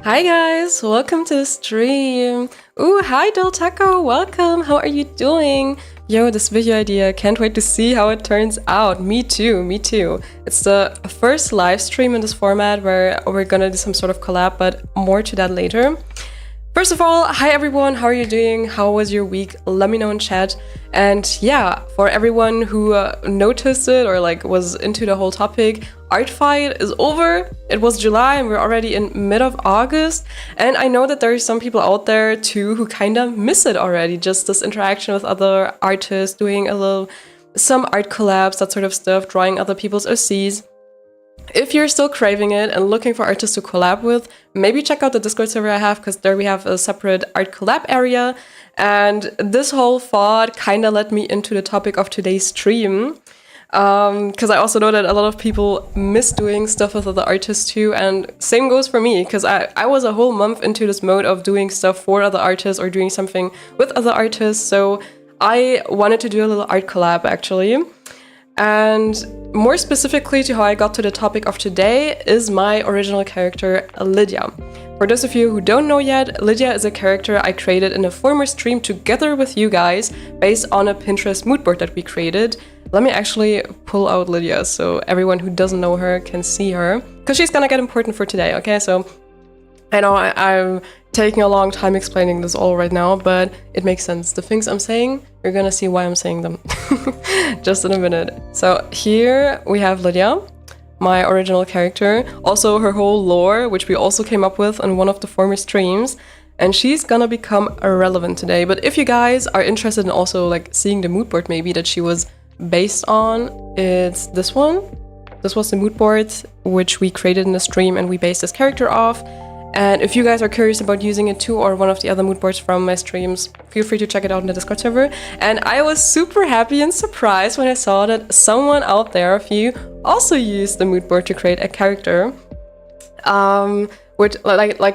Hi guys, welcome to the stream. Ooh, hi Del Taco, welcome. How are you doing? Yo, this video idea, can't wait to see how it turns out. Me too, me too. It's the first live stream in this format where we're gonna do some sort of collab, but more to that later. First of all, hi everyone, how are you doing? How was your week? Let me know in chat. And yeah, for everyone who noticed it or was into the whole topic, Art Fight is over. It was July and we're already in mid of August. And I know that there are some people out there too who kind of miss it already. Just this interaction with other artists, doing some art collabs, that sort of stuff, drawing other people's OCs. If you're still craving it and looking for artists to collab with, maybe check out the Discord server I have, because there we have a separate art collab area. And this whole thought kind of led me into the topic of today's stream. Because I also know that a lot of people miss doing stuff with other artists too, and same goes for me, because I was a whole month into this mode of doing stuff for other artists or doing something with other artists, so I wanted to do a little art collab actually. And more specifically to how I got to the topic of today is my original character, Lydia. For those of you who don't know yet, Lydia is a character I created in a former stream together with you guys based on a Pinterest mood board that we created. Let me actually pull out Lydia so everyone who doesn't know her can see her, because she's gonna get important for today, okay? So I know I'm taking a long time explaining this all right now, but it makes sense. The things I'm saying, you're gonna see why I'm saying them just in a minute. So here we have Lydia, my original character, also her whole lore, which we also came up with on one of the former streams, and she's gonna become irrelevant today. But if you guys are interested in also seeing the mood board maybe that she was based on, it's this one. This was the mood board which we created in the stream and we based this character off. And if you guys are curious about using it too, or one of the other mood boards from my streams, feel free to check it out in the Discord server. And I was super happy and surprised when I saw that someone out there of you also used the mood board to create a character. With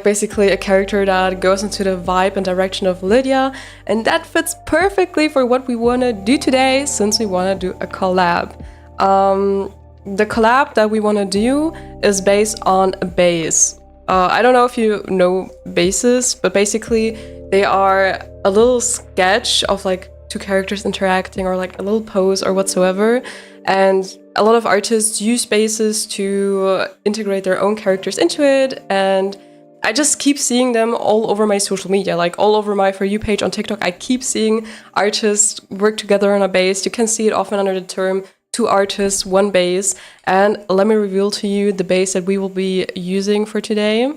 basically a character that goes into the vibe and direction of Lydia. And that fits perfectly for what we want to do today, since we want to do a collab. The collab that we want to do is based on a base. I don't know if you know bases, but basically they are a little sketch of two characters interacting, or a little pose or whatsoever. And a lot of artists use bases to integrate their own characters into it. And I just keep seeing them all over my social media, all over my For You page on TikTok. I keep seeing artists work together on a base. You can see it often under the term 2 artists, 1 base. And let me reveal to you the base that we will be using for today.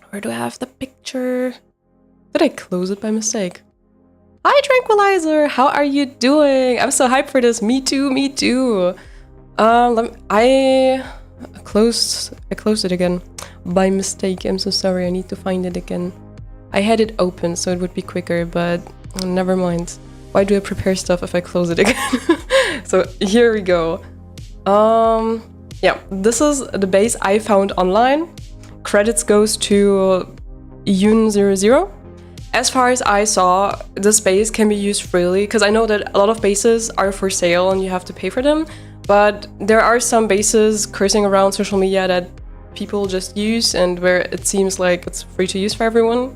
Where do I have the picture? Did I close it by mistake? Hi Tranquilizer, how are you doing? I'm so hyped for this. Me too, me too. I closed it again by mistake. I'm so sorry, I need to find it again. I had it open so it would be quicker, but never mind. Why do I prepare stuff if I close it again? So here we go. Yeah, this is the base I found online. Credits goes to Yun00. As far as I saw, this base can be used freely, because I know that a lot of bases are for sale and you have to pay for them. But there are some bases cursing around social media that people just use, and where it seems like it's free to use for everyone.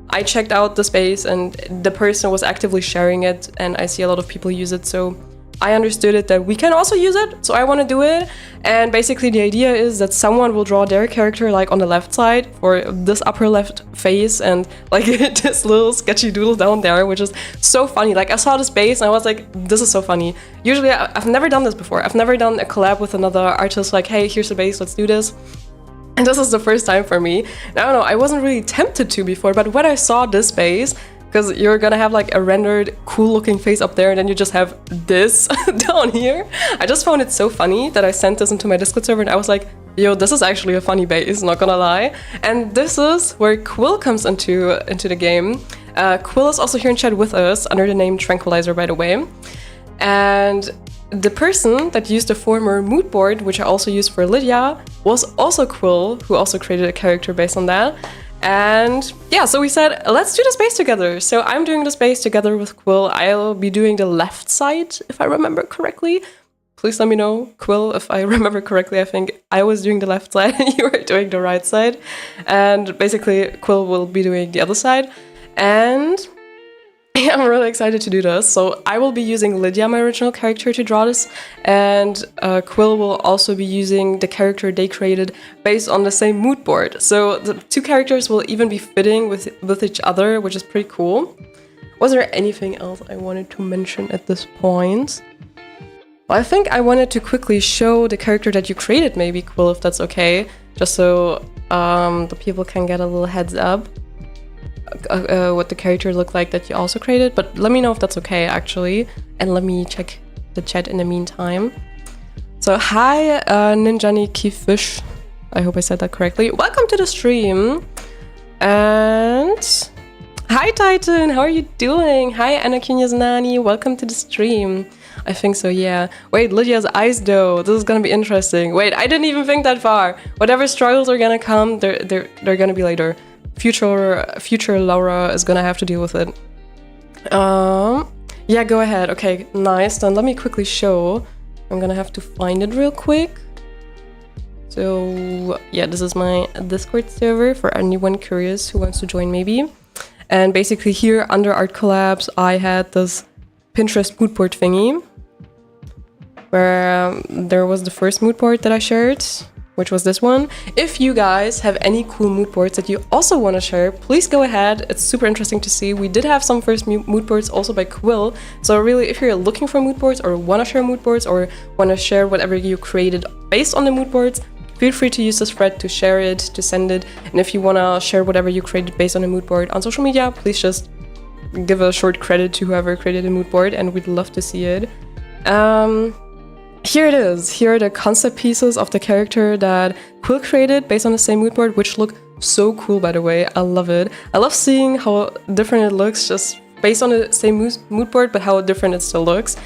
I checked out the space and the person was actively sharing it, and I see a lot of people use it, so I understood it that we can also use it, so I want to do it. And basically the idea is that someone will draw their character on the left side for this upper left face, and this little sketchy doodle down there, which is so funny. I saw this base and I was like, this is so funny. Usually I've never done this before. I've never done a collab with another artist hey, here's the base, let's do this. And this is the first time for me. And I don't know, I wasn't really tempted to before, but when I saw this base, because you're gonna have a rendered cool looking face up there and then you just have this down here. I just found it so funny that I sent this into my Discord server and I was like, yo, this is actually a funny base, not gonna lie. And this is where Quill comes into the game. Quill is also here in chat with us under the name Tranquilizer, by the way. And the person that used the former mood board, which I also used for Lydia, was also Quill, who also created a character based on that. And yeah, so we said, let's do the space together. So I'm doing the space together with Quill. I'll be doing the left side, if I remember correctly. please let me know, Quill, if I remember correctly. I think I was doing the left side and you were doing the right side. And basically, Quill will be doing the other side. And yeah, I'm really excited to do this. So I will be using Lydia, my original character, to draw this. And Quill will also be using the character they created based on the same mood board. So the two characters will even be fitting with each other, which is pretty cool. Was there anything else I wanted to mention at this point? Well, I think I wanted to quickly show the character that you created, maybe, Quill, if that's okay. Just so the people can get a little heads up. What the character looked like that you also created, but let me know if that's okay, actually, and let me check the chat in the meantime. So hi, Ninjani Kifish, I hope I said that correctly. Welcome to the stream, and hi Titan, how are you doing? Hi Anakin Yaznani, welcome to the stream. I think so, yeah. Wait, Lydia's eyes though, this is gonna be interesting. Wait, I didn't even think that far. Whatever struggles are gonna come, they're gonna be later. Future Laura is gonna have to deal with it. Yeah, go ahead. Okay, nice. Then let me quickly show. I'm gonna have to find it real quick. So yeah, this is my Discord server for anyone curious who wants to join, maybe. And basically here under Art Collabs, I had this Pinterest mood board thingy where there was the first mood board that I shared, which was this one. If you guys have any cool mood boards that you also want to share, please go ahead. It's super interesting to see. We did have some first mood boards also by Quill. So really, if you're looking for mood boards or want to share mood boards or want to share whatever you created based on the mood boards, feel free to use this thread to share it, to send it. And if you want to share whatever you created based on a mood board on social media, please just give a short credit to whoever created a mood board, and we'd love to see it. Here it is. Here are the concept pieces of the character that Quill created based on the same mood board, which look so cool, by the way. I love it. I love seeing how different it looks just based on the same mood board, but how different it still looks.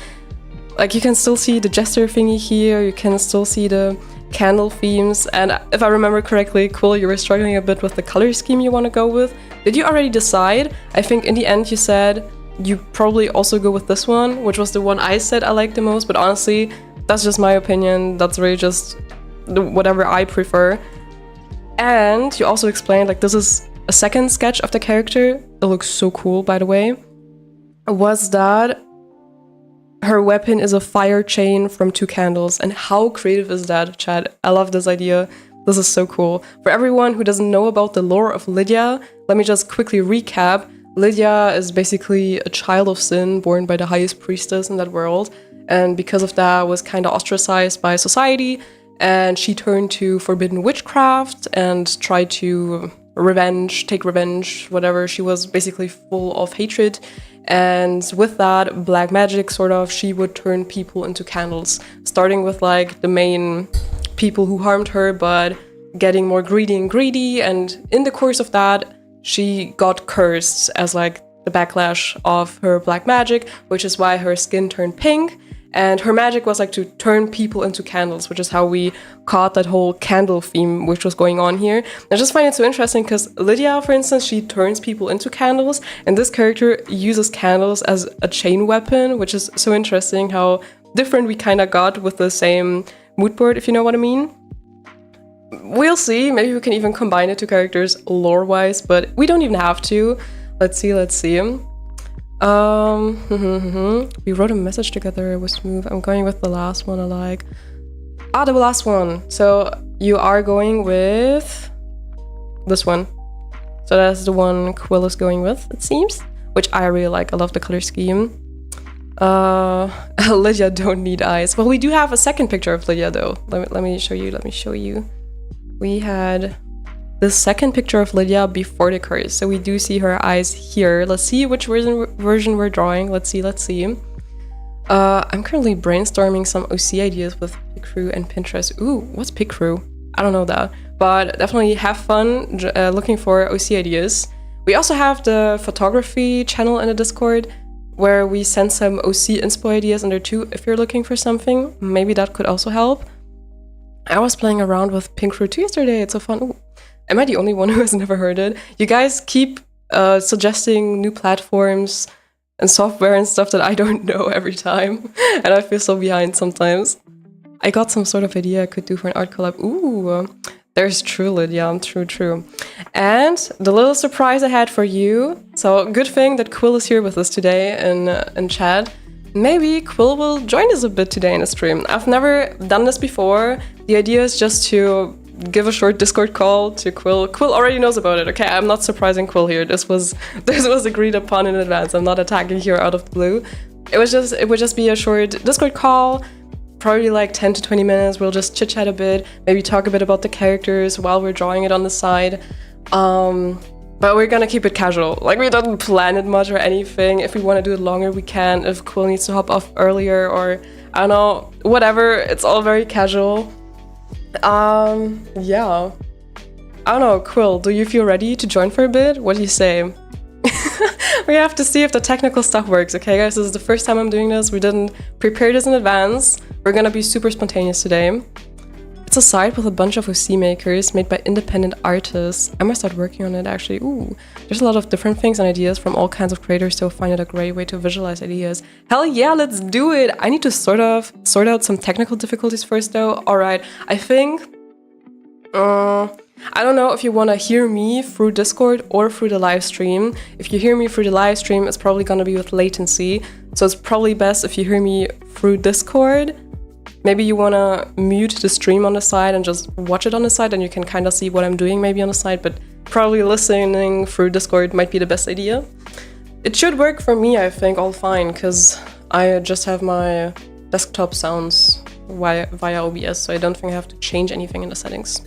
Like, you can still see the jester thingy here, you can still see the candle themes, and if I remember correctly, Quill, you were struggling a bit with the color scheme you want to go with. Did you already decide? I think in the end you said you probably also go with this one, which was the one I said I liked the most, but honestly, that's just my opinion. That's really just whatever I prefer. And you also explained, like, this is a second sketch of the character. It looks so cool, by the way. Was that her weapon is a fire chain from 2 candles. And how creative is that, Chad? I love this idea. This is so cool. For everyone who doesn't know about the lore of Lydia, let me just quickly recap. Lydia is basically a child of sin born by the highest priestess in that world. And because of that, was kind of ostracized by society, and she turned to forbidden witchcraft and tried to take revenge, whatever. She was basically full of hatred, and with that, black magic, sort of, she would turn people into candles, starting with, like, the main people who harmed her, but getting more greedy, and in the course of that, she got cursed as, like, the backlash of her black magic, which is why her skin turned pink. And her magic was like to turn people into candles, which is how we caught that whole candle theme which was going on here. I just find it so interesting because Lydia, for instance, she turns people into candles, and this character uses candles as a chain weapon, which is so interesting how different we kind of got with the same mood board, if you know what I mean. We'll see, maybe we can even combine the two characters lore-wise, but we don't even have to. Let's see. We wrote a message together, it was smooth. I'm going with the last one I like. The last one. So you are going with this one. So that's the one Quill is going with, it seems. Which I really like. I love the color scheme. Lydia don't need eyes. Well, we do have a second picture of Lydia though. Let me show you. We had the second picture of Lydia before the curse. So we do see her eyes here. Let's see which version we're drawing. Let's see. I'm currently brainstorming some OC ideas with Picrew and Pinterest. Ooh, what's Picrew? I don't know that. But definitely have fun looking for OC ideas. We also have the photography channel in the Discord where we send some OC inspo ideas in there too if you're looking for something. Maybe that could also help. I was playing around with Picrew 2 yesterday. It's so fun. Ooh. Am I the only one who has never heard it? You guys keep suggesting new platforms and software and stuff that I don't know every time. And I feel so behind sometimes. I got some sort of idea I could do for an art collab. Ooh, there's Trulit. Yeah, true. And the little surprise I had for you. So good thing that Quill is here with us today in chat. Maybe Quill will join us a bit today in the stream. I've never done this before. The idea is just to give a short Discord call to Quill. Quill already knows about it, okay? I'm not surprising Quill here. This was agreed upon in advance. I'm not attacking here out of the blue. It would just be a short Discord call, probably like 10 to 20 minutes. We'll just chit-chat a bit, maybe talk a bit about the characters while we're drawing it on the side. But we're gonna keep it casual. Like, we don't plan it much or anything. If we want to do it longer, we can. If Quill needs to hop off earlier or, I don't know, whatever. It's all very casual. Yeah. I don't know, Quill, do you feel ready to join for a bit? What do you say? We have to see if the technical stuff works, okay guys? This is the first time I'm doing this. We didn't prepare this in advance. We're gonna be super spontaneous today. It's a site with a bunch of OC makers made by independent artists. I might start working on it actually. Ooh, there's a lot of different things and ideas from all kinds of creators, so I find it a great way to visualize ideas. Hell yeah, let's do it! I need to sort out some technical difficulties first though. Alright, I think... I don't know if you want to hear me through Discord or through the live stream. If you hear me through the live stream, it's probably gonna be with latency. So it's probably best if you hear me through Discord. Maybe you want to mute the stream on the side and just watch it on the side, and you can kind of see what I'm doing maybe on the side, but probably listening through Discord might be the best idea. It should work for me, I think, all fine, because I just have my desktop sounds via OBS, so I don't think I have to change anything in the settings.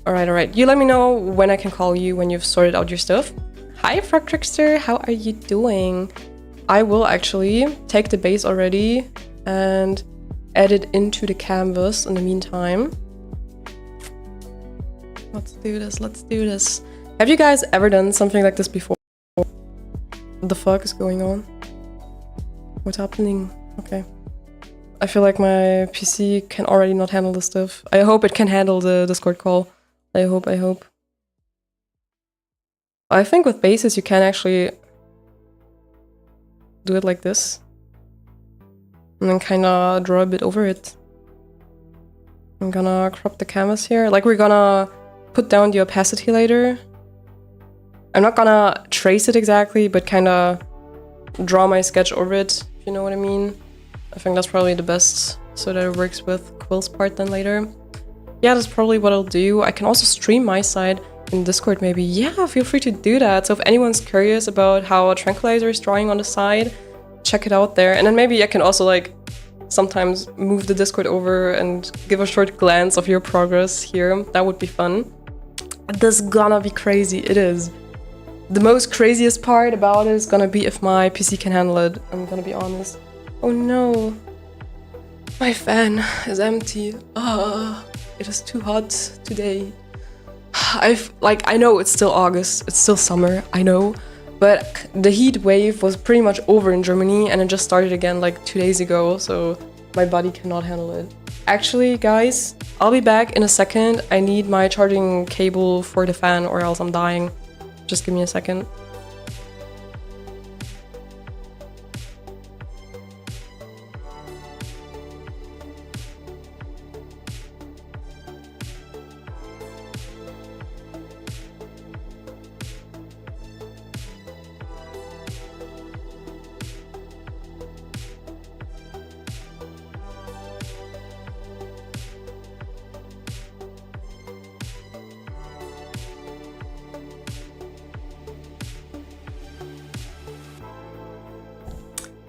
Alright. You let me know when I can call you when you've sorted out your stuff. Hi, Frog Trickster, how are you doing? I will actually take the base already and add it into the canvas in the meantime. Let's do this. Have you guys ever done something like this before? What the fuck is going on? What's happening? Okay. I feel like my PC can already not handle this stuff. I hope it can handle the Discord call. I hope. I think with bases you can actually do it like this. And then kind of draw a bit over it. I'm gonna crop the canvas here. Like, we're gonna put down the opacity later. I'm not gonna trace it exactly, but kind of draw my sketch over it, if you know what I mean. I think that's probably the best, so that it works with Quill's part then later. Yeah, that's probably what I'll do. I can also stream my side in Discord maybe. Yeah, feel free to do that. So if anyone's curious about how a Tranquilizer is drawing on the side, check it out there. And then maybe I can also like sometimes move the Discord over and give a short glance of your progress here. That would be fun. This is gonna be crazy. It is. The most craziest part about it is gonna be if my PC can handle it. I'm gonna be honest. Oh no. My fan is empty. It is too hot today. I know it's still August, it's still summer, I know. But the heat wave was pretty much over in Germany and it just started again like 2 days ago, so my body cannot handle it. Actually, guys, I'll be back in a second. I need my charging cable for the fan or else I'm dying. Just give me a second.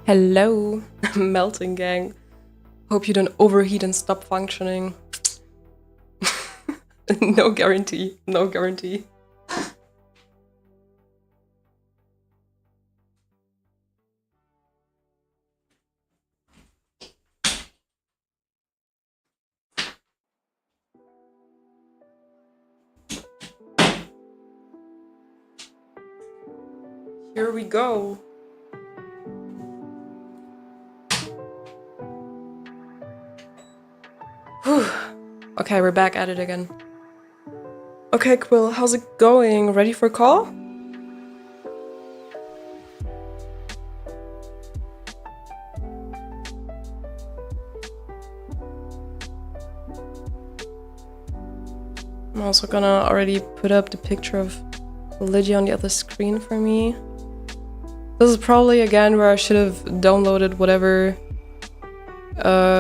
Hello, melting gang. Hope you don't overheat and stop functioning. No guarantee, no guarantee. Here we go. Whew. Okay, we're back at it again. Okay, Quill, how's it going? Ready for a call? I'm also gonna already put up the picture of Lydia on the other screen for me. This is probably again where I should have downloaded whatever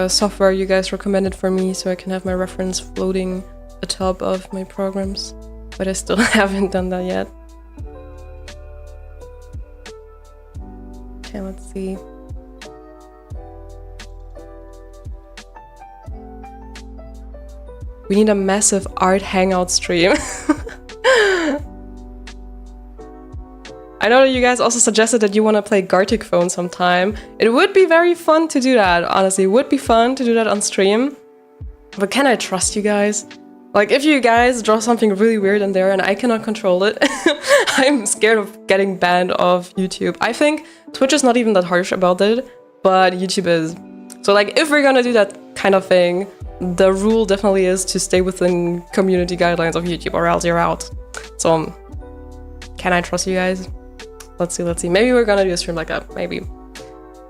software you guys recommended for me so I can have my reference floating atop of my programs. But I still haven't done that yet. Okay, let's see. We need a massive art hangout stream. I know that you guys also suggested that you want to play Gartic Phone sometime. It would be very fun to do that, honestly. It would be fun to do that on stream. But can I trust you guys? Like, if you guys draw something really weird in there and I cannot control it, I'm scared of getting banned off YouTube. I think Twitch is not even that harsh about it, but YouTube is. So, like, if we're gonna do that kind of thing, the rule definitely is to stay within community guidelines of YouTube or else you're out. So, can I trust you guys? Let's see, let's see. Maybe we're gonna do a stream like that, maybe.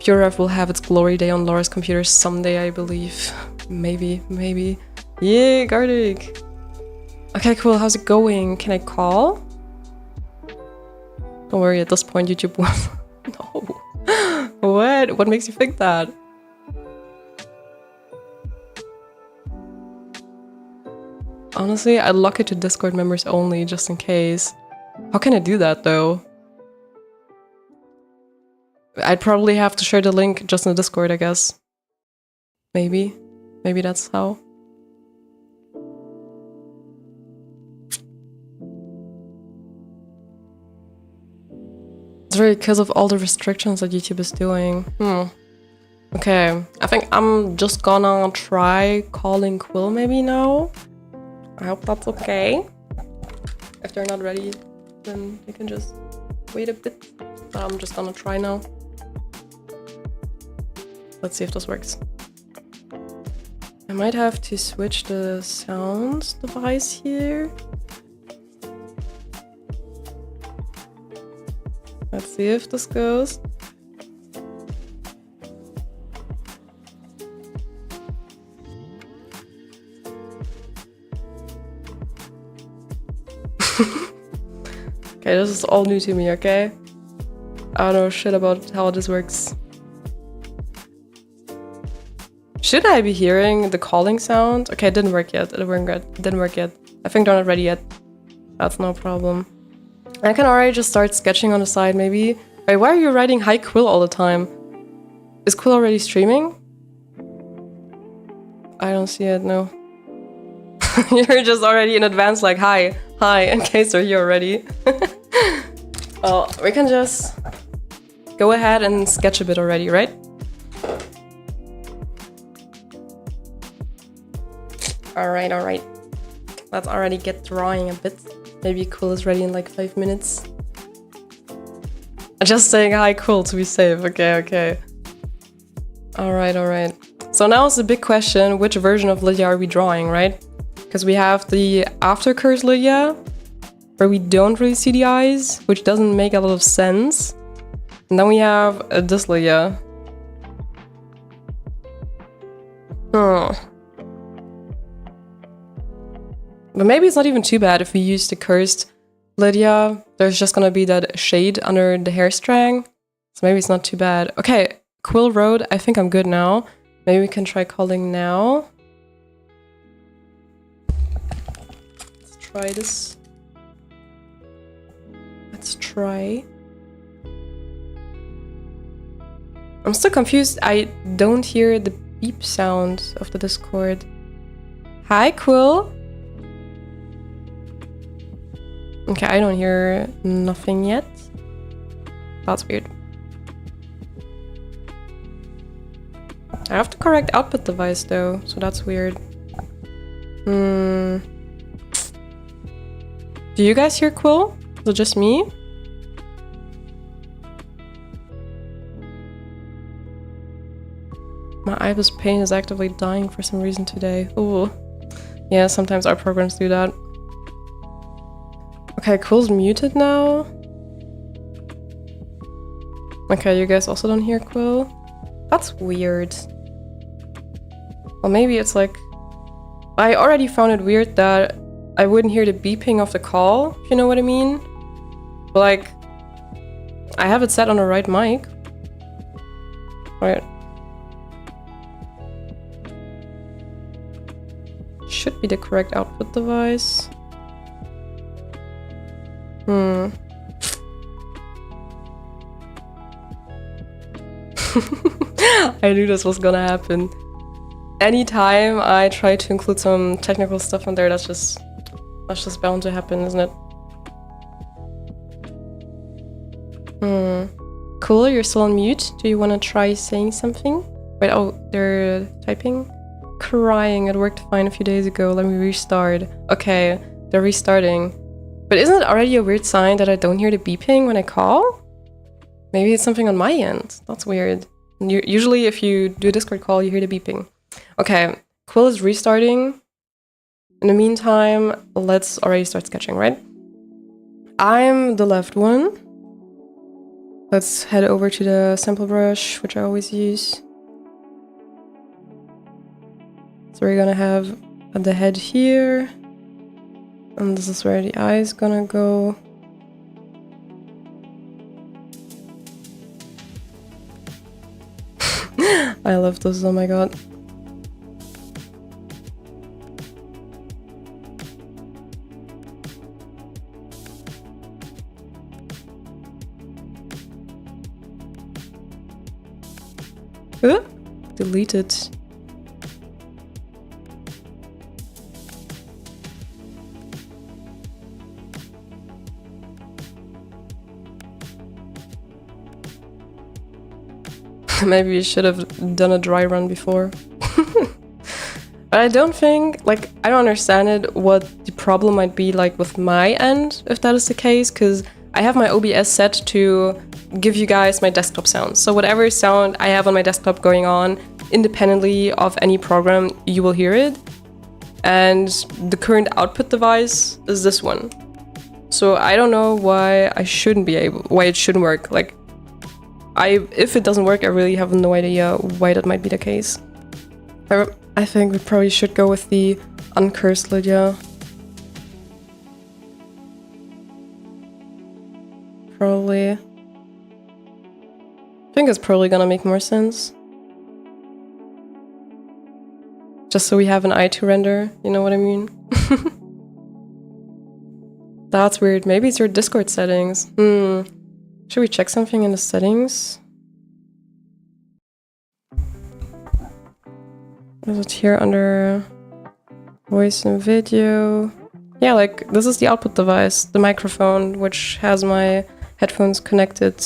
PureRef will have its glory day on Laura's computer someday, I believe. Maybe, maybe. Yeah, Gardic. Okay, cool. How's it going? Can I call? Don't worry, at this point YouTube will... No. What? What makes you think that? Honestly, I'd lock it to Discord members only, just in case. How can I do that, though? I'd probably have to share the link just in the Discord, I guess. Maybe. Maybe that's how. It's really because of all the restrictions that YouTube is doing. Okay, I think I'm just gonna try calling Quill maybe now. I hope that's okay. If they're not ready, then they can just wait a bit. But I'm just gonna try now. Let's see if this works. I might have to switch the sounds device here. Let's see if this goes. Okay, this is all new to me, okay? I don't know shit about how this works. Should I be hearing the calling sound? Okay, it didn't work yet. It didn't work yet. I think they're not ready yet. That's no problem. I can already just start sketching on the side, maybe. Wait, why are you writing hi Quill all the time? Is Quill already streaming? I don't see it, no. You're just already in advance like, hi, in case they're here already. Well, we can just go ahead and sketch a bit already, right? Alright. Let's already get drawing a bit. Maybe Quill is ready in like 5 minutes. Just saying hi Quill to be safe. Okay. Alright. So now it's the big question, which version of Lydia are we drawing, right? Because we have the after curse Lydia, where we don't really see the eyes, which doesn't make a lot of sense. And then we have this Lydia. But maybe it's not even too bad if we use the cursed Lydia. There's just gonna be that shade under the hair strang. So maybe it's not too bad. Okay, Quill Road, I think I'm good now. Maybe we can try calling now. Let's try this. Let's try. I'm still confused. I don't hear the beep sound of the Discord. Hi, Quill. Okay, I don't hear nothing yet. That's weird. I have the correct output device though, so that's weird. Do you guys hear Quill? Is it just me? My IBIS pane is actively dying for some reason today. Ooh. Yeah, sometimes our programs do that. Okay, Quill's muted now. Okay, you guys also don't hear Quill? That's weird. Well, maybe it's like I already found it weird that I wouldn't hear the beeping of the call, if you know what I mean. But like, I have it set on the right mic. Right. Should be the correct output device. I knew this was gonna happen. Anytime I try to include some technical stuff in there, that's just bound to happen, isn't it? Cool, you're still on mute. Do you want to try saying something? Wait, oh, they're typing? Crying, it worked fine a few days ago. Let me restart. Okay, they're restarting. But isn't it already a weird sign that I don't hear the beeping when I call? Maybe it's something on my end. That's weird. Usually if you do a Discord call, you hear the beeping. Okay, Quill is restarting. In the meantime, let's already start sketching, right? I'm the left one. Let's head over to the sample brush, which I always use. So we're gonna have the head here. And this is where the eye is gonna go. I love this, oh my god. Delete it. Maybe we should have done a dry run before. But I don't think, like, I don't understand it, what the problem might be like with my end, if that is the case, because I have my OBS set to give you guys my desktop sound. So whatever sound I have on my desktop going on, independently of any program, you will hear it. And the current output device is this one. So I don't know why it shouldn't work. Like, if it doesn't work, I really have no idea why that might be the case. I think we probably should go with the uncursed Lydia. Probably. I think it's probably gonna make more sense. Just so we have an eye to render, you know what I mean? That's weird. Maybe it's your Discord settings. Should we check something in the settings? Is it here under voice and video? Yeah, like this is the output device, the microphone, which has my headphones connected.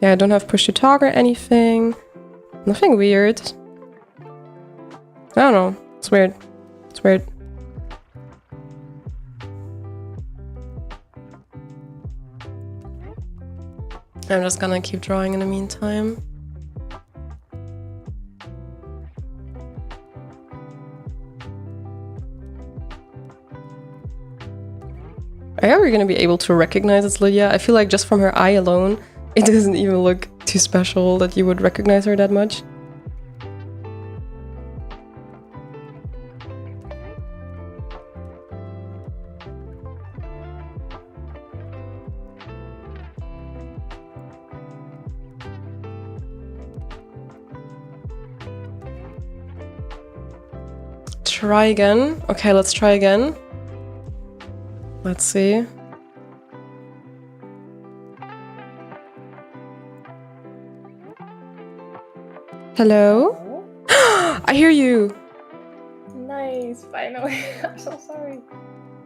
Yeah, I don't have push to talk or anything. Nothing weird. I don't know. It's weird. It's weird. I'm just gonna keep drawing in the meantime. Are we gonna be able to recognize it's Lydia? I feel like just from her eye alone, it doesn't even look too special that you would recognize her that much. Try again. Okay, let's try again. Let's see. Hello? I hear you! Nice, finally. I'm so sorry.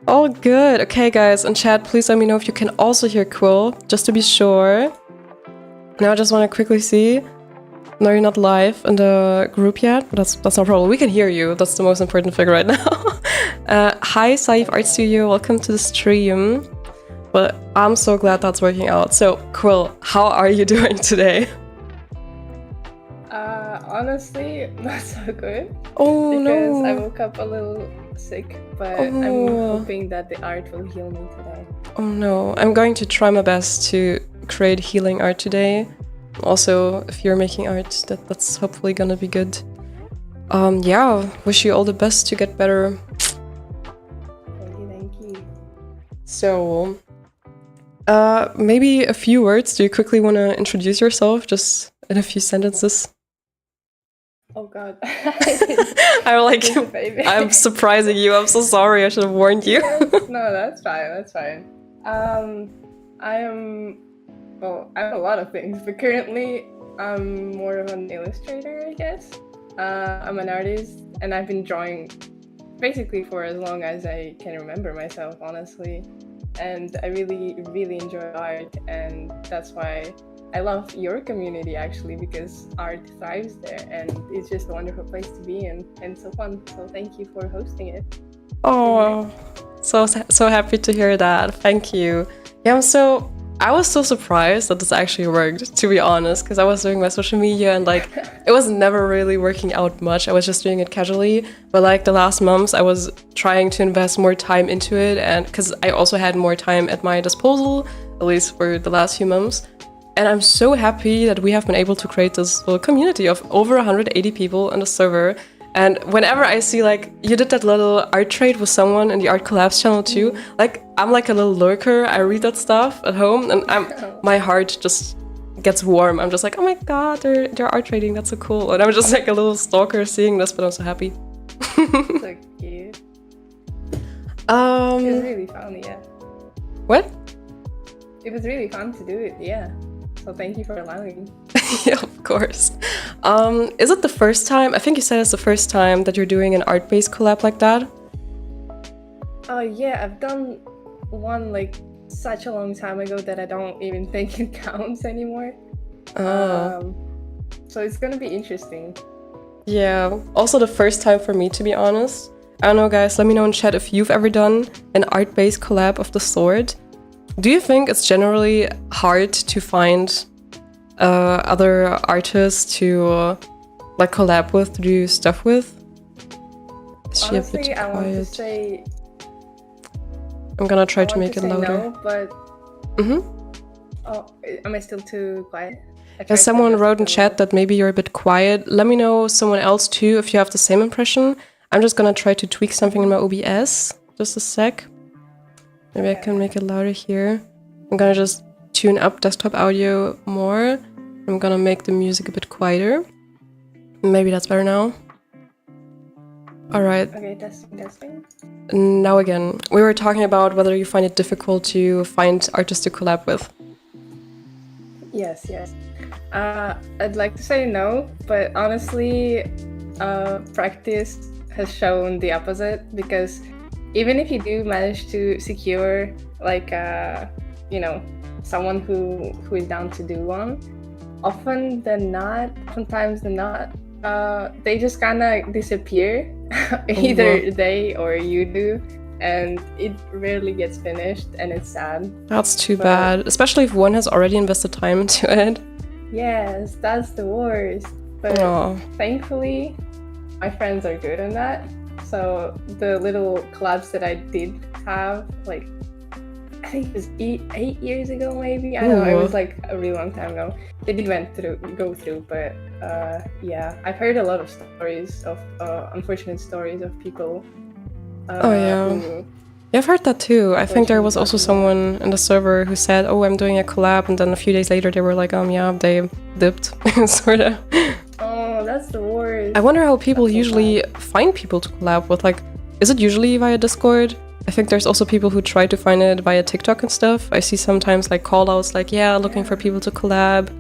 All good. Okay, guys, in chat, please let me know if you can also hear Quill, just to be sure. Now I just want to quickly see. No, you're not live in the group yet, but that's no problem. We can hear you. That's the most important thing right now. Hi, Saif Art Studio. Welcome to the stream. Well, I'm so glad that's working out. So, Quill, how are you doing today? Honestly, not so good. Oh, because no. I woke up a little sick, but I'm hoping that the art will heal me today. Oh, no. I'm going to try my best to create healing art today. Also, if you're making art, that's hopefully gonna be good. Yeah, wish you all the best to get better. Thank you. So, maybe a few words. Do you quickly want to introduce yourself, just in a few sentences? Oh God. I'm like, I'm surprising you. I'm so sorry. I should have warned you. Yes, no, that's fine. That's fine. I'm a lot of things, but currently I'm more of an illustrator, I guess. I'm an artist, and I've been drawing basically for as long as I can remember myself, honestly. And I really, really enjoy art, and that's why I love your community, actually, because art thrives there, and it's just a wonderful place to be in, and so fun. So thank you for hosting it. Oh, so happy to hear that. Thank you. Yeah, I was so surprised that this actually worked, to be honest, because I was doing my social media and like it was never really working out much. I was just doing it casually, but like the last months I was trying to invest more time into it, and because I also had more time at my disposal, at least for the last few months. And I'm so happy that we have been able to create this little community of over 180 people on the server. And whenever I see like you did that little art trade with someone in the Art Collabs channel too, like I'm like a little lurker. I read that stuff at home, and my heart just gets warm. I'm just like, oh my god, they're art trading. That's so cool. And I'm just like a little stalker seeing this, but I'm so happy. So cute. It was really fun, yeah. What? It was really fun to do it, yeah. So thank you for allowing. Yeah, of course. Is it the first time? I think you said it's the first time that you're doing an art-based collab like that? Yeah, I've done one like such a long time ago that I don't even think it counts anymore. So it's gonna be interesting. Yeah, also the first time for me, to be honest. I don't know, guys, let me know in chat if you've ever done an art-based collab of the sort. Do you think it's generally hard to find other artists to like collab with, to do stuff with? Is she Honestly, a bit quiet? I want to say... I'm gonna try to make it louder. No, but... Oh, am I still too quiet? Yeah, someone wrote in chat that maybe you're a bit quiet. Let me know, someone else too, if you have the same impression. I'm just gonna try to tweak something in my OBS. Just a sec. Maybe I can make it louder here. I'm gonna just tune up desktop audio more. I'm gonna make the music a bit quieter. Maybe that's better now. Alright. Okay, testing. Now again, we were talking about whether you find it difficult to find artists to collab with. Yes. I'd like to say no, but honestly, practice has shown the opposite, because even if you do manage to secure like someone who is down to do one, oftentimes they're not, they just kind of disappear. Either they or you do, and it rarely gets finished, and it's sad. That's too bad, especially if one has already invested time into it. Yes, that's the worst. But thankfully, my friends are good on that. So the little collabs that I did have, like, I think it was 8 years ago, maybe. I don't know. It was like a really long time ago. They did go through, but yeah, I've heard a lot of stories of unfortunate stories of people. Yeah, I've heard that too. I think there was also someone in the server who said, "Oh, I'm doing a collab," and then a few days later they were like, yeah, they dipped, sorta. Oh, that's the worst. I wonder how people usually find people to collab with. Like, is it usually via Discord? I think there's also people who try to find it via TikTok and stuff. I see sometimes like call-outs like, looking for people to collab.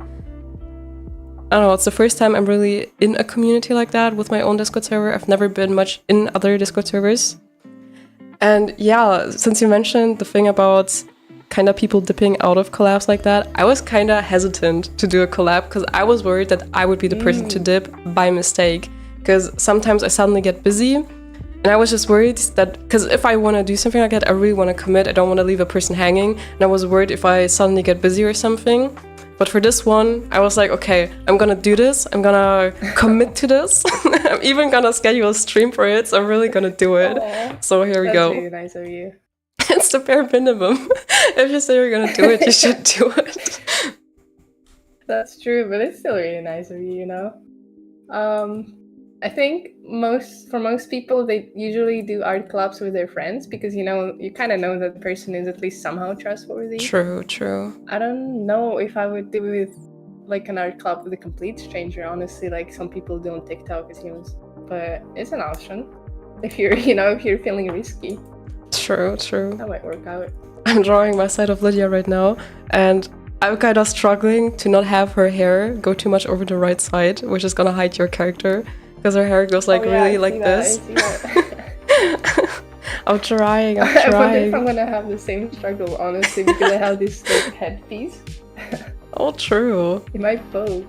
I don't know, it's the first time I'm really in a community like that with my own Discord server. I've never been much in other Discord servers. And yeah, since you mentioned the thing about kind of people dipping out of collabs like that, I was kind of hesitant to do a collab because I was worried that I would be the person to dip by mistake. Because sometimes I suddenly get busy, and I was just worried that, because if I want to do something like that, I really want to commit. I don't want to leave a person hanging, and I was worried if I suddenly get busy or something. But for this one, I was like, okay, I'm gonna do this. I'm gonna commit to this. I'm even gonna schedule a stream for it, so I'm really gonna do it. Aww. So here we go. That's really nice of you. It's the bare minimum. If you say you're gonna do it, you should do it. That's true, but it's still really nice of you, you know? I think for most people, they usually do art collabs with their friends because, you know, you kind of know that the person is at least somehow trustworthy. True, true. I don't know if I would do it with like an art club with a complete stranger, honestly. Like some people do on TikTok, it seems. But it's an option. If you're, you know, if you're feeling risky. True, true. That might work out. I'm drawing my side of Lydia right now, and I'm kind of struggling to not have her hair go too much over the right side, which is gonna hide your character, because her hair goes like really like this. I'm trying. I wonder if I'm gonna have the same struggle, honestly, because I have this like headpiece. Oh, true. It might both.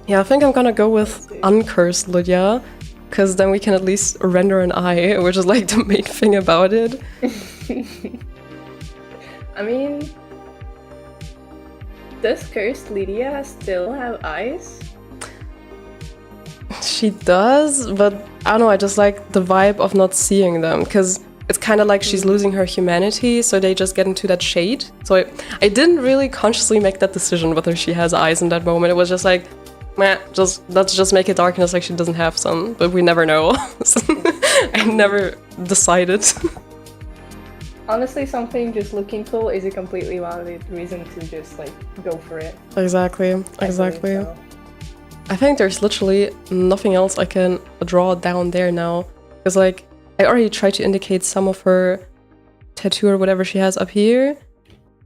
Yeah, I think I'm gonna go with uncursed Lydia, because then we can at least render an eye, which is like the main thing about it. I mean, does cursed Lydia still have eyes? She does, but I don't know, I just like the vibe of not seeing them, because it's kind of like she's losing her humanity, so they just get into that shade. So I didn't really consciously make that decision whether she has eyes in that moment. It was just like, meh, let's just make it darkness like she doesn't have some, but we never know. I never decided. Honestly, something just looking cool is a completely valid reason to just like go for it. Exactly. I think there's literally nothing else I can draw down there now, because like I already tried to indicate some of her tattoo or whatever she has up here.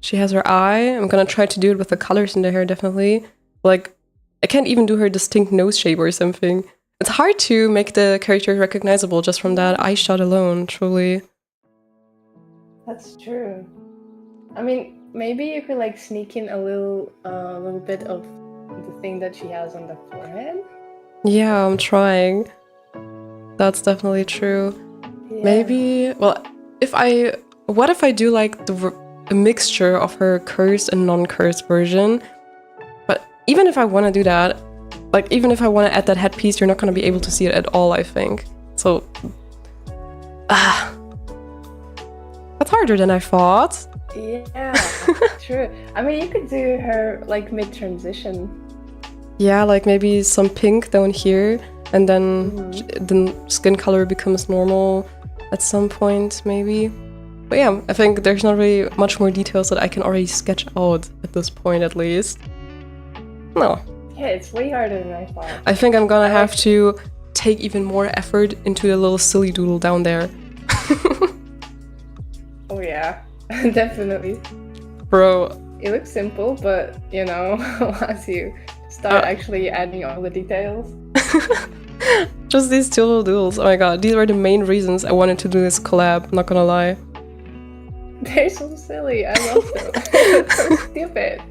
She has her eye. I'm gonna try to do it with the colors in the hair, definitely. Like, I can't even do her distinct nose shape or something. It's hard to make the character recognizable just from that eye shot alone, truly. That's true. I mean, maybe you could like sneak in a little bit of the thing that she has on the forehead. Yeah, I'm trying. That's definitely true. Yeah. Maybe, well, what if I do like a mixture of her cursed and non-cursed version? But even if I want to do that, like even if I want to add that headpiece, you're not going to be able to see it at all, I think. So, that's harder than I thought. Yeah, true. I mean, you could do her like mid-transition. Yeah, like maybe some pink down here, and then the skin color becomes normal at some point, maybe. But yeah, I think there's not really much more details that I can already sketch out at this point, at least. No. Yeah, it's way harder than I thought. I think I'm gonna have to take even more effort into the little silly doodle down there. Oh yeah, definitely. Bro. It looks simple, but you know, as you start actually adding all the details. Just these two little doodles. Oh my god, these are the main reasons I wanted to do this collab, not gonna lie. They're so silly, I love them. It's so stupid.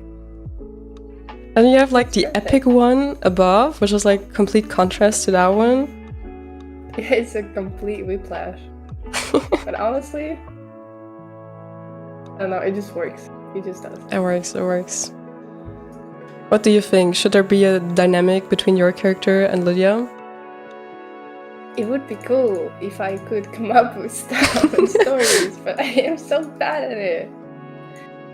And you have like the epic one above, which is like complete contrast to that one. Yeah, it's a complete whiplash. But honestly, I don't know, it just works. It just does. It works. What do you think? Should there be a dynamic between your character and Lydia? It would be cool if I could come up with stuff and stories, but I am so bad at it.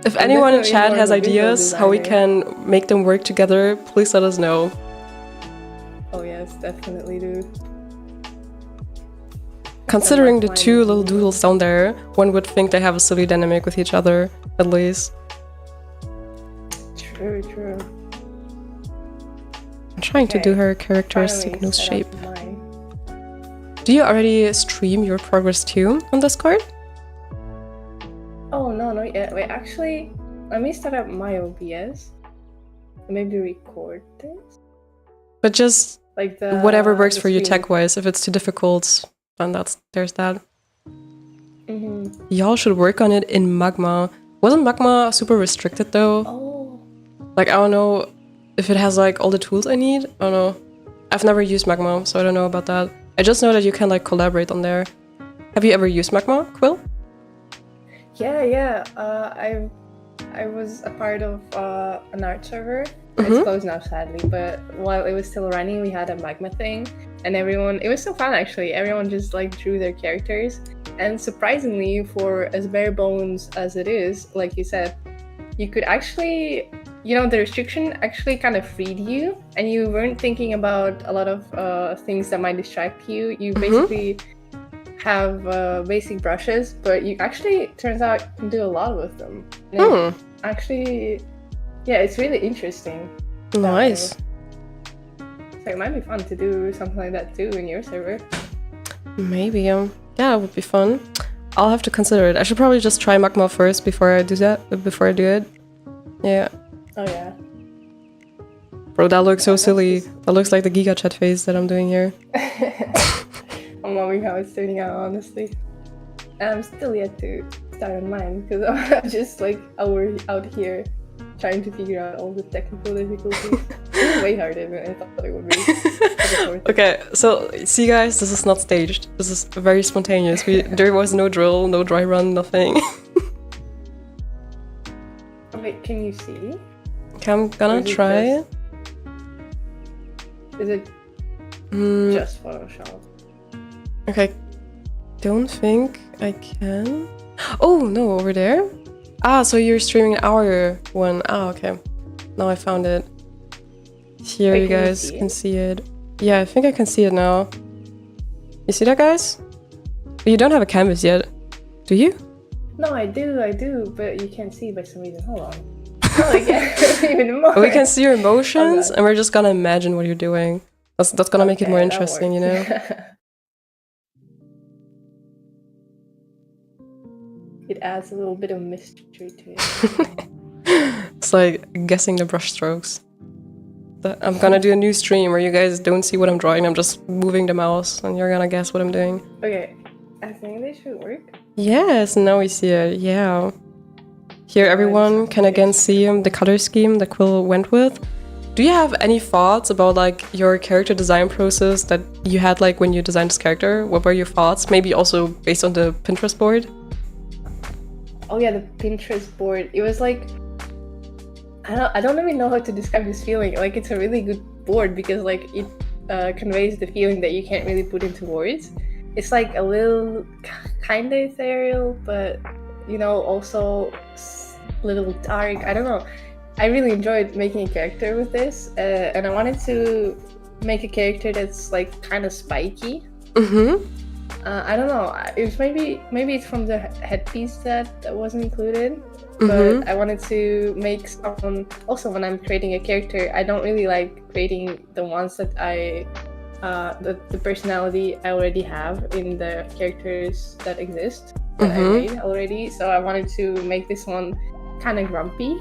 If anyone in chat has ideas how we can make them work together, please let us know. Oh yes, definitely, dude. Considering the two little doodles down there, one would think they have a silly dynamic with each other, at least. True. I'm trying to do her characteristic nose shape. Do you already stream your progress too on Discord? Oh, no, not yet. Wait, actually, let me start up my OBS. Maybe record this? But just like whatever works for you tech-wise. If it's too difficult, then there's that. Y'all should work on it in Magma. Wasn't Magma super restricted though? Oh. Like, I don't know if it has like all the tools I need. I don't know. I've never used Magma, so I don't know about that. I just know that you can like collaborate on there. Have you ever used Magma, Quill? Yeah. I was a part of an art server. It's closed now, sadly, but while it was still running, we had a Magma thing, and it was so fun actually. Everyone just like drew their characters, and surprisingly, for as bare bones as it is, like you said, you could actually you know, the restriction actually kind of freed you, and you weren't thinking about a lot of things that might distract you. You basically have basic brushes, but you actually, turns out, can do a lot with them. And actually, yeah, it's really interesting. Nice. So it might be fun to do something like that too in your server. Maybe, yeah, it would be fun. I'll have to consider it. I should probably just try Magma first before I do it. Yeah. Oh yeah. Bro, that looks so silly. That looks like the Giga Chat face that I'm doing here. I'm loving how it's turning out, honestly. And I'm still yet to start on mine, because I'm just like out here trying to figure out all the technical difficulties. It's way harder than I thought it would be. Okay, so see guys, this is not staged. This is very spontaneous. There was no drill, no dry run, nothing. Wait, can you see? Okay, I'm gonna try. Is it just Photoshop? Okay, don't think I can. Oh no, over there? Ah, so you're streaming our one. Ah, okay. Now I found it. Here. Wait, you guys can see it. Yeah, I think I can see it now. You see that, guys? You don't have a canvas yet, do you? No, I do, but you can't see by some reason. Hold on. Oh, I get even more. We can see your emotions, and we're just gonna imagine what you're doing. That's gonna make it more interesting, you know? It adds a little bit of mystery to it. It's like guessing the brush strokes. I'm gonna do a new stream where you guys don't see what I'm drawing, I'm just moving the mouse, and you're gonna guess what I'm doing. Okay, I think this should work. Yes, now we see it, yeah. Here everyone can again see the color scheme that Quill went with. Do you have any thoughts about like your character design process that you had like when you designed this character? What were your thoughts? Maybe also based on the Pinterest board? Oh yeah, the Pinterest board. It was like, I don't even know how to describe this feeling. Like, it's a really good board because like it conveys the feeling that you can't really put into words. It's like a little kind of ethereal, but you know, also a little dark. I don't know. I really enjoyed making a character with this, and I wanted to make a character that's like kind of spiky. I don't know. It was maybe it's from the headpiece that wasn't included, but I wanted to make someone. Also, when I'm creating a character, I don't really like creating the ones that the personality I already have in the characters that exist that I made already. So I wanted to make this one kind of grumpy.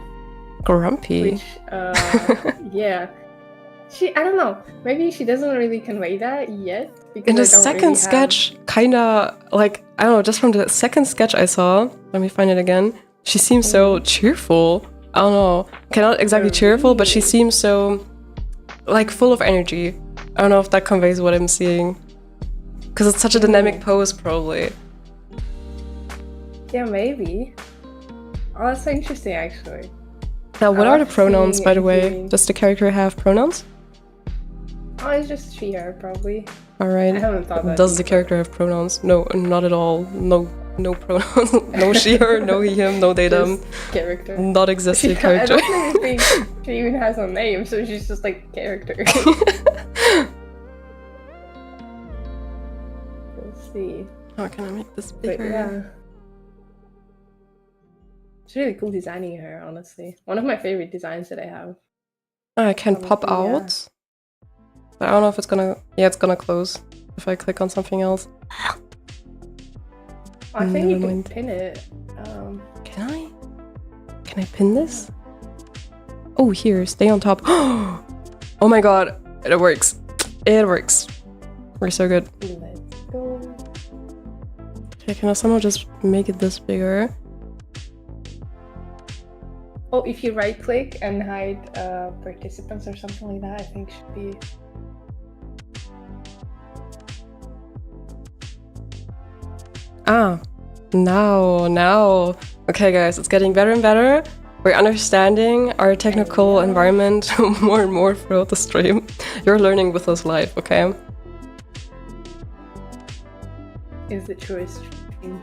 Which, yeah. I don't know. Maybe she doesn't really convey that yet. In the second sketch, kinda like, I don't know, just from the second sketch I saw, let me find it again, she seems so cheerful. I don't know, okay, not exactly cheerful, but she seems so, like, full of energy. I don't know if that conveys what I'm seeing. Because it's such a dynamic pose, probably. Yeah, maybe. Oh, that's so interesting, actually. Now, what are the pronouns, by the way? Does the character have pronouns? Oh, it's just she, her, probably. Alright. I haven't thought that. Does the character have pronouns? No, not at all. No pronouns. No she, her, no he, him, no they, them. Character. Not existing character. I don't think she even has a name, so she's just like character. Let's see. How can I make this bigger? Yeah. It's really cool designing her, honestly. One of my favorite designs that I have. I can pop out. But I don't know if it's gonna... Yeah, it's gonna close if I click on something else. I think you can pin it. Can I? Can I pin this? Oh, here, stay on top. Oh my god, it works. It works. We're so good. Let's go. Okay, can I somehow just make it this bigger? Oh, if you right click and hide participants or something like that, I think should be... Ah, now. Okay guys, it's getting better and better. We're understanding our technical environment more and more throughout the stream. You're learning with us live, okay? Is the truest stream.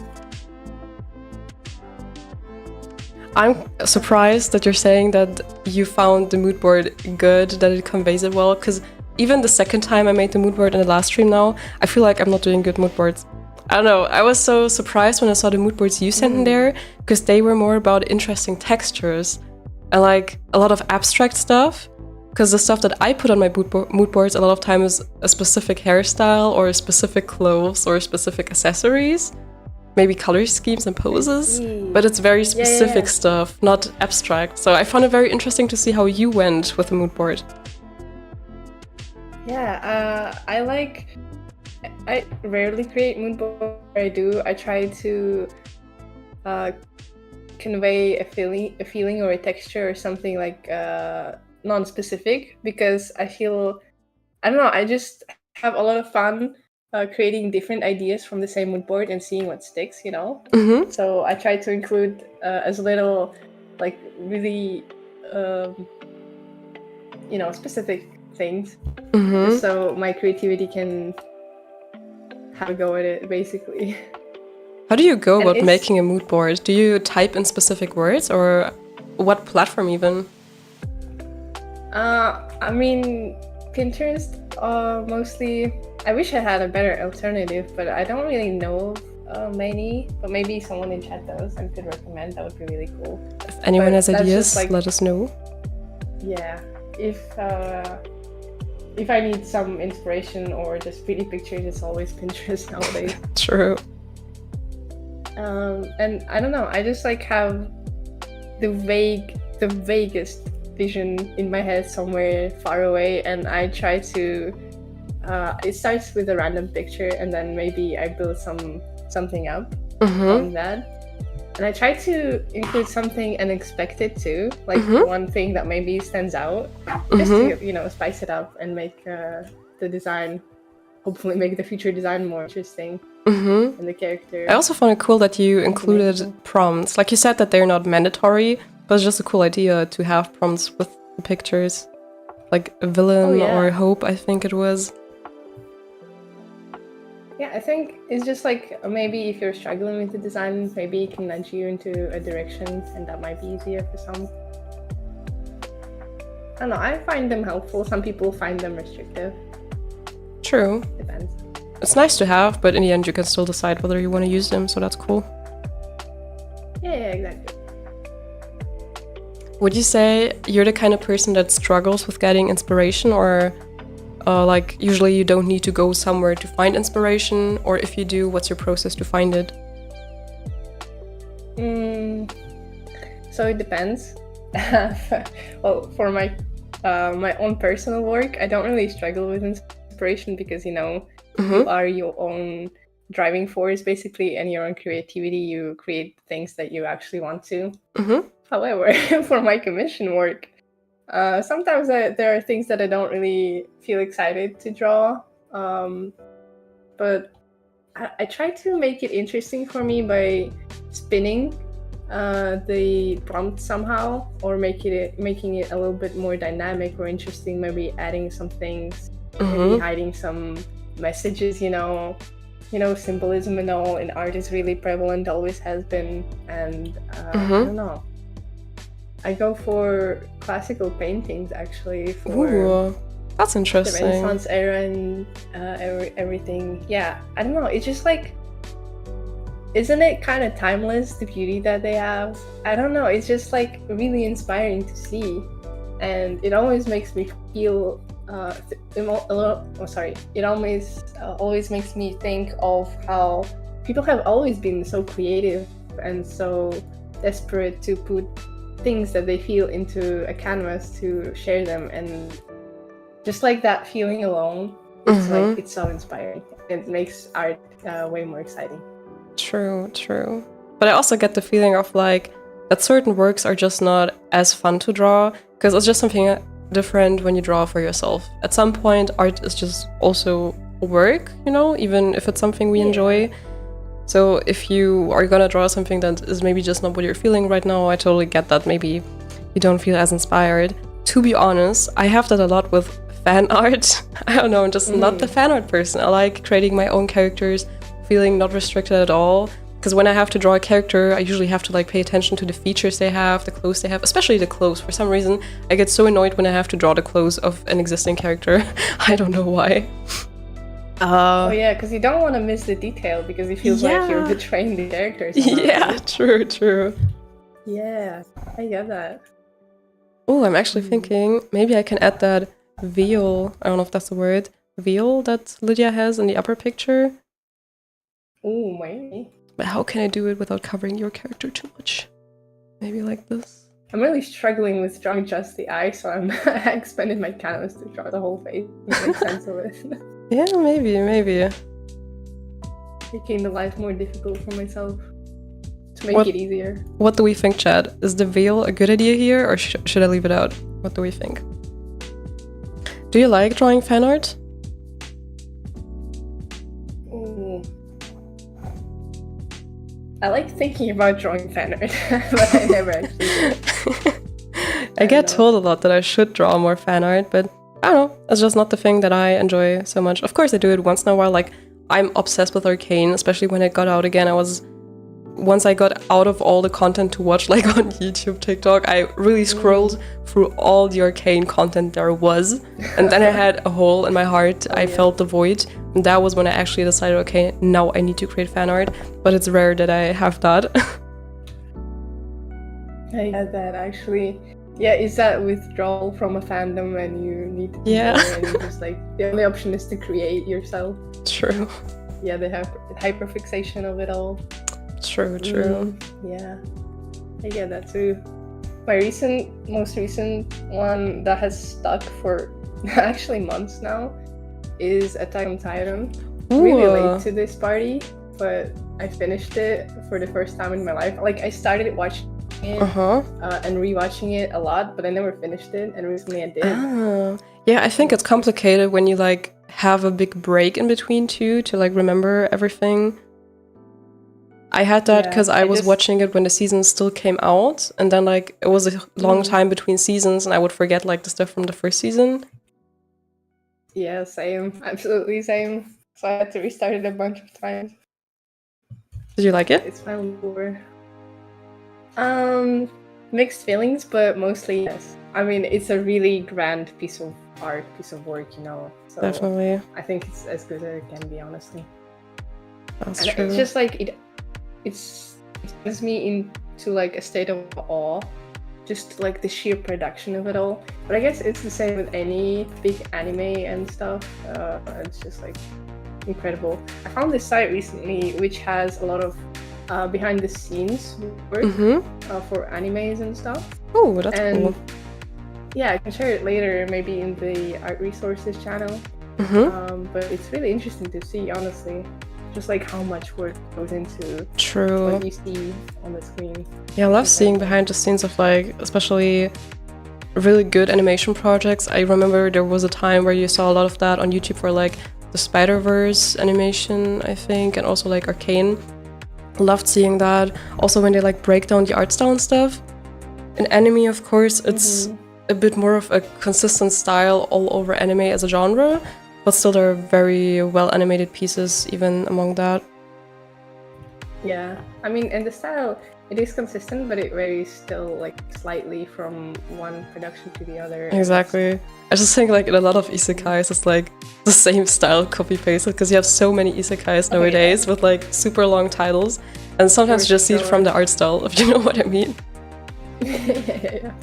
I'm surprised that you're saying that you found the mood board good, that it conveys it well, because even the second time I made the mood board in the last stream now, I feel like I'm not doing good mood boards. I don't know, I was so surprised when I saw the mood boards you sent in there, because they were more about interesting textures and like a lot of abstract stuff. Because the stuff that I put on my mood boards a lot of time is a specific hairstyle or specific clothes or specific accessories. Maybe color schemes and poses, but it's very specific stuff, not abstract. So I found it very interesting to see how you went with the mood board. Yeah, I rarely create mood boards. I do. I try to convey a feeling or a texture or something like non-specific, because I feel, I don't know, I just have a lot of fun creating different ideas from the same mood board and seeing what sticks, you know? So I try to include as little, like, really, you know, specific things, just so my creativity can have a go at it, basically. How do you go about making a mood board? Do you type in specific words, or what platform even? I mean, Pinterest mostly. I wish I had a better alternative, but I don't really know many. But maybe someone in chat does and could recommend. That would be really cool. If anyone has ideas, like, let us know. Yeah, if I need some inspiration or just pretty pictures, it's always Pinterest nowadays. True. And I don't know. I just like have the vaguest vision in my head somewhere far away, and I try to it starts with a random picture and then maybe I build something up from that, and I try to include something unexpected too, like one thing that maybe stands out, just to, you know, spice it up and make the design, hopefully make the future design more interesting. And the character. I also found it cool that you included prompts. Like you said that they're not mandatory, but it's just a cool idea to have prompts with the pictures. Like a villain or hope, I think it was. Yeah, I think it's just like, maybe if you're struggling with the design, maybe it can nudge you into a direction, and that might be easier for some. I don't know, I find them helpful. Some people find them restrictive. True. Depends. It's nice to have, but in the end you can still decide whether you want to use them, so that's cool. Yeah, exactly. Would you say you're the kind of person that struggles with getting inspiration, or like usually you don't need to go somewhere to find inspiration, or if you do, what's your process to find it? So it depends. Well, for my own personal work, I don't really struggle with inspiration because, you know, you are your own driving force, basically, and your own creativity. You create things that you actually want to. However, for my commission work, sometimes there are things that I don't really feel excited to draw. But I try to make it interesting for me by spinning the prompt somehow, or making it a little bit more dynamic or interesting. Maybe adding some things, maybe hiding some messages, you know, symbolism and all in art is really prevalent, always has been, and I don't know. I go for classical paintings, actually, for that's interesting. The Renaissance era and everything. Yeah, I don't know. It's just like, isn't it kind of timeless, the beauty that they have? I don't know. It's just like really inspiring to see, and it always makes me feel. It always makes me think of how people have always been so creative and so desperate to put things that they feel into a canvas to share them, and just like that feeling alone, it's like, it's so inspiring. It makes art way more exciting. True. But I also get the feeling of like that certain works are just not as fun to draw, because it's just something different when you draw for yourself. At some point, art is just also work, you know, even if it's something we enjoy. So if you are gonna draw something that is maybe just not what you're feeling right now, I totally get that. Maybe you don't feel as inspired. To be honest, I have that a lot with fan art. I don't know, I'm just not the fan art person. I like creating my own characters, feeling not restricted at all. Because when I have to draw a character, I usually have to like pay attention to the features they have, the clothes they have, especially the clothes. For some reason, I get so annoyed when I have to draw the clothes of an existing character. I don't know why. Oh yeah, because you don't want to miss the detail because it feels like you're betraying the characters. Yeah, true, true. Yeah, I get that. Oh, I'm actually thinking maybe I can add that veil. I don't know if that's the word. Veil that Lydia has in the upper picture. Oh, maybe. But how can I do it without covering your character too much? Maybe like this. I'm really struggling with drawing just the eye, so I expanded my canvas to draw the whole face and make sense of it. Yeah, maybe. Making the life more difficult for myself to make it easier. What do we think, Chad? Is the veil a good idea here, or should I leave it out? What do we think? Do you like drawing fan art? Ooh. I like thinking about drawing fan art, but I never actually do. I get told a lot that I should draw more fan art, but I don't know. It's just not the thing that I enjoy so much. Of course, I do it once in a while. Like, I'm obsessed with Arcane, especially when it got out again. Once I got out of all the content to watch, like on YouTube, TikTok, I really scrolled through all the Arcane content there was. And then I had a hole in my heart. I felt the void. And that was when I actually decided, okay, now I need to create fan art. But it's rare that I have that. I had that actually. Yeah, is that withdrawal from a fandom and you need to and you just like the only option is to create yourself. True. Yeah, they have hyperfixation of it all. True. Yeah, I get that too. My most recent one that has stuck for actually months now is Attack on Titan. Really late to this party, but I finished it for the first time in my life. Like, I started watching it and rewatching it a lot, but I never finished it, and recently I did. Yeah, I think it's complicated when you like have a big break in between two to like remember everything. I had that because I was watching it when the season still came out, and then like it was a long time between seasons, and I would forget like the stuff from the first season. Yeah, same. Absolutely same. So I had to restart it a bunch of times. Did you like it? It's my lore. Mixed feelings, but mostly yes. I mean, it's a really grand piece of art, piece of work, you know. So Definitely. I think it's as good as it can be, honestly. That's true. It's just like it puts me into like a state of awe, just like the sheer production of it all. But I guess it's the same with any big anime and stuff. It's just like incredible. I found this site recently which has a lot of behind the scenes work for animes and stuff. Oh, that's cool. Yeah, I can share it later, maybe in the art resources channel. But it's really interesting to see, honestly. Just like how much work goes into what you see on the screen. Yeah, I love seeing behind the scenes of like, especially really good animation projects. I remember there was a time where you saw a lot of that on YouTube for like the Spider-Verse animation, I think, and also like Arcane. Loved seeing that. Also when they like break down the art style and stuff. In anime, of course, it's a bit more of a consistent style all over anime as a genre. But still, there are very well animated pieces even among that. Yeah, I mean, and the style, it is consistent, but it varies still like slightly from one production to the other. Exactly. I just think like in a lot of isekais, it's like the same style copy-pasted because you have so many isekais nowadays with like super long titles. And sometimes you just see it from the art style, if you know what I mean. Yeah.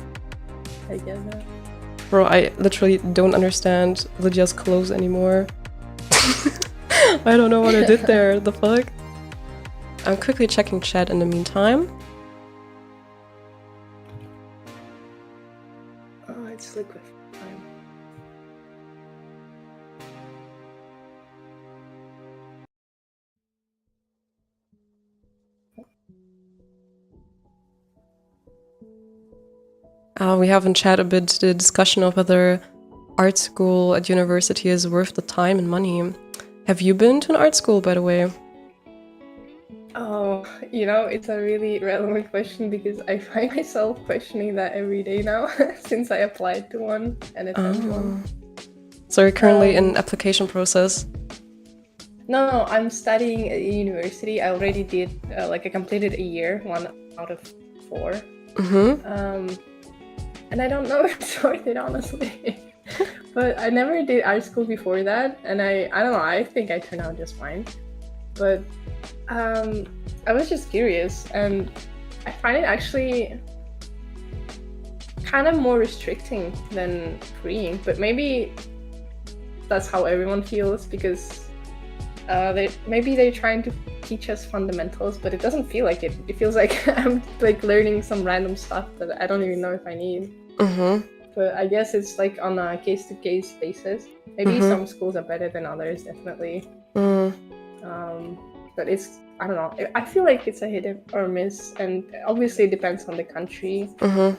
I get that. Bro, I literally don't understand Lydia's clothes anymore. I don't know what I did there, the fuck? I'm quickly checking chat in the meantime. Oh, it's liquid. We have in chat a bit the discussion of whether art school at university is worth the time and money. Have you been to an art school, by the way? Oh, you know, it's a really relevant question because I find myself questioning that every day now since I applied to one and attended one. So you're currently in application process? No, I'm studying at university. I already did, I completed a year, 1 out of 4. And I don't know if it's worth it, honestly. But I never did art school before that, and I don't know, I think I turned out just fine. But I was just curious, and I find it actually kind of more restricting than freeing, but maybe that's how everyone feels, because they're trying to teach us fundamentals, but it doesn't feel like it. It feels like I'm like learning some random stuff that I don't even know if I need. But I guess it's like on a case-to-case basis. Maybe some schools are better than others, definitely. But it's, I don't know, I feel like it's a hit or miss, and obviously it depends on the country. But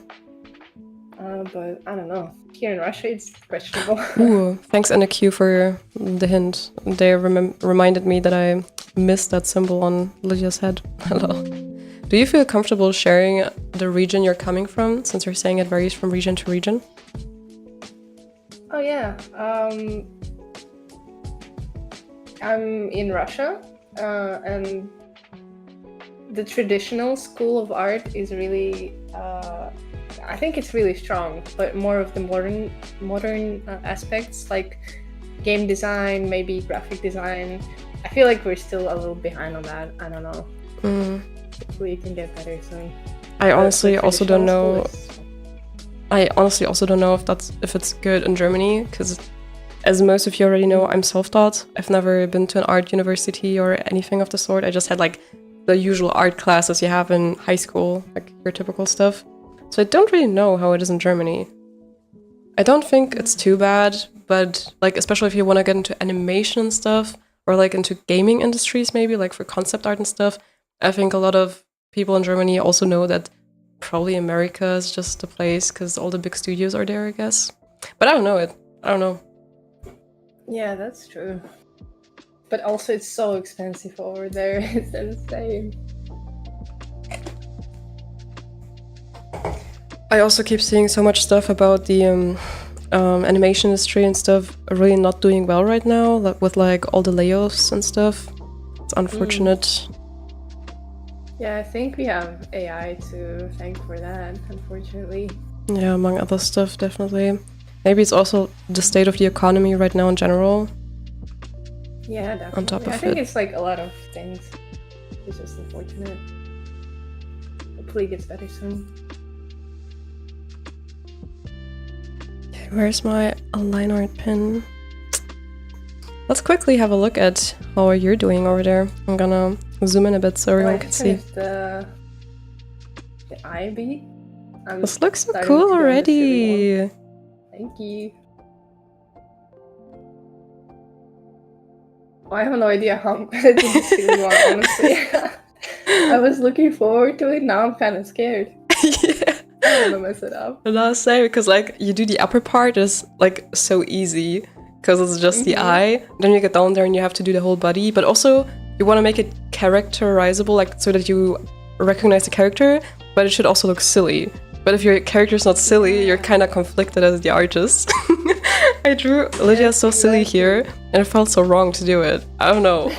I don't know. Here in Russia, it's questionable. Ooh, thanks NQ for the hint. They reminded me that I missed that symbol on Lydia's head. Hello. Do you feel comfortable sharing the region you're coming from, since you're saying it varies from region to region? Oh yeah. I'm in Russia, and the traditional school of art is really, I think it's really strong, but more of the modern aspects, like game design, maybe graphic design. I feel like we're still a little behind on that. I don't know. Hopefully it can get better soon. I honestly also don't know. I honestly also don't know if it's good in Germany, because as most of you already know, I'm self-taught. I've never been to an art university or anything of the sort. I just had like the usual art classes you have in high school, like your typical stuff. So I don't really know how it is in Germany. I don't think it's too bad, but like especially if you want to get into animation and stuff, or like into gaming industries maybe, like for concept art and stuff, I think a lot of people in Germany also know that probably America is just the place because all the big studios are there, I guess. But I don't know it. I don't know. Yeah, that's true. But also it's so expensive over there. It's insane. I also keep seeing so much stuff about the animation industry and stuff really not doing well right now, like with like all the layoffs and stuff. It's unfortunate. Yeah, I think we have AI to thank for that, unfortunately. Yeah, among other stuff, definitely. Maybe it's also the state of the economy right now in general. Yeah, definitely. On top of I think it. it's like a lot of things. It's just unfortunate. Hopefully it gets better soon. Okay, where's my line art pin? Let's quickly have a look at how you're doing over there. I'm gonna zoom in a bit so everyone can see. The ivy. This looks so cool already. Thank you. Oh, I have no idea how I'm gonna do the silly one, honestly. I was looking forward to it, now I'm kind of scared. Yeah. I don't want to mess it up. And I'll say, because like you do the upper part is like so easy, because it's just the eye. Then you get down there and you have to do the whole body, but also you want to make it characterizable, like so that you recognize the character, but it should also look silly. But if your character's not silly, you're kind of conflicted as the artist. I drew Lydia so silly here, and it felt so wrong to do it. I don't know.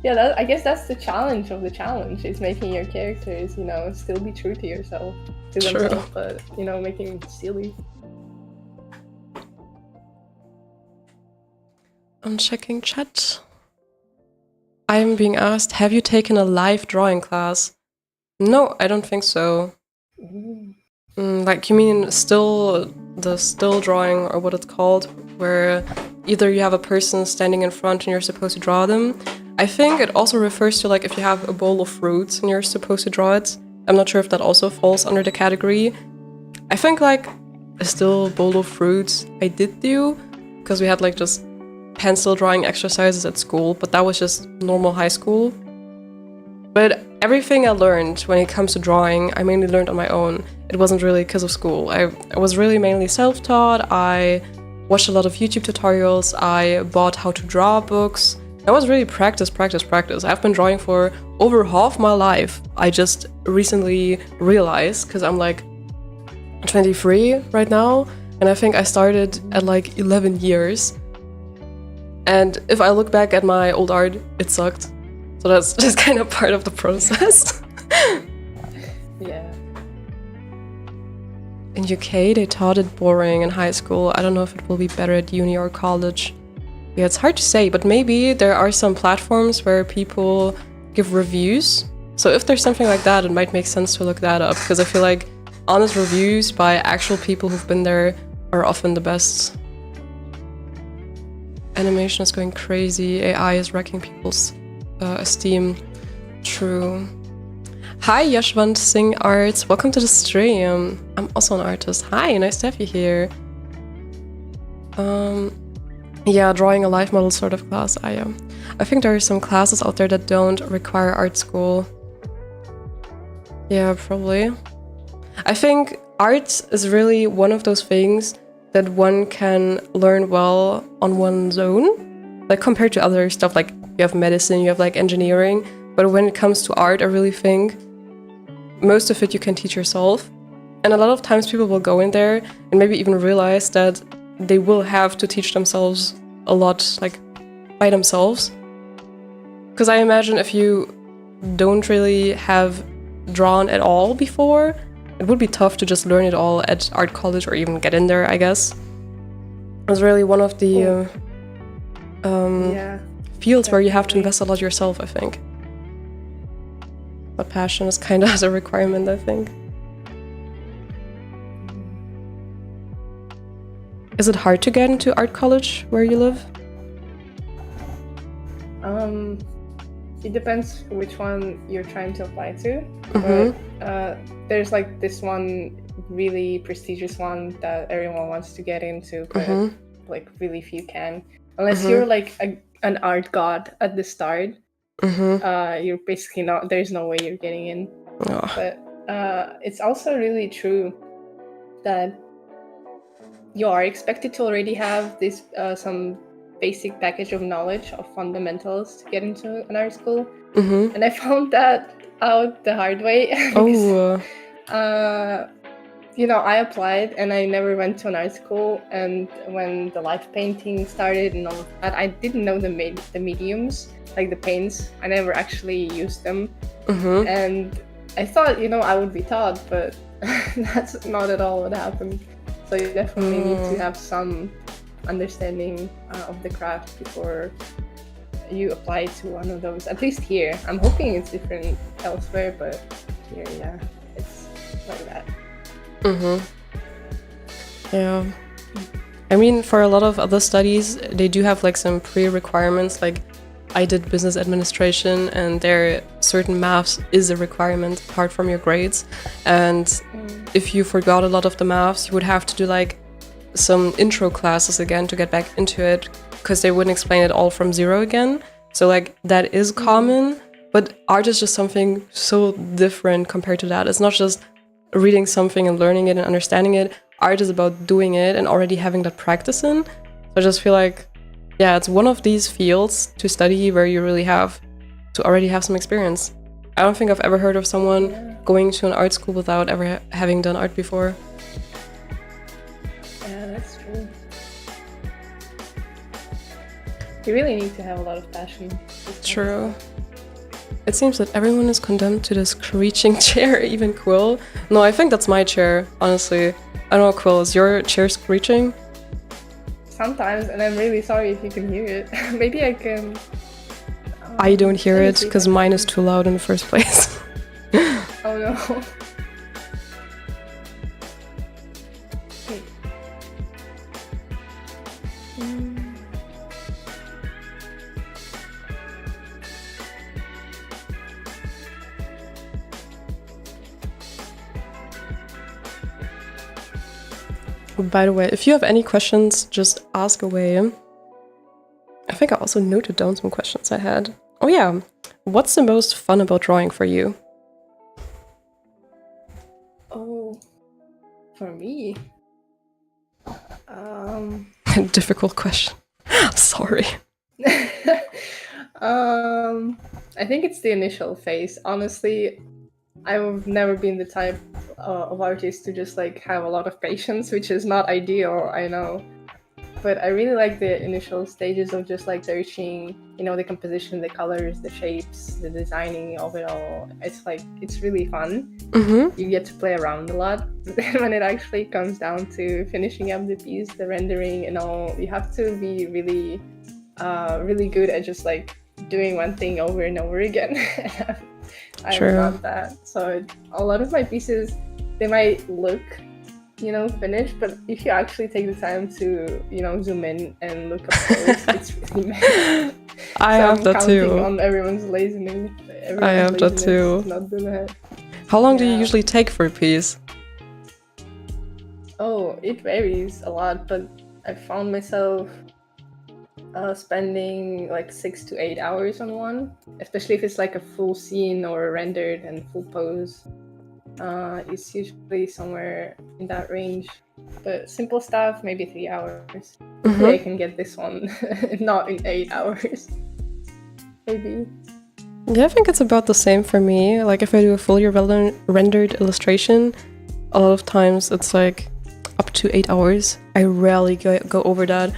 Yeah, I guess that's the challenge of the challenge, is making your characters, you know, still be true to yourself, to themselves, but, you know, making them silly. I'm checking chat. I'm being asked, have you taken a live drawing class? No, I don't think so. Like, you mean the still drawing, or what it's called, where either you have a person standing in front and you're supposed to draw them. I think it also refers to like if you have a bowl of fruits and you're supposed to draw it. I'm not sure if that also falls under the category. I think like a still bowl of fruits I did do, because we had like just pencil drawing exercises at school, but that was just normal high school. But everything I learned when it comes to drawing, I mainly learned on my own. It wasn't really because of school. I was really mainly self-taught. I watched a lot of YouTube tutorials. I bought how to draw books. I was really practice. I've been drawing for over half my life. I just recently realized, because I'm like 23 right now, and I think I started at like 11 years. And if I look back at my old art, it sucked. So that's just kind of part of the process. Yeah. In UK, they taught it boring in high school. I don't know if it will be better at uni or college. Yeah, it's hard to say, but maybe there are some platforms where people give reviews. So if there's something like that, it might make sense to look that up, because I feel like honest reviews by actual people who've been there are often the best. Animation is going crazy. AI is wrecking people's esteem. True. Hi, Yashwant Singh Arts. Welcome to the stream. I'm also an artist. Hi, nice to have you here. Yeah, drawing a life model sort of class. I am. I think there are some classes out there that don't require art school. Yeah, probably. I think art is really one of those things that one can learn well on one's own. Like compared to other stuff, like you have medicine, you have like engineering. But when it comes to art, I really think most of it you can teach yourself. And a lot of times people will go in there and maybe even realize that they will have to teach themselves a lot, like by themselves. Because I imagine if you don't really have drawn at all before, it would be tough to just learn it all at art college or even get in there, I guess. It's really one of the fields where you have to invest a lot yourself, I think. But passion is kind of a requirement, I think. Is it hard to get into art college where you live? It depends which one you're trying to apply to. But there's like this one really prestigious one that everyone wants to get into, but like really few can. Unless you're like an art god at the start, you're basically not. There's no way you're getting in. Oh. But it's also really true that you are expected to already have this some basic package of knowledge of fundamentals to get into an art school. And I found that out the hard way. Because, you know, I applied and I never went to an art school. And when the live painting started and all of that, I didn't know the mediums, like the paints. I never actually used them. And I thought, you know, I would be taught, but that's not at all what happened. So you definitely need to have some understanding of the craft before you apply to one of those. At least here. I'm hoping it's different elsewhere, but here, yeah, it's like that. Yeah. I mean, for a lot of other studies, they do have like some pre-requirements. Like I did business administration, and there certain maths is a requirement apart from your grades. And if you forgot a lot of the maths, you would have to do like some intro classes again to get back into it, because they wouldn't explain it all from zero again. So like that is common, but art is just something so different compared to that. It's not just reading something and learning it and understanding it. Art is about doing it and already having that practice in. So I just feel like, yeah, it's one of these fields to study where you really have to already have some experience. I don't think I've ever heard of someone going to an art school without ever having done art before. Yeah, that's true. You really need to have a lot of passion. True. It seems that everyone is condemned to this screeching chair, even Quill. No, I think that's my chair, honestly. I don't know, Quill, is your chair screeching? Sometimes, and I'm really sorry if you can hear it. Maybe I can... I don't hear it, because mine is too loud in the first place. Oh no. By the way, if you have any questions, just ask away. I think I also noted down some questions I had. Oh yeah, what's the most fun about drawing for you? Oh, for me? Difficult question. Sorry. I think it's the initial phase. Honestly, I've never been the type of artist to just like have a lot of patience, which is not ideal, I know. but I really like the initial stages of just like searching, you know, the composition, the colors, the shapes, the designing of it all. It's really fun. You get to play around a lot. When it actually comes down to finishing up the piece, the rendering and all, you have to be really really good at just like doing one thing over and over again. I'm not that. So a lot of my pieces, they might look, you know, finished, but if you actually take the time to, you know, zoom in and look up close, it's really messy. I have that too. On everyone's laziness. I have that too. Not do that. How long do you usually take for a piece? Oh, it varies a lot, but I found myself spending like 6 to 8 hours on one, especially if it's like a full scene or rendered and full pose. It's usually somewhere in that range, but simple stuff, maybe 3 hours. Hopefully I can get this one not in 8 hours. Maybe. Yeah, I think it's about the same for me. Like if I do a fully rendered illustration, a lot of times it's like up to 8 hours. I rarely go over that.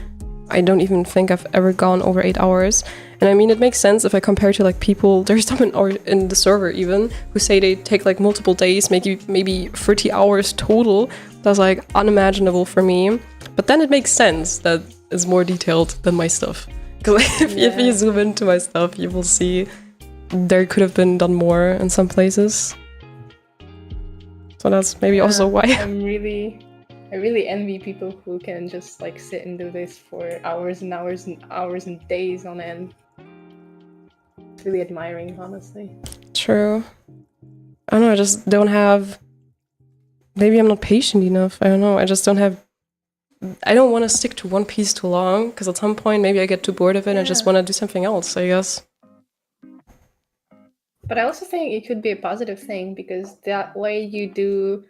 I don't even think I've ever gone over 8 hours. And I mean, it makes sense if I compare to like people, there's some in the server even, who say they take like multiple days, maybe 30 hours total. That's like unimaginable for me. But then it makes sense that it's more detailed than my stuff. Because if you zoom into my stuff, you will see there could have been done more in some places. So that's maybe also why. I really envy people who can just like sit and do this for hours and hours and hours and days on end. It's really admiring, honestly. True. I don't know, I just don't have... Maybe I'm not patient enough. I don't know, I just don't have... I don't want to stick to one piece too long, because at some point maybe I get too bored of it and I just want to do something else, I guess. But I also think it could be a positive thing, because that way you do...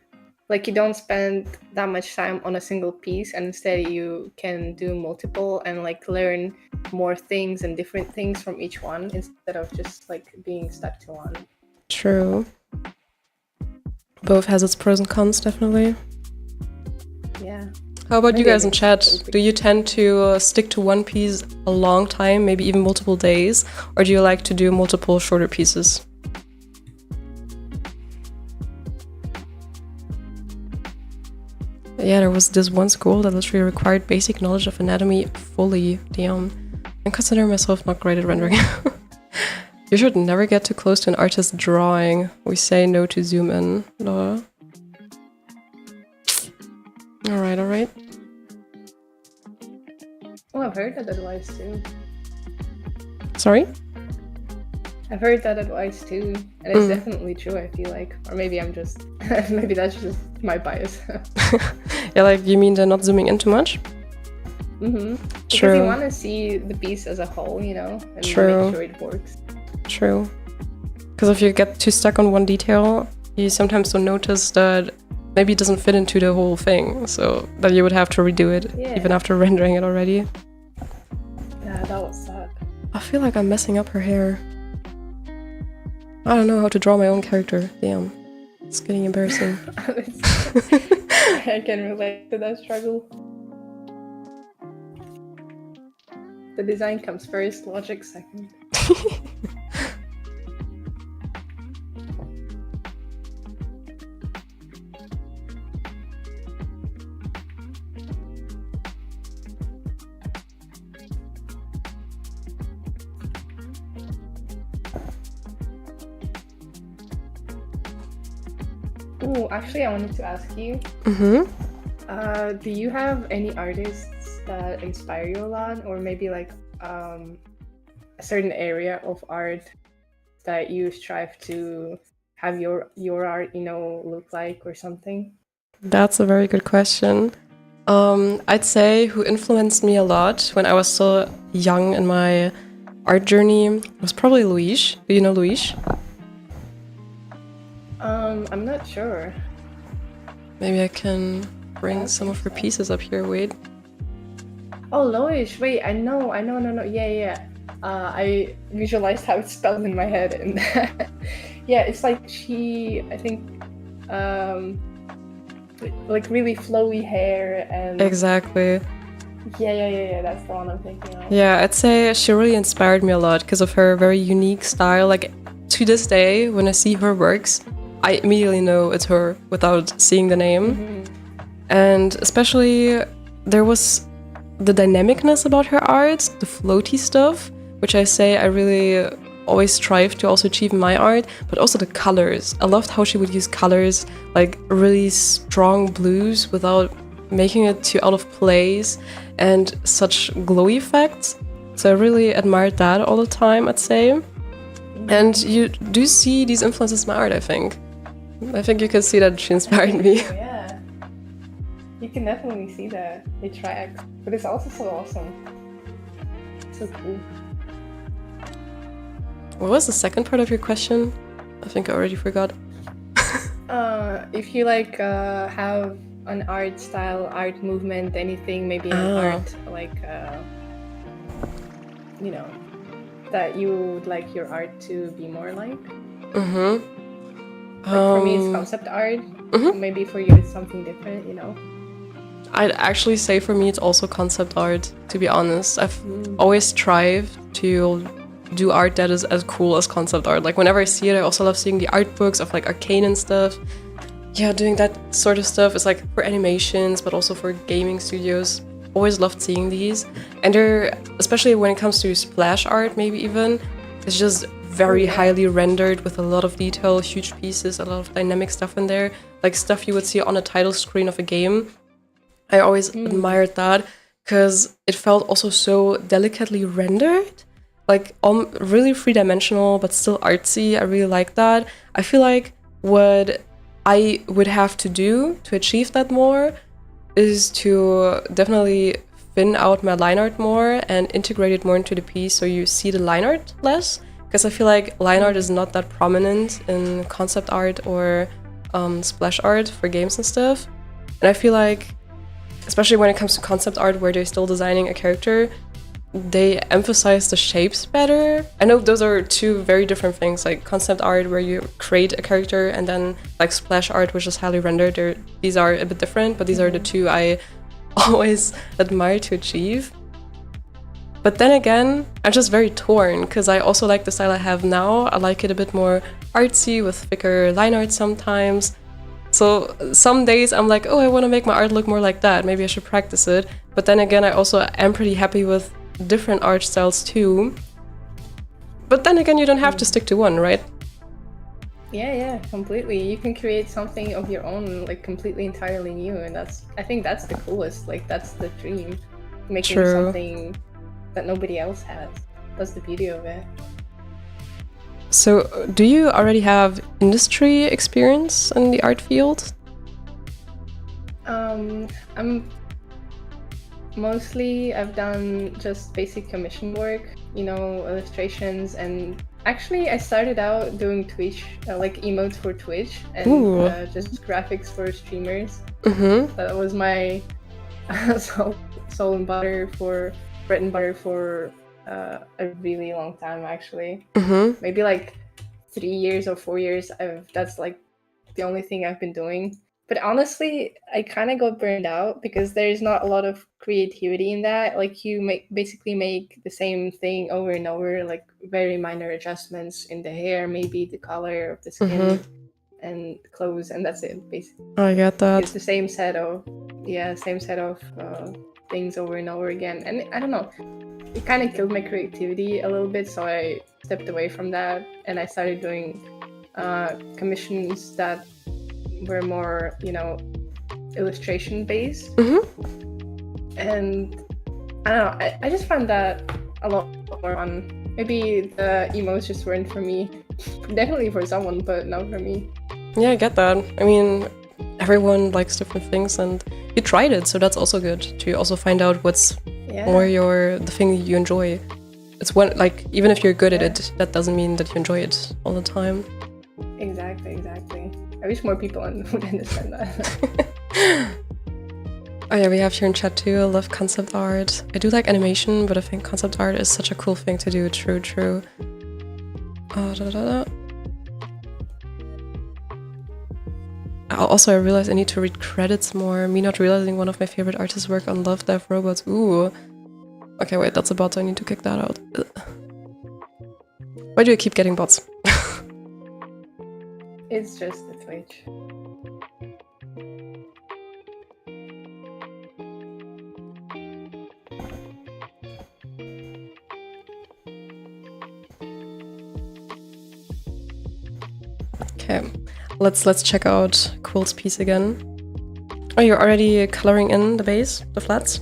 Like, you don't spend that much time on a single piece, and instead you can do multiple and like learn more things and different things from each one instead of just like being stuck to one. True. Both has its pros and cons, definitely. Yeah. How about you guys in chat? Do you tend to stick to one piece a long time, maybe even multiple days, or do you like to do multiple shorter pieces? Yeah, there was this one school that literally required basic knowledge of anatomy fully. Damn. I consider myself not great at rendering. You should never get too close to an artist's drawing. We say no to zoom in. Duh. Alright. Oh, I've heard that advice too. Sorry? I've heard that advice too, and it's definitely true, I feel like. Or maybe I'm just... maybe that's just my bias. Yeah, like, you mean they're not zooming in too much? Because True. you want to see the piece as a whole, you know? And True. make sure it works. True. Because if you get too stuck on one detail, you sometimes don't notice that maybe it doesn't fit into the whole thing, so that you would have to redo it, even after rendering it already. Yeah, that would suck. I feel like I'm messing up her hair. I don't know how to draw my own character. Damn. It's getting embarrassing. I can relate to that struggle. The design comes first, logic second. Oh, actually, I wanted to ask you. Do you have any artists that inspire you a lot, or maybe like a certain area of art that you strive to have your art, you know, look like or something? That's a very good question. I'd say who influenced me a lot when I was still young in my art journey was probably Luis. Do you know Luis? I'm not sure. Maybe I can bring some of her pieces up here. Wait. Oh, Loish. Wait, I know. Yeah. I visualized how it's spelled in my head, and yeah, it's like she. I think, like really flowy hair and. Exactly. Yeah. That's the one I'm thinking of. Yeah, I'd say she really inspired me a lot because of her very unique style. Like, to this day, when I see her works, I immediately know it's her without seeing the name. And especially, there was the dynamicness about her art, the floaty stuff, which I say I really always strive to also achieve in my art, but also the colors. I loved how she would use colors, like really strong blues without making it too out of place, and such glowy effects. So I really admired that all the time, I'd say. And you do see these influences in my art, I think. I think you can see that she inspired me. Yeah. You can definitely see that they track, but it's also so awesome. So cool. What was the second part of your question? I think I already forgot. If you like have an art style, art movement, anything, maybe an art like you know, that you would like your art to be more like. Like for me, it's concept art. Maybe for you, it's something different. You know. I'd actually say for me, it's also concept art. To be honest, I've always strived to do art that is as cool as concept art. Like whenever I see it, I also love seeing the art books of like Arcane and stuff. Yeah, doing that sort of stuff is like for animations, but also for gaming studios. Always loved seeing these. And they're, especially when it comes to splash art, maybe even, it's just very highly rendered with a lot of detail, huge pieces, a lot of dynamic stuff in there. Like stuff you would see on a title screen of a game. I always admired that because it felt also so delicately rendered. Like really three-dimensional, but still artsy. I really like that. I feel like what I would have to do to achieve that more is to definitely thin out my line art more and integrate it more into the piece so you see the line art less. Because I feel like line art is not that prominent in concept art or splash art for games and stuff. And I feel like, especially when it comes to concept art where they're still designing a character, they emphasize the shapes better. I know those are two very different things, like concept art where you create a character and then like splash art which is highly rendered. These are a bit different, but these are the two I always admire to achieve. But then again, I'm just very torn because I also like the style I have now. I like it a bit more artsy with thicker line art sometimes. So some days I'm like, oh, I want to make my art look more like that. Maybe I should practice it. But then again, I also am pretty happy with different art styles too. But then again, you don't have to stick to one, right? Yeah, completely. You can create something of your own, like completely entirely new, and I think that's the coolest. Like that's the dream, making something that nobody else has. That's the beauty of it. So, do you already have industry experience in the art field? I've done just basic commission work, you know, illustrations, and actually I started out doing Twitch, like emotes for Twitch, and just graphics for streamers. That was my bread and butter for a really long time, actually. Maybe like 3 years or 4 years. That's like the only thing I've been doing. But honestly, I kind of got burned out because there's not a lot of creativity in that. Like you basically make the same thing over and over, like very minor adjustments in the hair, maybe the color of the skin and clothes, and that's it basically. I get that. It's the same set of things over and over again, and I don't know. It kind of killed my creativity a little bit, so I stepped away from that and I started doing commissions that were more, you know, illustration based. And I don't know, I just found that a lot more fun. Maybe the emotes just weren't for me. Definitely for someone, but not for me. Yeah, I get that. I mean, everyone likes different things and you tried it, so that's also good to also find out what's more the thing you enjoy. It's one, like, even if you're good at it, that doesn't mean that you enjoy it all the time. Exactly. I wish more people would understand that. Oh yeah, we have here in chat too, I love concept art. I do like animation, but I think concept art is such a cool thing to do. True. Also, I realized I need to read credits more. Me not realizing one of my favorite artists work on Love, Death, Robots. Ooh. Okay, wait, that's a bot, so I need to kick that out. Ugh. Why do I keep getting bots? It's just the Twitch. Okay, let's check out Quill's piece again. Oh, you're already coloring in the base, the flats?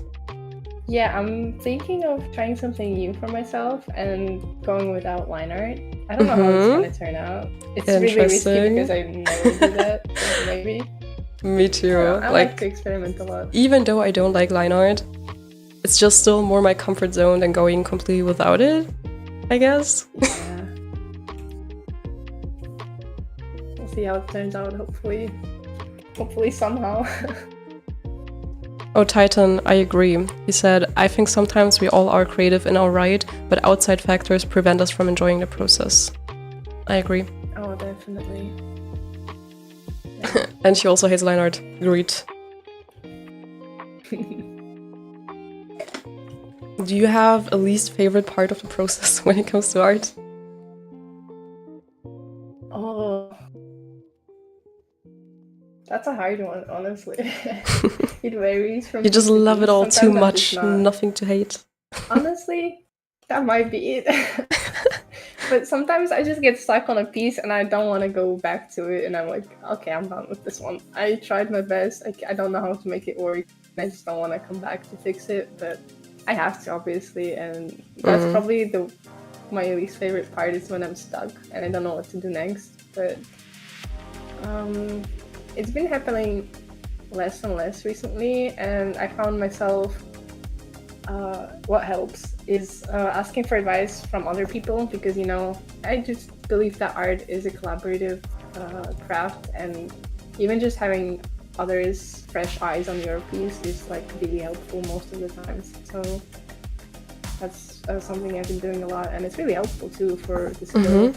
Yeah, I'm thinking of trying something new for myself and going without line art. I don't know how it's gonna turn out. It's really risky because I never do that, so maybe. Me too. I like to experiment a lot. Even though I don't like line art, it's just still more my comfort zone than going completely without it, I guess. Yeah. We'll see how it turns out, hopefully. Hopefully somehow. Oh, Titan, I agree. He said, I think sometimes we all are creative in our right, but outside factors prevent us from enjoying the process. I agree. Oh, definitely. And she also hates line art. Agreed. Do you have a least favorite part of the process when it comes to art? Oh. That's a hard one, honestly. It varies from. You just love it all Sometimes too I'm much, just not. nothing to hate. Honestly, that might be it. But sometimes I just get stuck on a piece and I don't want to go back to it, and I'm like, okay, I'm done with this one. I tried my best. I don't know how to make it work. I just don't want to come back to fix it, but I have to, obviously, and that's probably my least favorite part is when I'm stuck and I don't know what to do next. But it's been happening less and less recently, and I found myself what helps is asking for advice from other people, because I just believe that art is a collaborative craft, and even just having others' fresh eyes on your piece is like really helpful most of the times. So that's something I've been doing a lot, and it's really helpful too for the skill.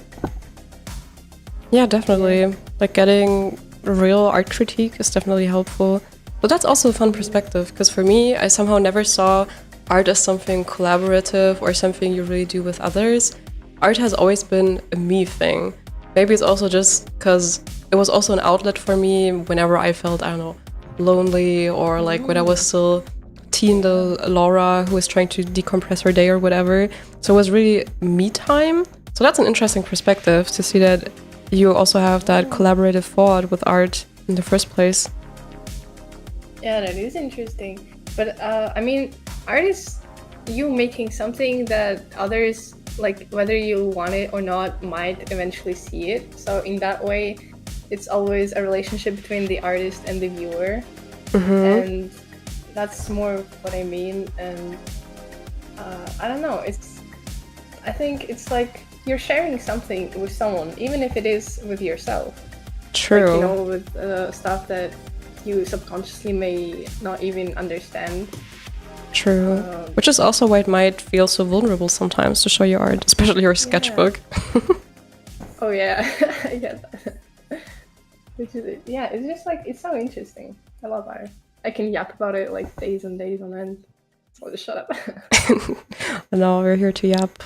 Yeah, definitely. Yeah. Like getting real art critique is definitely helpful. But that's also a fun perspective, because for me, I somehow never saw art as something collaborative or something you really do with others. Art has always been a me thing. Maybe it's also just because it was also an outlet for me whenever I felt, I don't know, lonely, or like when I was still teen Laura who was trying to decompress her day or whatever. So it was really me time. So that's an interesting perspective to see that you also have that collaborative thought with art in the first place. Yeah, that is interesting. But I mean, art is you making something that others, like whether you want it or not, might eventually see it. So in that way, it's always a relationship between the artist and the viewer. And that's more what I mean. And I don't know, I think it's like you're sharing something with someone, even if it is with yourself. True. Like, with stuff that you subconsciously may not even understand. True. Which is also why it might feel so vulnerable sometimes to show your art, especially your sketchbook. Oh yeah, I get that. Which is, yeah, it's just like, it's so interesting. I love art. I can yap about it like days and days on end. So just shut up. No, we're here to yap.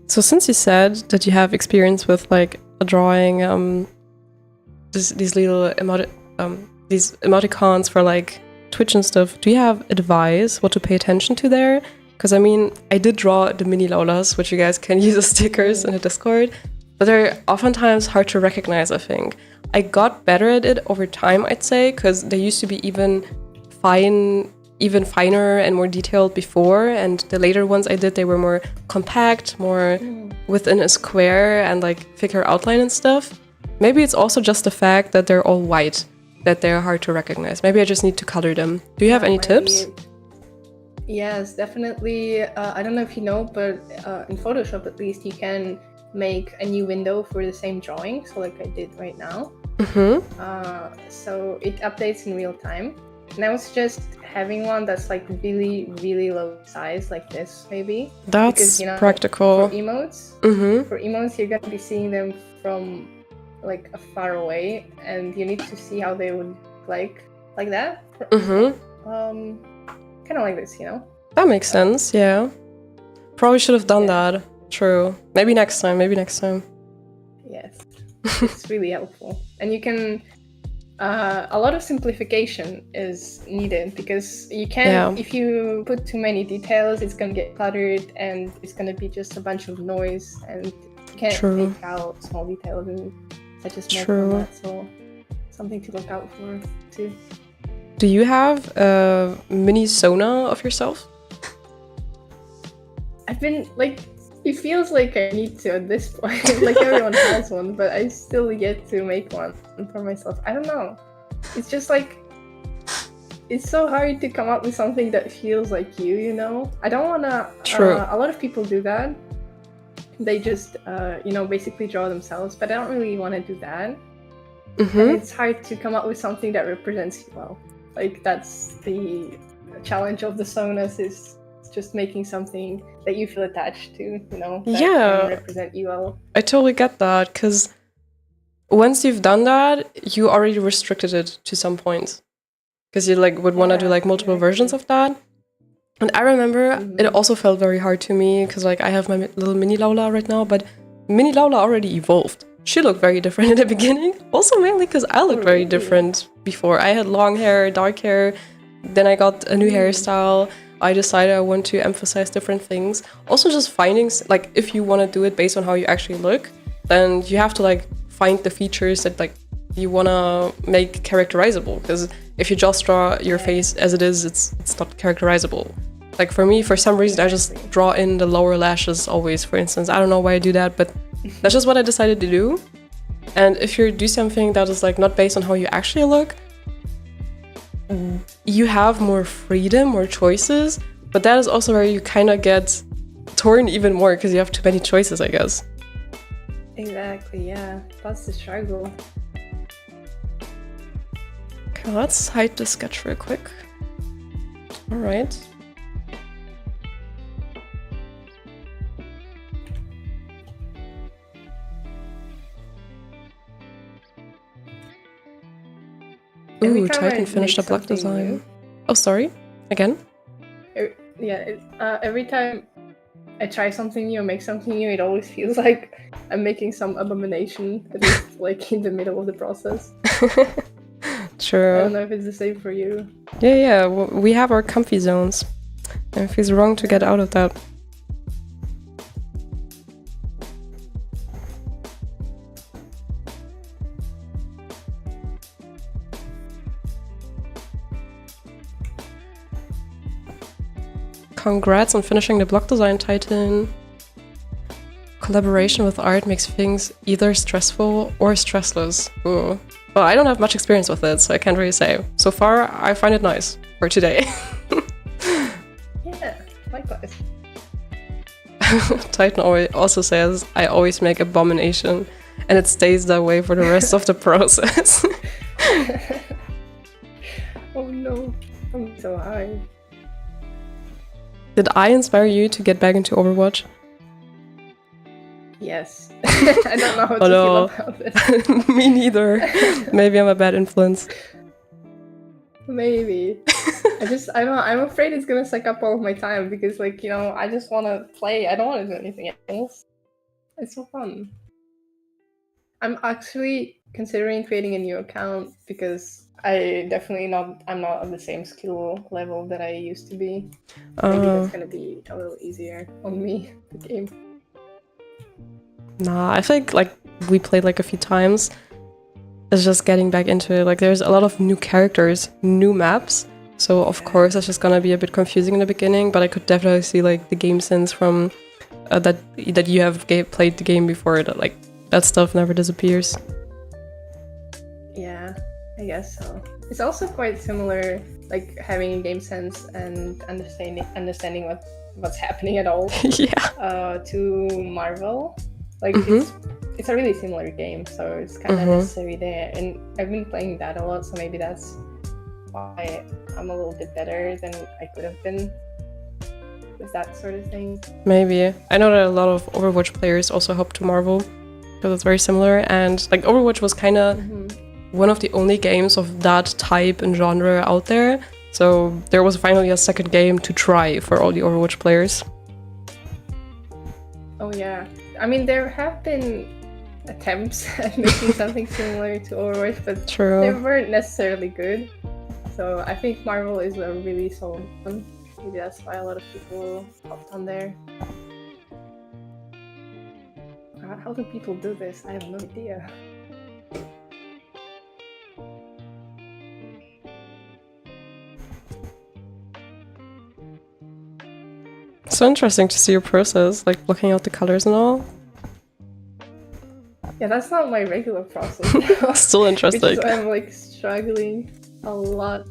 So since you said that you have experience with like drawing these little these emoticons for like Twitch and stuff, do you have advice what to pay attention to there? Because I mean, I did draw the mini Lolas, which you guys can use as stickers in the Discord, but they're oftentimes hard to recognize, I think. I got better at it over time, I'd say, because they used to be even finer and more detailed before, and the later ones I did, they were more compact, more within a square and like thicker outline and stuff. Maybe it's also just the fact that they're all white, that they're hard to recognize. Maybe I just need to color them. Do you have any tips? Yes, definitely. I don't know if you know, but in Photoshop at least, you can make a new window for the same drawing, so like I did right now. So it updates in real time. And I was just having one that's like really, really low size, like this maybe. That's because, practical. For emotes, you're gonna be seeing them from like far away, and you need to see how they would like that. Kind of like this, That makes sense. Yeah. Probably should have done that. True. Maybe next time. Yes. It's really helpful. And you can a lot of simplification is needed, because you can't if you put too many details, it's gonna get cluttered and it's gonna be just a bunch of noise, and you can't take out small details in such a small format. So something to look out for too. Do you have a mini Sona of yourself? I've been like, it feels like I need to at this point. Like everyone has one, but I still yet to make one for myself. I don't know. It's just like, it's so hard to come up with something that feels like you know? I don't wanna... a lot of people do that. They just, basically draw themselves, but I don't really want to do that. And it's hard to come up with something that represents you well. Like, that's the challenge of the Sonas, is just making something that you feel attached to, that can represent you well. I totally get that, because once you've done that, you already restricted it to some point. Because you would want to do multiple versions of that. And I remember it also felt very hard to me, because I have my little mini Lola right now, but mini Lola already evolved. She looked very different in the beginning, also mainly because I looked very different before. I had long hair, dark hair, then I got a new hairstyle. I decided I want to emphasize different things. Also just finding, if you want to do it based on how you actually look, then you have to find the features that you want to make characterizable. Because if you just draw your face as it is, it's not characterizable. For me, for some reason, I just draw in the lower lashes always, for instance. I don't know why I do that, but that's just what I decided to do. And if you do something that is not based on how you actually look, you have more freedom, more choices, but that is also where you kind of get torn even more, because you have too many choices, I guess. Exactly, yeah. That's the struggle. Okay, let's hide the sketch real quick. All right. Ooh, Titan finished a block design. New. Oh, sorry. Again? Every time I try something new or make something new, it always feels like I'm making some abomination, at least in the middle of the process. True. I don't know if it's the same for you. Yeah, we have our comfy zones. And it feels wrong to get out of that. Congrats on finishing the block design, Titan. Collaboration with art makes things either stressful or stressless. Ooh. Well, I don't have much experience with it, so I can't really say. So far, I find it nice for today. Yeah, likewise. Titan also says, I always make abomination, and it stays that way for the rest of the process. Oh no, I'm so high. Did I inspire you to get back into Overwatch? Yes. I don't know how to feel about this. Me neither. Maybe I'm a bad influence. Maybe. I don't know, I'm afraid it's gonna suck up all of my time, because I just want to play. I don't want to do anything else. It's so fun. I'm actually considering creating a new account, because I'm not on the same skill level that I used to be. Maybe that's gonna be a little easier on me, the game. Nah, I think we played a few times. It's just getting back into it. There's a lot of new characters, new maps. So of course it's just gonna be a bit confusing in the beginning, but I could definitely see the game sense from that you have played the game before, that stuff never disappears. Yeah, I guess so. It's also quite similar, having a game sense and understanding what's happening at all. Yeah. To Marvel. It's a really similar game, so it's kind of necessary there. And I've been playing that a lot, so maybe that's why I'm a little bit better than I could have been with that sort of thing. Maybe. I know that a lot of Overwatch players also hop to Marvel because it's very similar, and like Overwatch was kind of one of the only games of that type and genre out there. So there was finally a second game to try for all the Overwatch players. Oh yeah. I mean, there have been attempts at making something similar to Overwatch, but they weren't necessarily good. So I think Marvel is a really solid one. Maybe that's why a lot of people hopped on there. How do people do this? I have no idea. So interesting to see your process, like looking at the colors and all. Yeah, that's not my regular process. Still interesting. Which is why I'm like struggling a lot.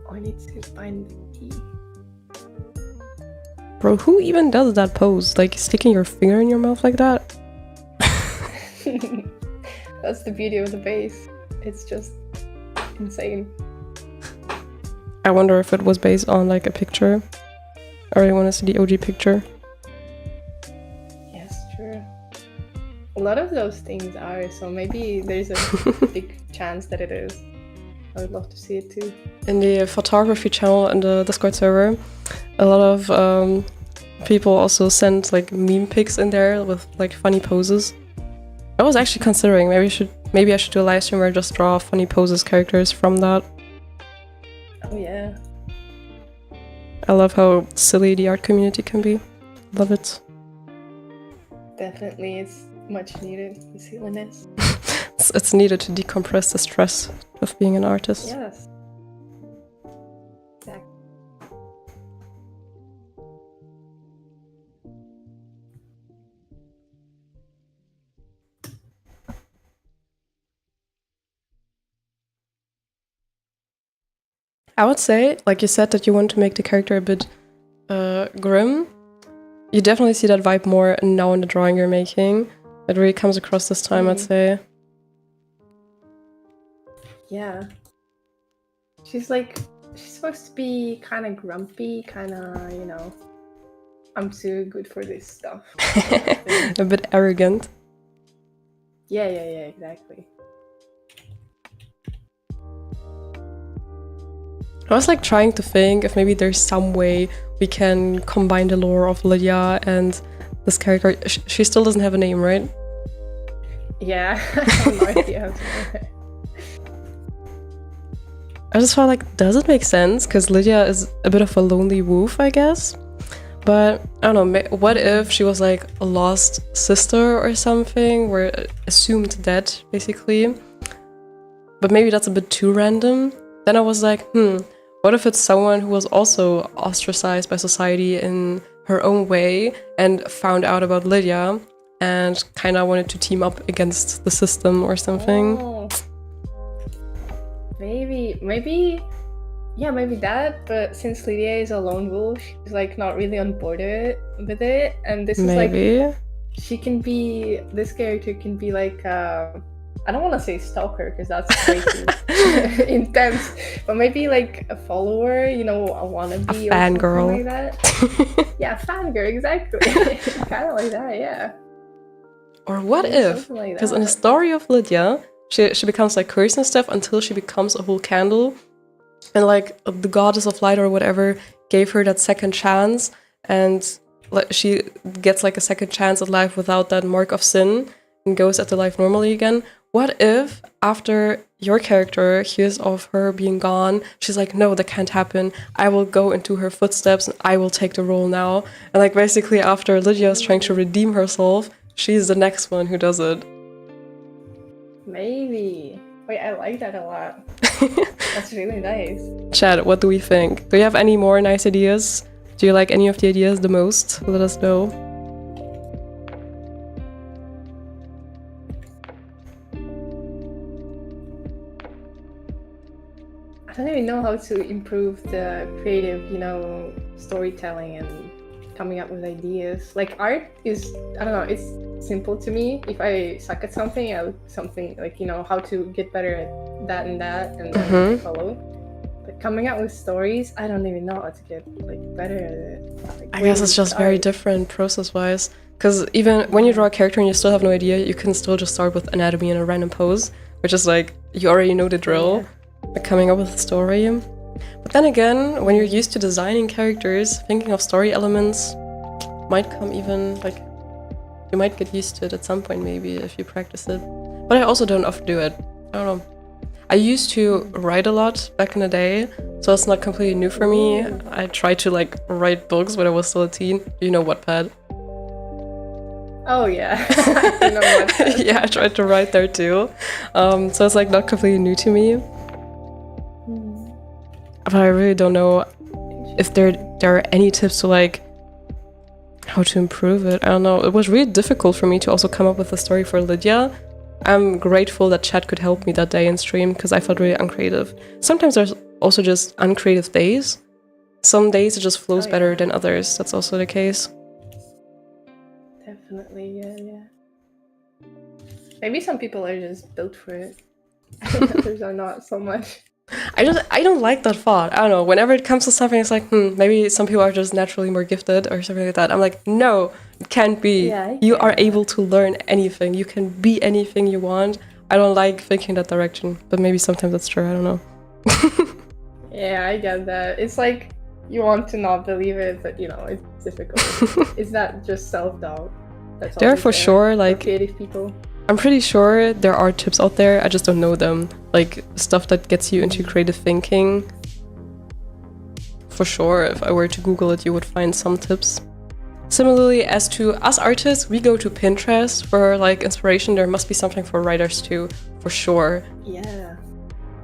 Oh, I need to find the key. Bro, who even does that pose? Like sticking your finger in your mouth like that? That's the beauty of the base. It's just insane. I wonder if it was based on like a picture. I really want to see the OG picture. Yes, true. A lot of those things are, so maybe there's a big chance that it is. I would love to see it too. In the photography channel in the Discord server, a lot of people also send like meme pics in there with like funny poses. I was actually considering maybe I should do a live stream where I just draw funny poses characters from that. Oh yeah. I love how silly the art community can be. Love it. Definitely, it's much needed, the silliness. It's needed to decompress the stress of being an artist. Yes. Exactly. I would say, like you said, that you want to make the character a bit grim. You definitely see that vibe more now in the drawing you're making. It really comes across this time, I'd say. Yeah. She's supposed to be kind of grumpy, kind of, you know, I'm too good for this stuff. A bit arrogant. Yeah, exactly. I was like trying to think if maybe there's some way we can combine the lore of Lydia and this character. She still doesn't have a name, right? Yeah, I have no idea how to do it. I just felt like, does it make sense? Because Lydia is a bit of a lonely wolf, I guess. But I don't know, what if she was like a lost sister or something? We're assumed dead, basically. But maybe that's a bit too random. Then I was like, what if it's someone who was also ostracized by society in her own way and found out about Lydia and kind of wanted to team up against the system or something? Oh. Maybe that, but since Lydia is a lone wolf, she's like not really on board with it, and this is like, this character can be like, I don't want to say stalker because that's way too intense, but maybe like a follower, you know, a wannabe, a fangirl, or something like that. Yeah, fangirl, exactly. Kind of like that, yeah. Or what if, because in the story of Lydia, she becomes like cursed and stuff until she becomes a whole candle, and like the goddess of light or whatever gave her that second chance, and she gets like a second chance at life without that mark of sin and goes at the life normally again. What if after your character hears of her being gone, she's like, no, that can't happen. I will go into her footsteps and I will take the role now. And like basically after Lydia is trying to redeem herself, she's the next one who does it. Maybe. Wait, I like that a lot. That's really nice. Chat, what do we think? Do you have any more nice ideas? Do you like any of the ideas the most? Let us know. I don't even know how to improve the creative, you know, storytelling and coming up with ideas. Like art is, I don't know, simple to me. If I suck at something, I look something like, you know, how to get better at that and then I follow. But coming out with stories, I don't even know how to get like better at it. Like, I guess it's just very different process-wise. Because even when you draw a character and you still have no idea, you can still just start with anatomy and a random pose, which is like, you already know the drill. Like coming up with a story. But then again, when you're used to designing characters, thinking of story elements might come even, like, you might get used to it at some point maybe if you practice it. But I also don't often do it. I don't know. I used to write a lot back in the day, so it's not completely new for me. I tried to like write books when I was still a teen. You know Wattpad? Oh yeah, I know Wattpad. Yeah, I tried to write there too. So it's like not completely new to me. But I really don't know if there are any tips to like how to improve it. I don't know. It was really difficult for me to also come up with a story for Lydia. I'm grateful that chat could help me that day in stream because I felt really uncreative. Sometimes there's also just uncreative days. Some days it just flows better than others. That's also the case. Definitely, yeah. Maybe some people are just built for it. Others are not so much. I don't like that thought. I don't know. Whenever it comes to something, it's like, maybe some people are just naturally more gifted or something like that. I'm like, no, it can't be. Yeah, you are able to learn anything. You can be anything you want. I don't like thinking that direction, but maybe sometimes that's true. I don't know. Yeah, I get that. It's like you want to not believe it, but you know, it's difficult. It's not just self-doubt. That's all. There for sure, like creative people. I'm pretty sure there are tips out there, I just don't know them. Like, stuff that gets you into creative thinking. For sure, if I were to Google it, you would find some tips. Similarly, as to us artists, we go to Pinterest for, like, inspiration. There must be something for writers too, for sure. Yeah.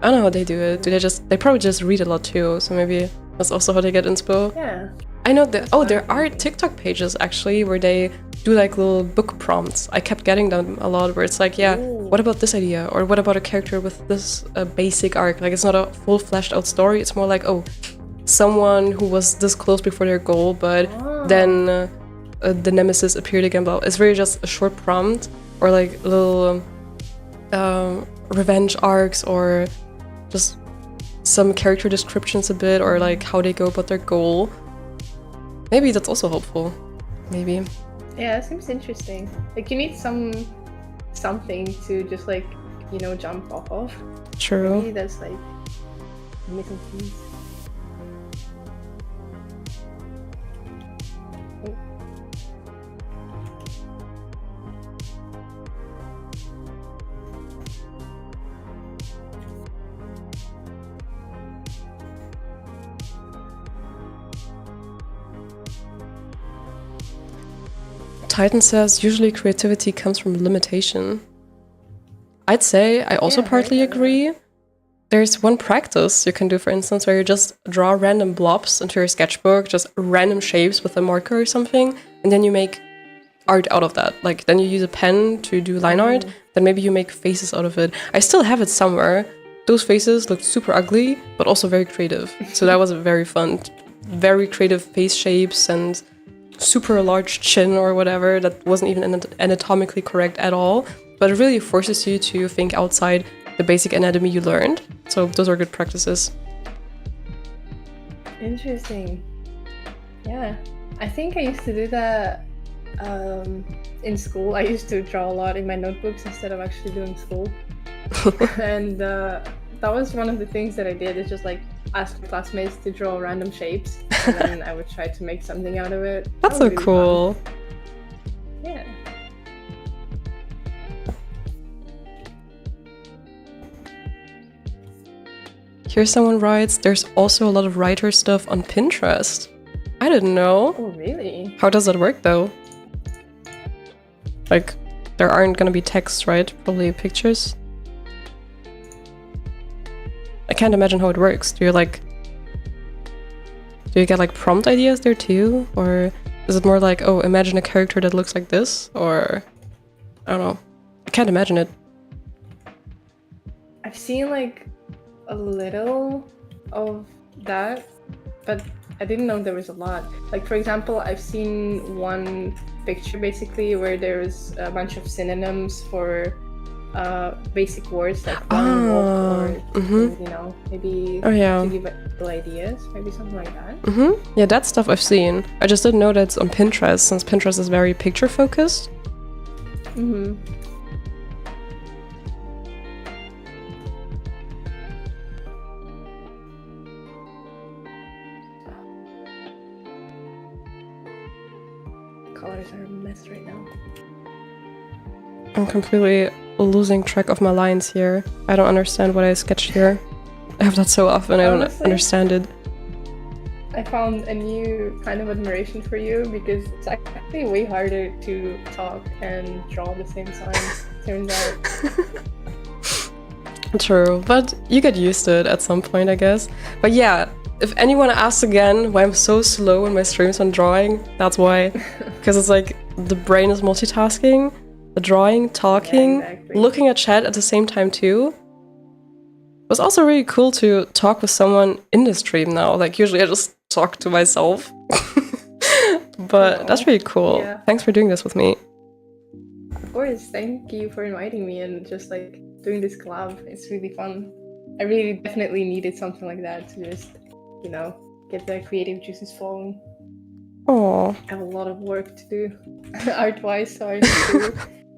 I don't know how they do it. They probably just read a lot too, so maybe that's also how they get inspo. Yeah. I know that, there are TikTok pages actually where they do like little book prompts. I kept getting them a lot where it's like, what about this idea? Or what about a character with this basic arc? Like it's not a full fleshed out story. It's more like, someone who was this close before their goal, but then the nemesis appeared again. But it's really just a short prompt or like little revenge arcs or just some character descriptions a bit or like how they go about their goal. Maybe that's also helpful. Maybe. Yeah, it seems interesting. Like you need something to just like, you know, jump off of. True. Maybe that's like a missing piece. Titan says, usually creativity comes from limitation. I'd say I also partly agree. There's one practice you can do, for instance, where you just draw random blobs into your sketchbook, just random shapes with a marker or something, and then you make art out of that. Like, then you use a pen to do line art, then maybe you make faces out of it. I still have it somewhere. Those faces looked super ugly, but also very creative. So that was very fun. Very creative face shapes and super large chin or whatever that wasn't even anatomically correct at all, but it really forces you to think outside the basic anatomy you learned. So those are good practices. Interesting. Yeah, I think I used to do that in school. I used to draw a lot in my notebooks instead of actually doing school. And that was one of the things that I did, is just like ask my classmates to draw random shapes and then I would try to make something out of it. That's so cool. Fun. Yeah. Here someone writes, there's also a lot of writer stuff on Pinterest. I didn't know. Oh, really? How does that work though? Like, there aren't gonna be text, right? Probably pictures. I can't imagine how it works. Do you get like prompt ideas there too? Or is it more like, imagine a character that looks like this? Or, I don't know. I can't imagine it. I've seen like a little of that, but I didn't know there was a lot. Like, for example, I've seen one picture basically where there's a bunch of synonyms for basic words like one and wolf, or you know, maybe to give little ideas, maybe something like that. Yeah, that stuff I've seen. I just didn't know that's on Pinterest, since Pinterest is very picture focused. Colors are a mess right now. I'm completely losing track of my lines here. I don't understand what I sketched here. I have that so often, I don't understand it. I found a new kind of admiration for you because it's actually way harder to talk and draw at the same time, turns out. True, but you get used to it at some point, I guess. But yeah, if anyone asks again why I'm so slow in my streams when drawing, that's why. Because it's like the brain is multitasking, the drawing, talking, looking at chat at the same time too. It was also really cool to talk with someone in the stream now. Like usually I just talk to myself. But that's really cool. Yeah. Thanks for doing this with me. Of course, thank you for inviting me and just like doing this collab. It's really fun. I really definitely needed something like that to just, you know, get the creative juices flowing. Oh, I have a lot of work to do art-wise, so I need to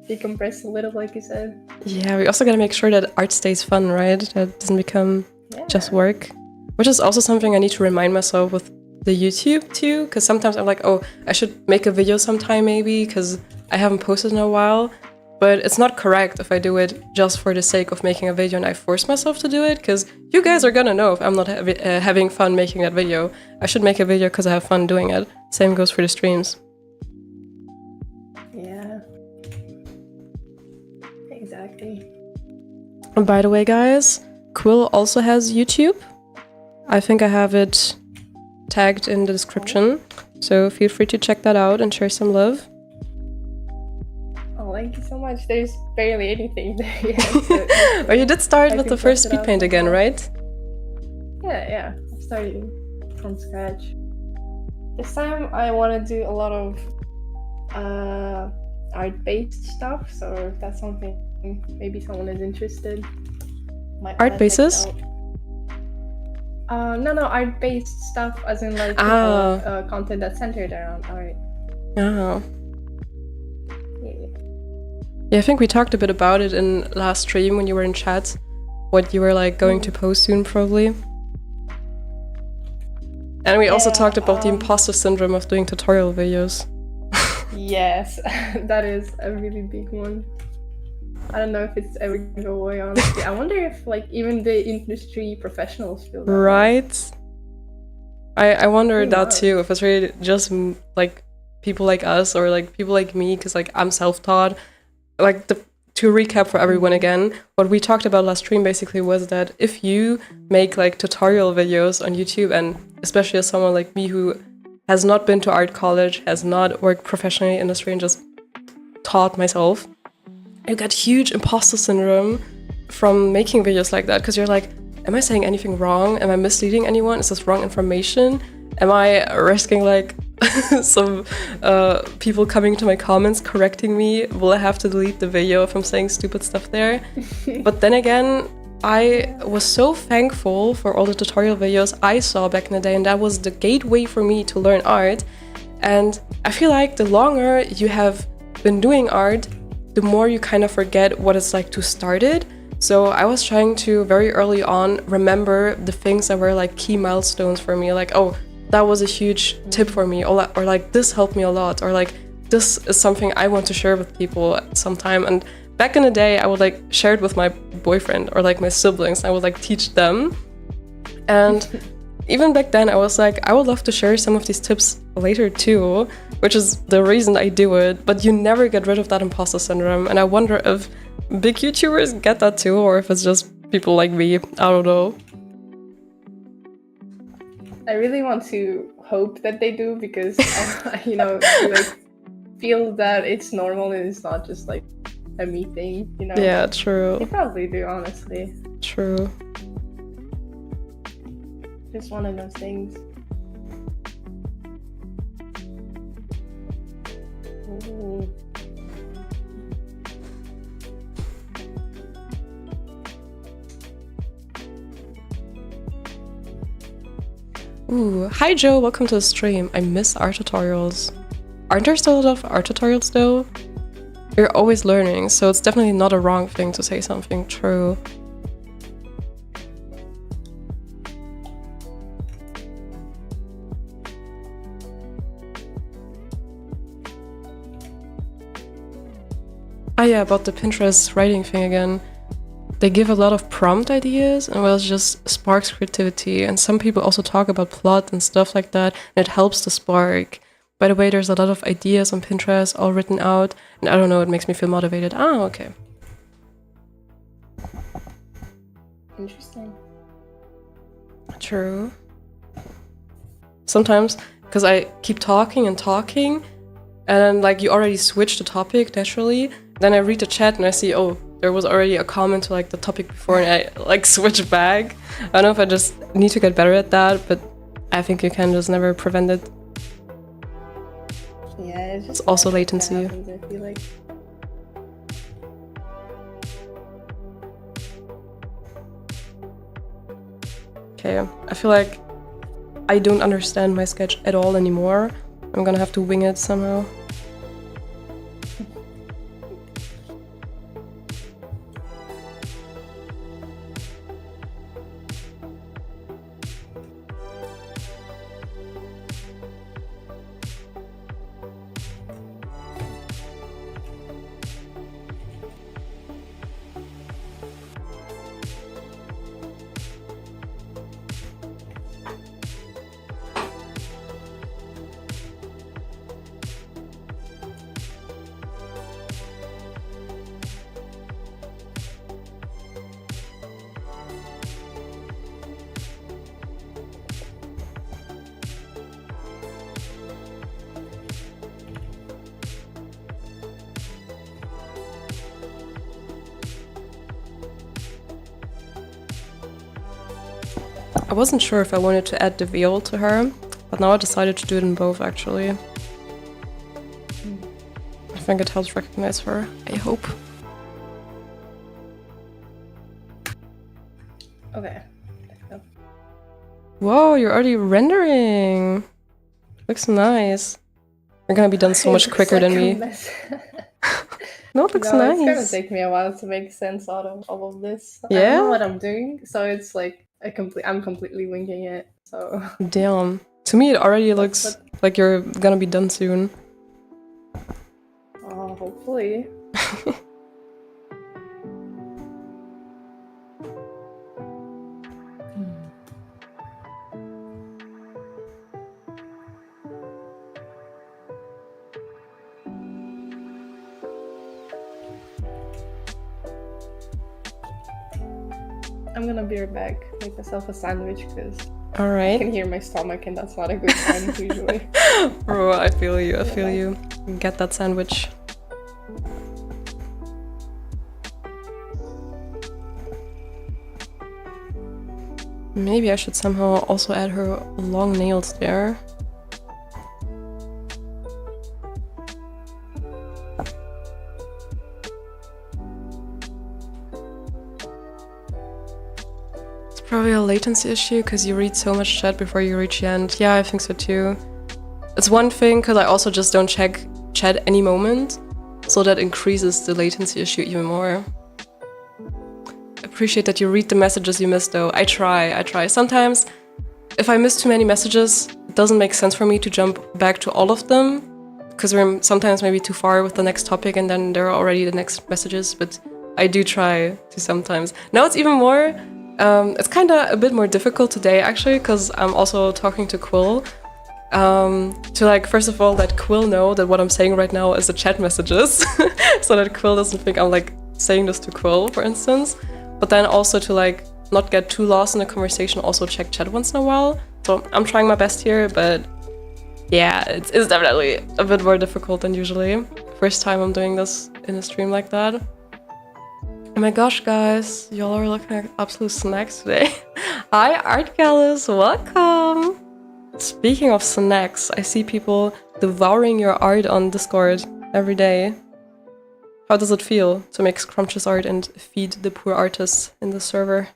decompress a little, like you said. Yeah, we also gotta make sure that art stays fun, right? That it doesn't become just work. Which is also something I need to remind myself with the YouTube too, because sometimes I'm like, oh, I should make a video sometime maybe, because I haven't posted in a while. But it's not correct if I do it just for the sake of making a video and I force myself to do it, because you guys are gonna know if I'm not having fun making that video. I should make a video because I have fun doing it. Same goes for the streams. Yeah. Exactly. And by the way, guys, Quill also has YouTube. I think I have it tagged in the description. So feel free to check that out and share some love. Oh, thank you so much. There's barely anything there yet. So oh, you did start with the first speed paint again, right? Yeah. I'm starting from scratch. This time I want to do a lot of art-based stuff, so if that's something maybe someone is interested. Art bases? No, art-based stuff as in like content that's centered around art. Oh. Yeah, I think we talked a bit about it in last stream when you were in chat. What you were like going to post soon, probably. And we also talked about the imposter syndrome of doing tutorial videos. Yes, that is a really big one. I don't know if it's ever gonna go away, honestly. I wonder if like even the industry professionals feel that right? I wonder that too, if it's really just like people like us or like people like me, because like I'm self-taught. Like to recap for everyone again, what we talked about last stream basically was that if you make like tutorial videos on YouTube, and especially as someone like me who has not been to art college, has not worked professionally in the industry and just taught myself, you get huge imposter syndrome from making videos like that, because you're like, am I saying anything wrong? Am I misleading anyone? Is this wrong information? Am I risking like some people coming to my comments correcting me? Will I have to delete the video if I'm saying stupid stuff there? But then again, I was so thankful for all the tutorial videos I saw back in the day, and that was the gateway for me to learn art. And I feel like the longer you have been doing art, the more you kind of forget what it's like to start it. So I was trying to very early on remember the things that were like key milestones for me, like, oh, that was a huge tip for me, or like this helped me a lot, or like this is something I want to share with people sometime. And back in the day, I would like share it with my boyfriend or like my siblings. I would like teach them. And even back then, I was like, I would love to share some of these tips later too, which is the reason I do it. But you never get rid of that imposter syndrome. And I wonder if big YouTubers get that too, or if it's just people like me. I don't know. I really want to hope that they do, because you know, like feel that it's normal and it's not just like a me thing, you know. Yeah, true. They probably do, honestly. True. Just one of those things. Ooh. Ooh, hi Joe, welcome to the stream. I miss art tutorials. Aren't there still a lot of art tutorials though? You're always learning, so it's definitely not a wrong thing to say something true. Ah yeah, about the Pinterest writing thing again. They give a lot of prompt ideas, and well, it just sparks creativity. And some people also talk about plot and stuff like that, and it helps to spark. By the way, there's a lot of ideas on Pinterest all written out, and I don't know, it makes me feel motivated. Ah, okay. Interesting. True. Sometimes, because I keep talking and talking, and then like you already switch the topic naturally, then I read the chat and I see, oh, there was already a comment to like the topic before, and I like switch back. I don't know if I just need to get better at that, but I think you can just never prevent it. Yeah, it's just also latency. Happens, I feel like. Okay, I feel like I don't understand my sketch at all anymore. I'm gonna have to wing it somehow. I wasn't sure if I wanted to add the veil to her, but now I decided to do it in both actually. I think it helps recognize her, I hope. Okay. Let's go. Whoa, you're already rendering! Looks nice. You're gonna be done so much quicker than me. No, it looks nice. It's gonna take me a while to make sense out of all of this. Yeah? I don't know what I'm doing, so it's like I'm completely winging it. So damn. To me, it already looks like you're gonna be done soon. Oh, hopefully. I'm gonna be right back. Make myself a sandwich because I can hear my stomach and that's not a good sign usually. Bro, I feel you, I feel you. Get that sandwich. Maybe I should somehow also add her long nails there. Probably a latency issue because you read so much chat before you reach the end. Yeah, I think so too. It's one thing because I also just don't check chat any moment, so that increases the latency issue even more. Appreciate that you read the messages you missed though. I try. Sometimes if I miss too many messages, it doesn't make sense for me to jump back to all of them because we're sometimes maybe too far with the next topic and then there are already the next messages, but I do try to sometimes. Now it's even more. It's kind of a bit more difficult today actually because I'm also talking to Quill to like first of all let Quill know that what I'm saying right now is the chat messages so that Quill doesn't think I'm like saying this to Quill, for instance, but then also to like not get too lost in the conversation, also check chat once in a while. So I'm trying my best here, but yeah, it's definitely a bit more difficult than usually. First time I'm doing this in a stream like that. Oh my gosh, guys, y'all are looking like absolute snacks today. Hi, Art Gallus, welcome! Speaking of snacks, I see people devouring your art on Discord. every day. How does it feel to make scrumptious art and feed the poor artists in the server?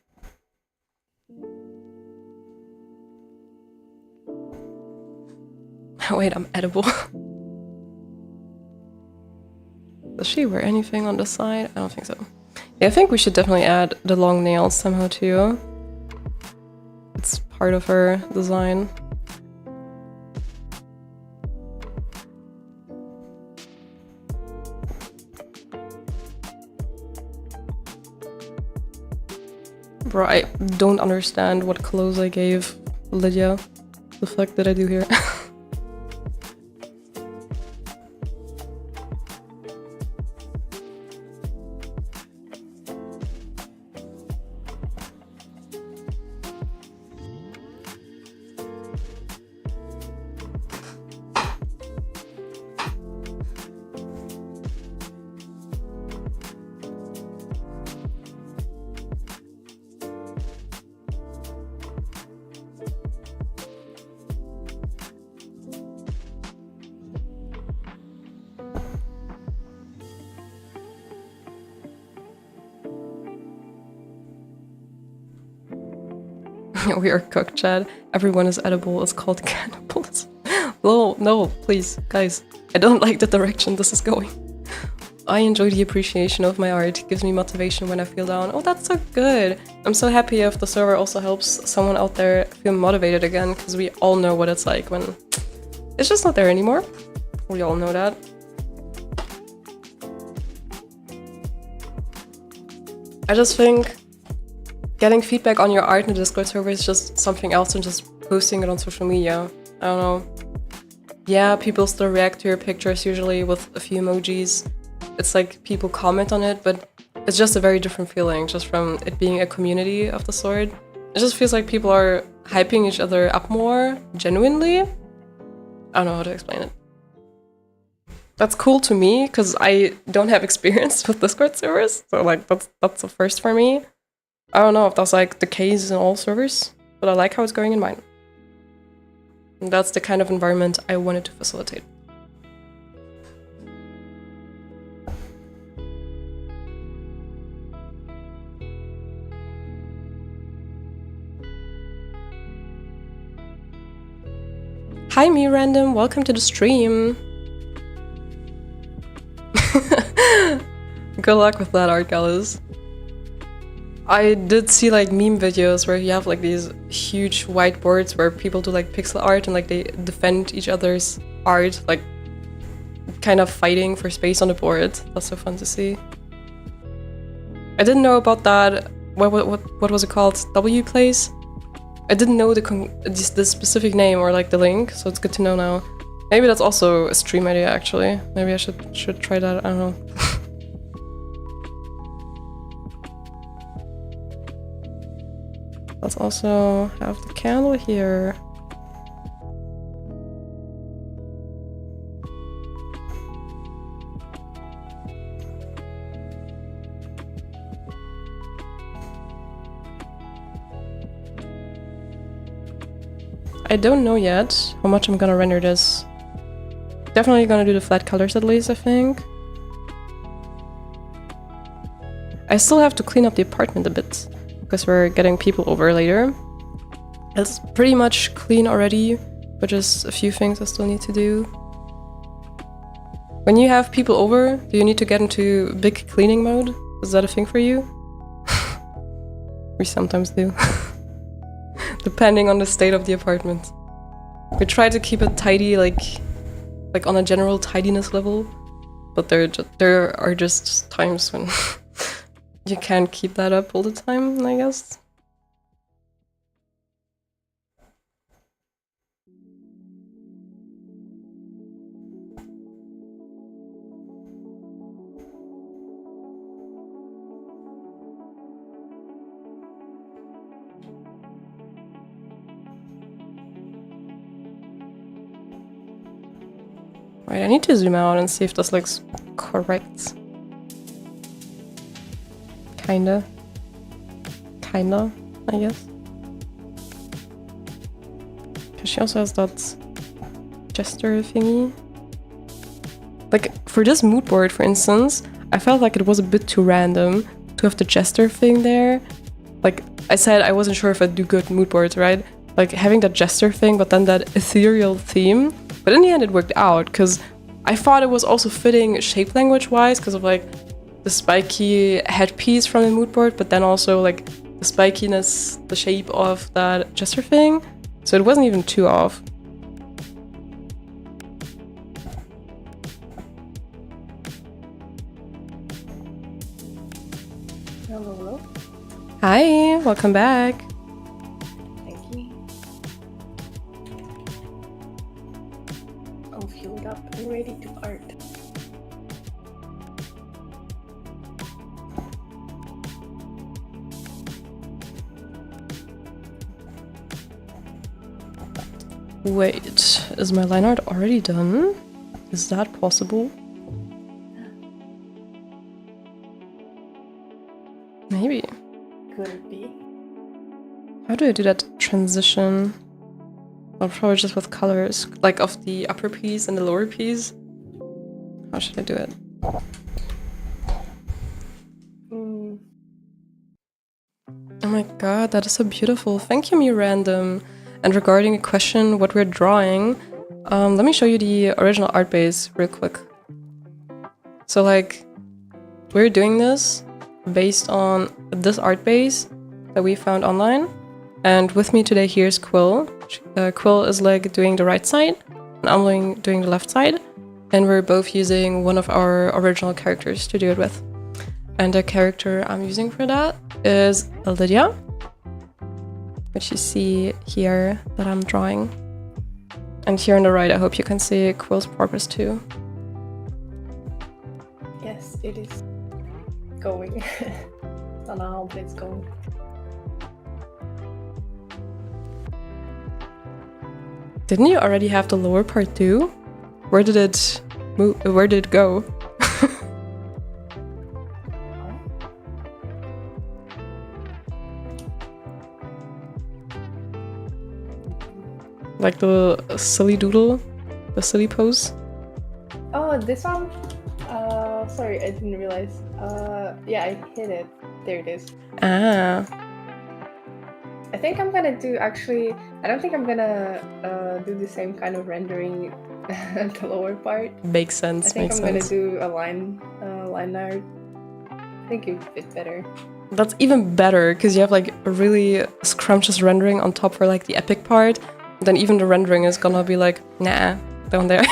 Wait, I'm edible. Does she wear anything on the side? I don't think so. Yeah, I think we should definitely add the long nails somehow too. It's part of her design. Bro, I don't understand what clothes I gave Lydia. The fuck did I do here? We are cooked, Chad. Everyone is edible. It's called cannibalism. No, no, please, guys. I don't like the direction this is going. I enjoy the appreciation of my art. It gives me motivation when I feel down. Oh, that's so good. I'm so happy if the server also helps someone out there feel motivated again, because we all know what it's like when it's just not there anymore. We all know that. I just think getting feedback on your art in the Discord server is just something else than just posting it on social media. I don't know. Yeah, people still react to your pictures usually with a few emojis. It's like people comment on it, but it's just a very different feeling just from it being a community of the sort. It just feels like people are hyping each other up more genuinely. I don't know how to explain it. That's cool to me because I don't have experience with Discord servers, so like that's a first for me. I don't know if that's like the case in all servers, but I like how it's going in mine. And that's the kind of environment I wanted to facilitate. Hi me random, welcome to the stream. Good luck with that, art gallows. I did see like meme videos where you have like these huge whiteboards where people do like pixel art and like they defend each other's art, like kind of fighting for space on the board. That's so fun to see. I didn't know about that. What was it called? W Place? I didn't know the specific name or like the link, so it's good to know now. Maybe that's also a stream idea actually. Maybe I should try that. I don't know. Let's also have the candle here. I don't know yet how much I'm gonna render this. Definitely gonna do the flat colors at least, I think. I still have to clean up the apartment a bit, because we're getting people over later. It's pretty much clean already, but just a few things I still need to do. When you have people over, do you need to get into big cleaning mode? Is that a thing for you? We sometimes do. Depending on the state of the apartment. We try to keep it tidy, like on a general tidiness level, but there are just times when you can't keep that up all the time, I guess. Right, I need to zoom out and see if this looks correct. Kinda, I guess. Because she also has that gesture thingy. Like, for this mood board, for instance, I felt like it was a bit too random to have the jester thing there. Like, I said I wasn't sure if I'd do good mood boards, right? Like, having that jester thing, but then that ethereal theme. But in the end, it worked out, because I thought it was also fitting shape language-wise, because of, like, the spiky headpiece from the mood board, but then also, like, the spikiness, the shape of that jester thing. So it wasn't even too off. Hello. Hi, welcome back. Thank you. I'm fueled up and ready to art. Wait, is my line art already done? Is that possible? Maybe. Could it be? How do I do that transition? Well, probably just with colors, like of the upper piece and the lower piece. How should I do it? Oh my god, that is so beautiful. Thank you, me random. And regarding a question, what we're drawing, let me show you the original art base real quick. So like, we're doing this based on this art base that we found online. And with me today here's Quill. Quill is like doing the right side, and I'm doing the left side. And we're both using one of our original characters to do it with. And the character I'm using for that is Lydia, which you see here that I'm drawing. And here on the right, I hope you can see Quill's purpose too. Yes, it is going. I don't know how it's going. Didn't you already have the lower part too? Where did it move? Where did it go? Like the silly doodle, the silly pose. Oh, this one? Sorry, I didn't realize. Yeah, I hit it. There it is. Ah. I think I'm gonna do, actually, I don't think I'm gonna do the same kind of rendering at the lower part. Makes sense, I think makes I'm sense. gonna do a line art. I think it would fit better. That's even better, because you have like a really scrumptious rendering on top for like the epic part. Then even the rendering is gonna be like, nah, down there.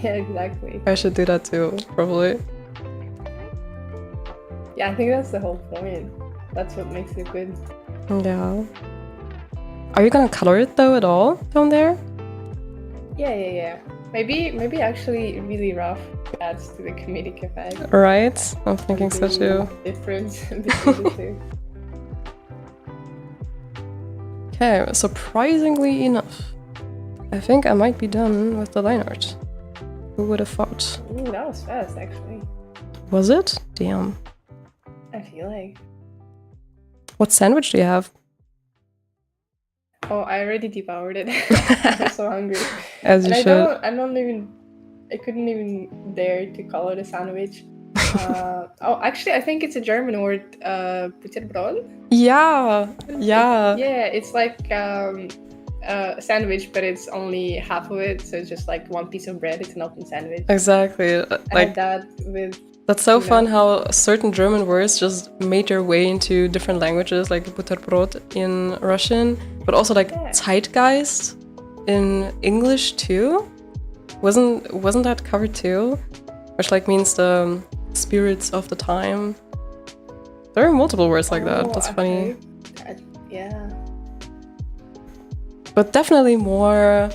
Yeah, exactly. I should do that too, probably. Yeah, I think that's the whole point. That's what makes it good. Yeah. Are you gonna color it though at all down there? Yeah. Maybe actually really rough adds to the comedic effect. Right? I'm thinking so too. Difference between the two. Okay, surprisingly enough, I think I might be done with the line art. Who would have thought? Ooh, that was fast actually. Was it? Damn. I feel like. What sandwich do you have? Oh, I already devoured it. I'm so hungry. As you should. I couldn't even dare to call it a sandwich. Oh, actually, I think it's a German word, Butterbrot. Yeah. Yeah, it's like a sandwich, but it's only half of it, so it's just like one piece of bread. It's an open sandwich. Exactly. I Like had that with. that's so fun how certain German words just made their way into different languages, like Butterbrot in Russian, but also like Zeitgeist in English too. Wasn't that covered too? Which like means the spirits of the time. There are multiple words like that. That's funny. Yeah. But definitely more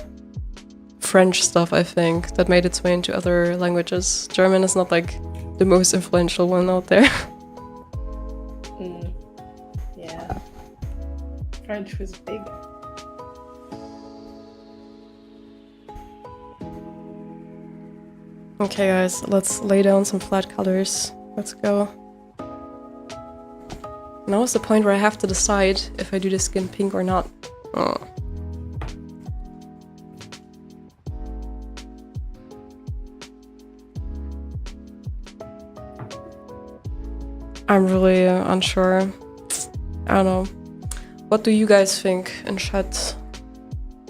French stuff, I think, that made its way into other languages. German is not like the most influential one out there. Yeah. French was big. Okay guys, let's lay down some flat colors. Let's go. Now is the point where I have to decide if I do the skin pink or not. Oh. I'm really unsure. I don't know. What do you guys think in chat?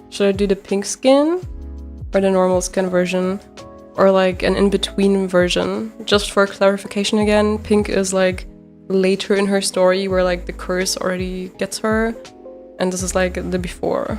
Should I do the pink skin or the normal skin version? Or like an in-between version? Just for clarification again, pink is like later in her story where like the curse already gets her. And this is like the before.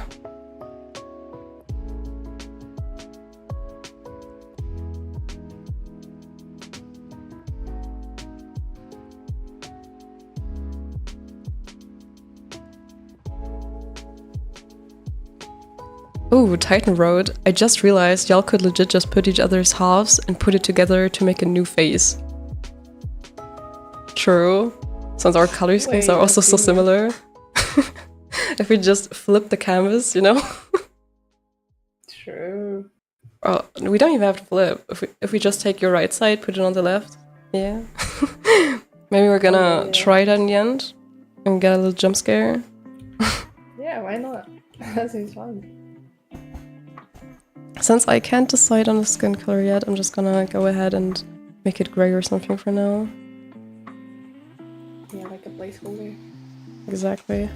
Ooh, Titan wrote, I just realized y'all could legit just put each other's halves and put it together to make a new face. True. Since our color schemes are also so similar. If we just flip the canvas, you know? True. Oh, we don't even have to flip. If we just take your right side, put it on the left. Yeah. Maybe we're gonna try that in the end and get a little jump scare. Yeah, why not? That seems fun. Since I can't decide on the skin color yet, I'm just gonna go ahead and make it gray or something for now. Yeah, like a placeholder. Exactly.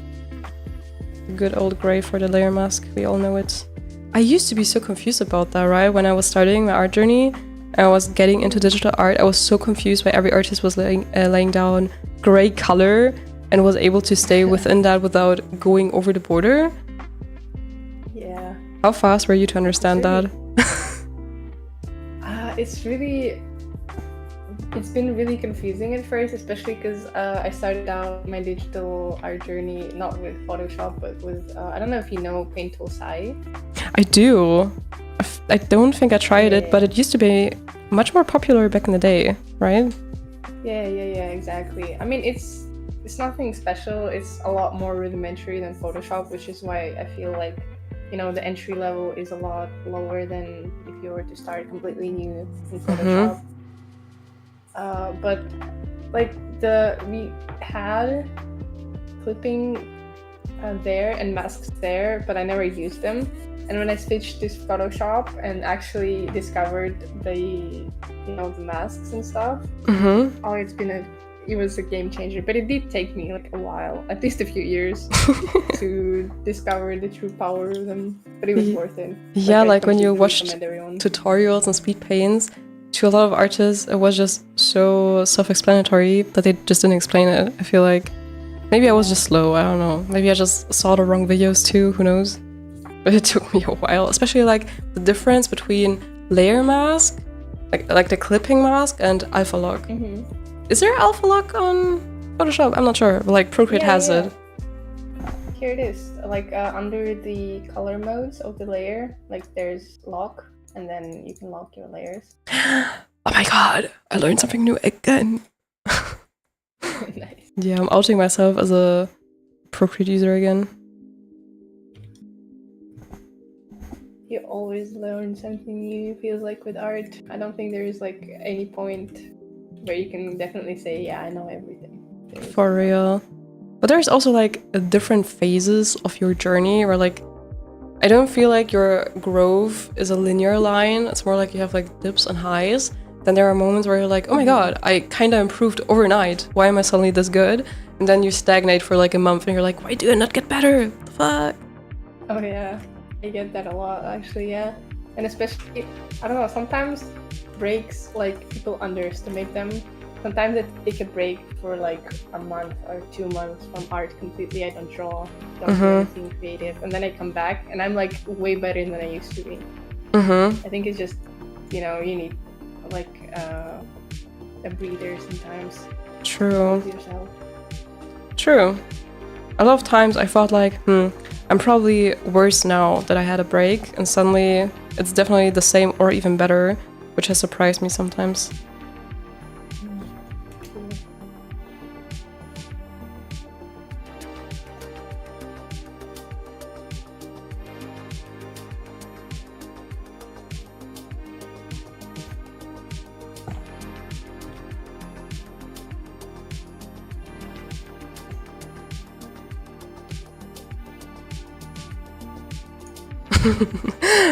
Good old gray for the layer mask, we all know it. I used to be so confused about that, right? When I was starting my art journey, I was getting into digital art, I was so confused why every artist was laying down gray color and was able to stay within that without going over the border. Yeah. How fast were you to understand that? It's been really confusing at first, especially because I started out my digital art journey not with Photoshop, but with I don't know if you know Paint Tool Sai. I do. I don't think I tried it, but it used to be much more popular back in the day, right? Yeah, exactly. I mean, it's nothing special. It's a lot more rudimentary than Photoshop, which is why I feel like, you know, the entry level is a lot lower than if you were to start completely new in Photoshop. But like we had clipping there and masks there, but I never used them. And when I switched to Photoshop and actually discovered the masks and stuff, it was a game changer. But it did take me like a while, at least a few years, to discover the true power of them. But it was worth it. Yeah, like when you watched tutorials and speed paints, to a lot of artists, it was just so self-explanatory that they just didn't explain it. I feel like maybe I was just slow. I don't know. Maybe I just saw the wrong videos too. Who knows? But it took me a while, especially like the difference between layer mask, like the clipping mask, and alpha lock. Is there alpha lock on Photoshop? I'm not sure. But like Procreate has it. Here it is. Like under the color modes of the layer, like there's lock, and then you can lock your layers. Oh my god! I learned something new again. Nice. Yeah, I'm outing myself as a Procreate user again. You always learn something new, feels like, with art. I don't think there is like any point where you can definitely say, yeah, I know everything. For real. But there's also like different phases of your journey where like I don't feel like your growth is a linear line. It's more like you have like dips and highs. Then there are moments where you're like, oh my god, I kind of improved overnight. Why am I suddenly this good? And then you stagnate for like a month and you're like, why do I not get better? What the fuck? Oh yeah. I get that a lot, actually, yeah. And especially, I don't know, sometimes breaks, like, people underestimate them. Sometimes it take a break for like a month or 2 months from art completely. I don't draw, don't do anything creative. And then I come back and I'm like way better than I used to be. I think it's just, you know, you need like a breather sometimes. True. Yourself. True. A lot of times I thought like, I'm probably worse now that I had a break, and suddenly it's definitely the same or even better, which has surprised me sometimes.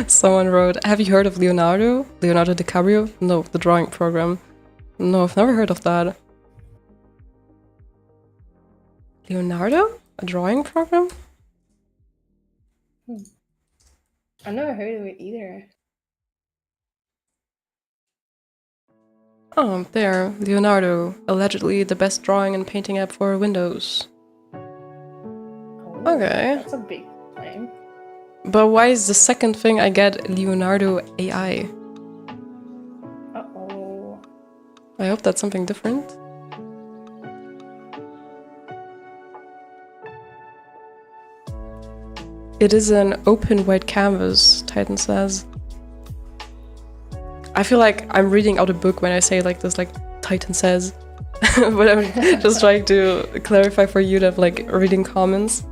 Someone wrote, have you heard of Leonardo? Leonardo DiCaprio? No, the drawing program. No, I've never heard of that. Leonardo? A drawing program? I've never heard of it either. Oh, there. Leonardo. Allegedly the best drawing and painting app for Windows. Oh, Okay. that's a big claim. But why is the second thing I get Leonardo AI? Uh-oh. I hope that's something different. It is an open white canvas, Titan says. I feel like I'm reading out a book when I say like this, like Titan says. But I'm just trying to clarify for you that like reading comments.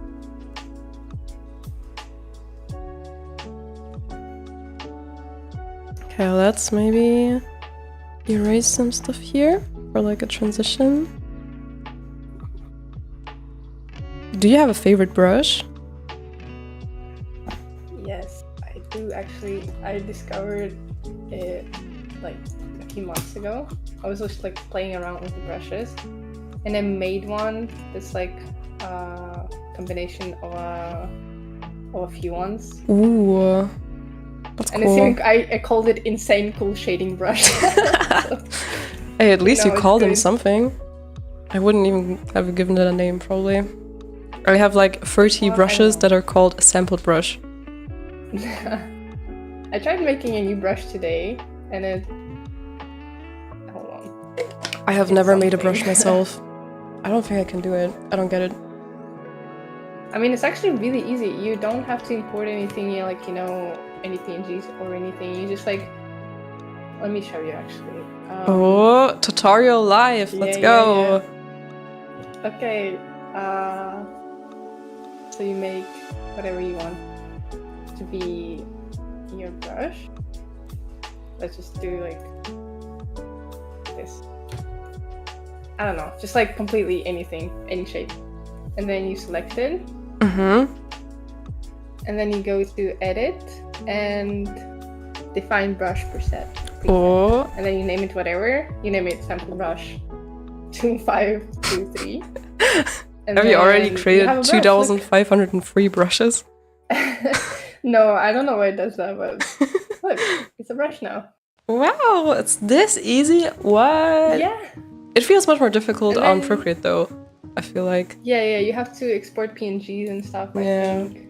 Okay, let's maybe erase some stuff here for like a transition. Do you have a favorite brush? Yes, I do actually. I discovered it like a few months ago. I was just like playing around with the brushes, and I made one that's like a combination of a few ones. Ooh, that's And cool. it's even, I called it Insane Cool Shading Brush. Hey, at least you it's called him good. something. I wouldn't even have given it a name, probably. I have like 30 Well, I brushes know. that are called a sampled brush. I tried making a new brush today, and it. Hold on. I have It's never made a something. brush myself. I don't think I can do it. I don't get it. I mean, it's actually really easy. You don't have to import anything, like, you know, any PNGs or anything. You just like. Let me show you actually. Oh, tutorial live. Let's go. Yeah. Okay. So you make whatever you want to be your brush. Let's just do like this. I don't know, just like completely anything, any shape. And then you select it. Mm-hmm. And then you go to edit and define brush preset. Oh. And then you name it whatever. You name it sample brush 2523. Have you already created you 2,503 brushes? No, I don't know why it does that, but look, it's a brush now. Wow, it's this easy? What? Yeah. It feels much more difficult And on then- Procreate though, I feel like. Yeah, you have to export PNGs and stuff, I Yeah. think.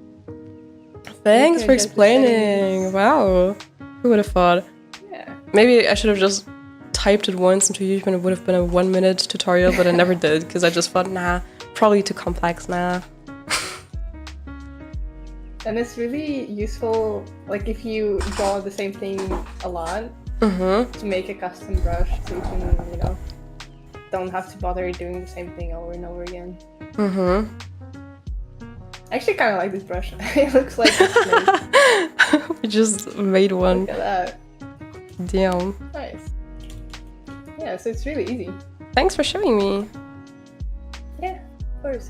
Thanks can for adjust the explaining. settings. Wow. Who would have thought? Yeah. Maybe I should have just typed it once into YouTube and it would have been a 1-minute tutorial, but I never did because I just thought, nah, probably too complex, nah. And it's really useful, like if you draw the same thing a lot, Mm-hmm. to make a custom brush so you can, you know, don't have to bother doing the same thing over and over again. Mm-hmm. I actually kind of like this brush. It looks like a snake. We just made one. Look at that. Damn. Nice. Yeah, so it's really easy. Thanks for showing me. Yeah, of course.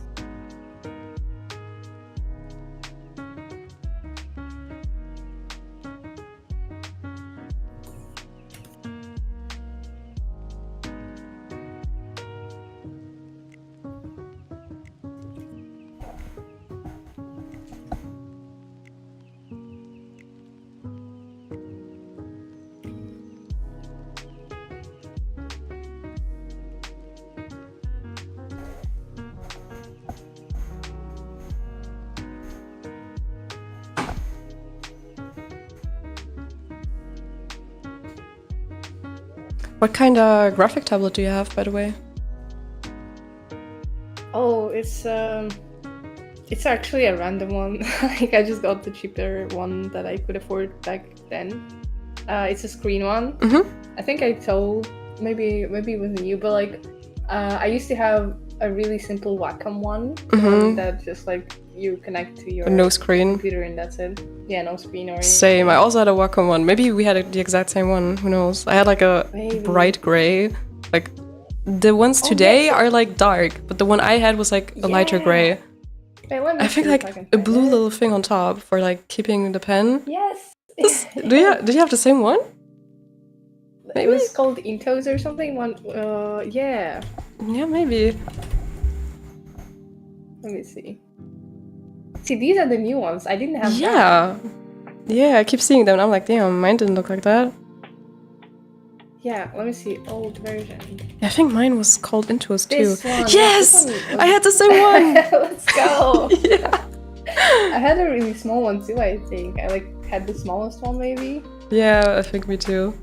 What kind of graphic tablet do you have, by the way? Oh, it's actually a random one. Like I just got the cheaper one that I could afford back then. It's a screen one. Mm-hmm. I think I told maybe it was you, but like I used to have a really simple Wacom one, Mhm. that just like you connect to your No screen. computer and that's it. Yeah, no screen or anything. Same. I also had a Wacom one. Maybe we had the exact same one. Who knows? I had like a Maybe. bright gray. Like the ones Oh, today yes. are like dark, but the one I had was like a lighter Yeah. gray. Wait, let me I think see if like I can a find blue it. little thing on top for like keeping the pen. Yes. Did you have the same one? It was called Intos or something. One. Yeah. Yeah, maybe. Let me see. See, these are the new ones. I didn't have Yeah. Yeah, I keep seeing them and I'm like, damn, mine didn't look like that. Yeah, let me see. Old version. Yeah, I think mine was called Into Us too. This one. Yes! This one I had the same one! Let's go! Yeah. I had a really small one too, I think. I like had the smallest one maybe. Yeah, I think me too.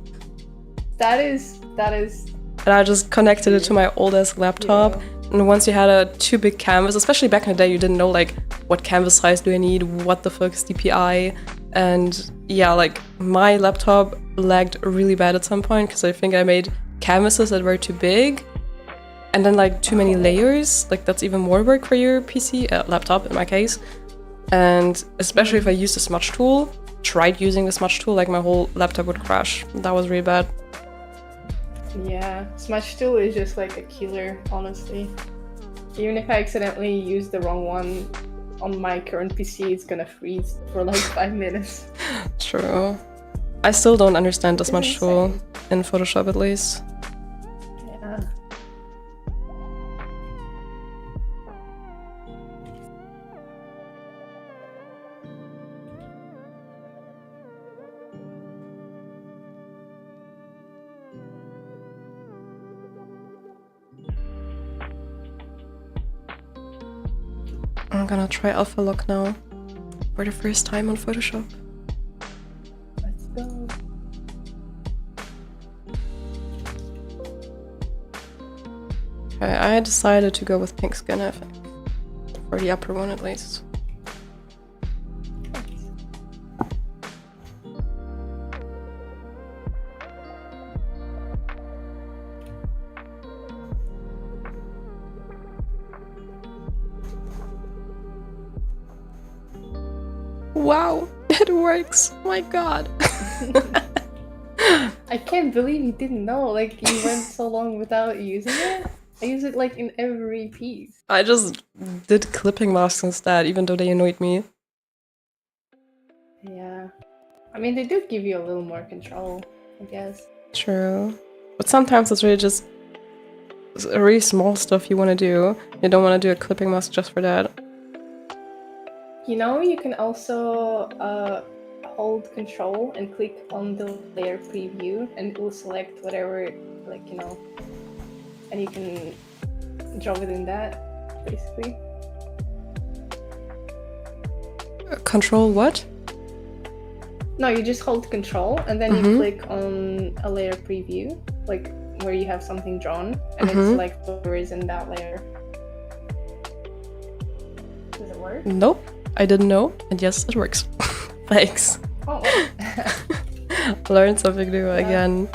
That is. And I just connected it to my old-ass laptop. Yeah. And once you had a too big canvas, especially back in the day, you didn't know like what canvas size do I need, what the fuck is DPI. And yeah, like my laptop lagged really bad at some point because I think I made canvases that were too big. And then like too many layers, like that's even more work for your PC, laptop in my case. And especially if I used the smudge tool, tried using the smudge tool, like my whole laptop would crash. That was really bad. Yeah, smudge tool is just like a killer, honestly. Even if I accidentally use the wrong one on my current PC, it's gonna freeze for like 5 minutes. True. I still don't understand the smudge tool in Photoshop at least. Yeah. I'm gonna try Alpha Lock now for the first time on Photoshop. Let's go. Okay, I decided to go with pink skin, I think. For the upper one at least. Wow, it works! Oh my god! I can't believe you didn't know, like you went so long without using it. I use it like in every piece. I just did clipping masks instead, even though they annoyed me. Yeah. I mean, they do give you a little more control, I guess. True. But sometimes it's really just really small stuff you want to do. You don't want to do a clipping mask just for that. You know, you can also hold control and click on the layer preview and it will select whatever, like, you know, and you can draw within that, basically. Control what? No, you just hold control and then you click on a layer preview, like where you have something drawn, and it selects whatever is in that layer. Does it work? Nope, I didn't know, and yes, it works. Thanks. Oh. Learned something new again.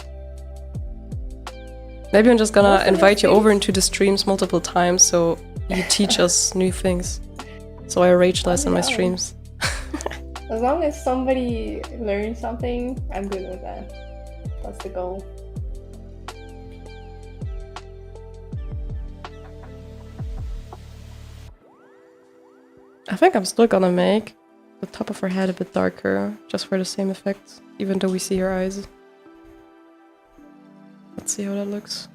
Maybe I'm just gonna invite you over into the streams multiple times so you teach us new things. So I rage less on my streams. As long as somebody learns something, I'm good with that. That's the goal. I think I'm still gonna make the top of her head a bit darker, just for the same effect, even though we see her eyes. Let's see how that looks.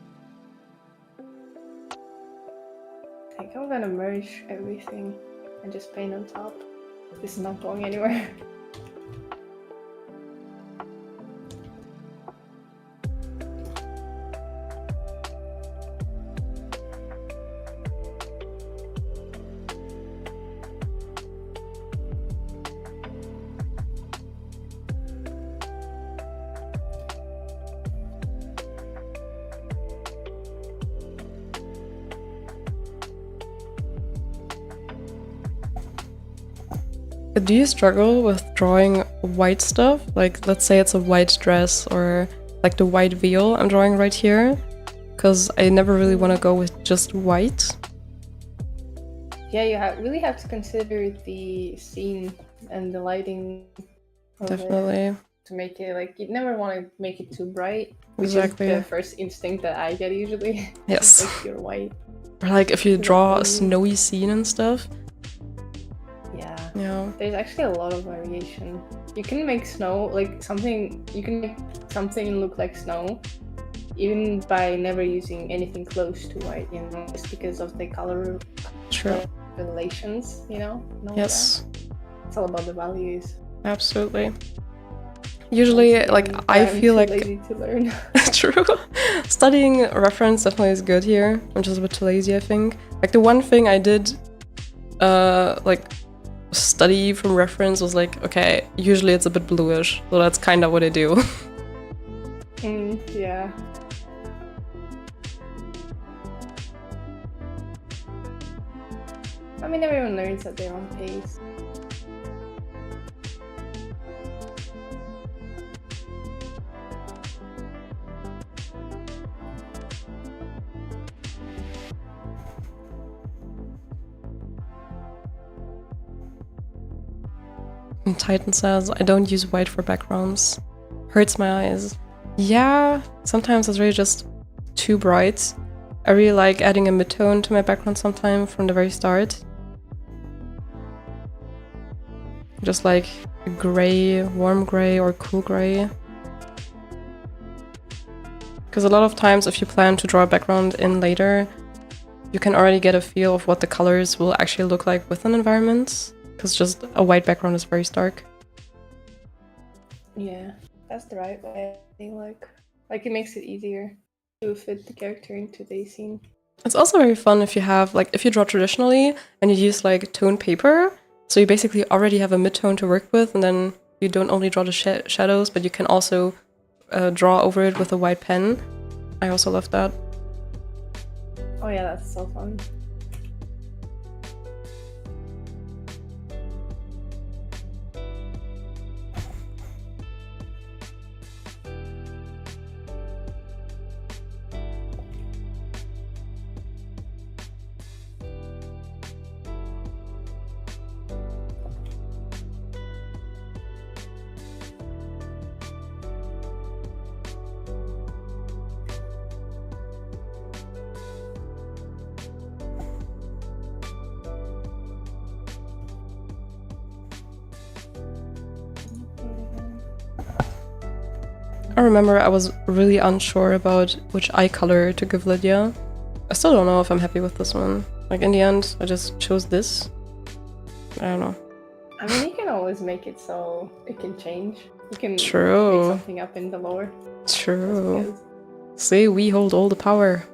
I think I'm gonna merge everything and just paint on top. This is not going anywhere. Do you struggle with drawing white stuff? Like, let's say it's a white dress or like the white veil I'm drawing right here, because I never really want to go with just white. Yeah, you really have to consider the scene and the lighting. Definitely. To make it, like, you never want to make it too bright. Exactly. Which is the first instinct that I get usually. Yes. Like pure white. Or like if you draw a snowy scene and stuff. Yeah. There's actually a lot of variation. You can make snow, like something, you can make something look like snow, even by never using anything close to white, you know, just because of the color relations, you know? Yes. It's all about the values. Absolutely. Usually, like, I feel like... I'm too lazy to learn. True. Studying reference definitely is good here. I'm just a bit too lazy, I think. Like, the one thing I did, like, study from reference was like, okay, usually it's a bit bluish, so that's kind of what I do. Yeah. I mean, everyone learns at their own pace. And Titan says, I don't use white for backgrounds. Hurts my eyes. Yeah, sometimes it's really just too bright. I really like adding a mid-tone to my background sometime from the very start. Just like a gray, warm gray or cool gray. Because a lot of times if you plan to draw a background in later, you can already get a feel of what the colors will actually look like with an environment. Because just a white background is very stark. Yeah, that's the right way. Like it makes it easier to fit the character into the scene. It's also very fun if you have, like, if you draw traditionally and you use like tone paper, so you basically already have a mid-tone to work with, and then you don't only draw the shadows, but you can also draw over it with a white pen. I also love that. Oh yeah, that's so fun. I remember I was really unsure about which eye color to give Lydia. I still don't know if I'm happy with this one. Like, in the end, I just chose this. I don't know. I mean, you can always make it so it can change. You can make something up in the lore. True. See, we hold all the power.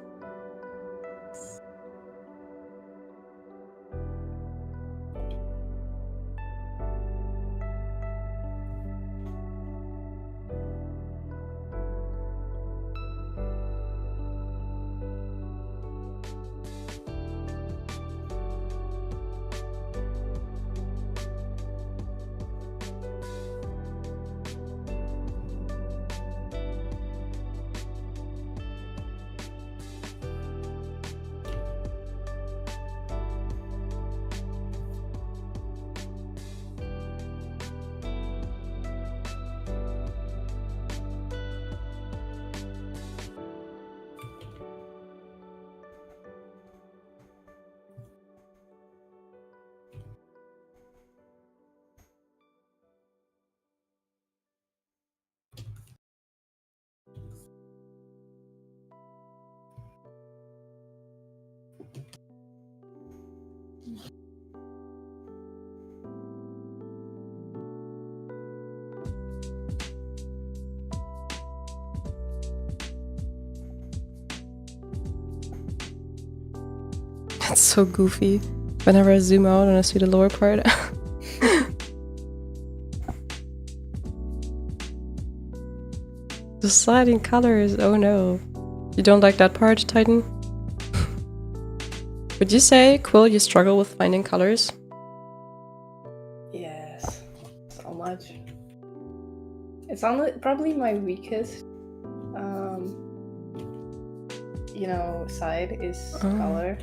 That's so goofy. Whenever I zoom out and I see the lower part. The sliding colors, oh no. You don't like that part, Titan? Would you say, Quill, you struggle with finding colors? Yes, so much. It's probably my weakest, you know, side is color.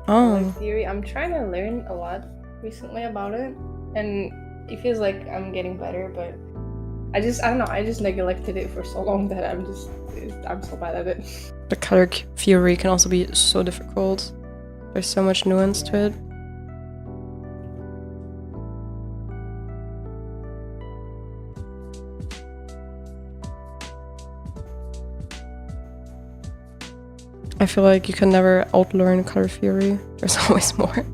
Color theory. I'm trying to learn a lot recently about it, and it feels like I'm getting better, but I don't know, I just neglected it for so long that I'm so bad at it. The color theory can also be so difficult. There's so much nuance to it. I feel like you can never outlearn color theory. There's always more.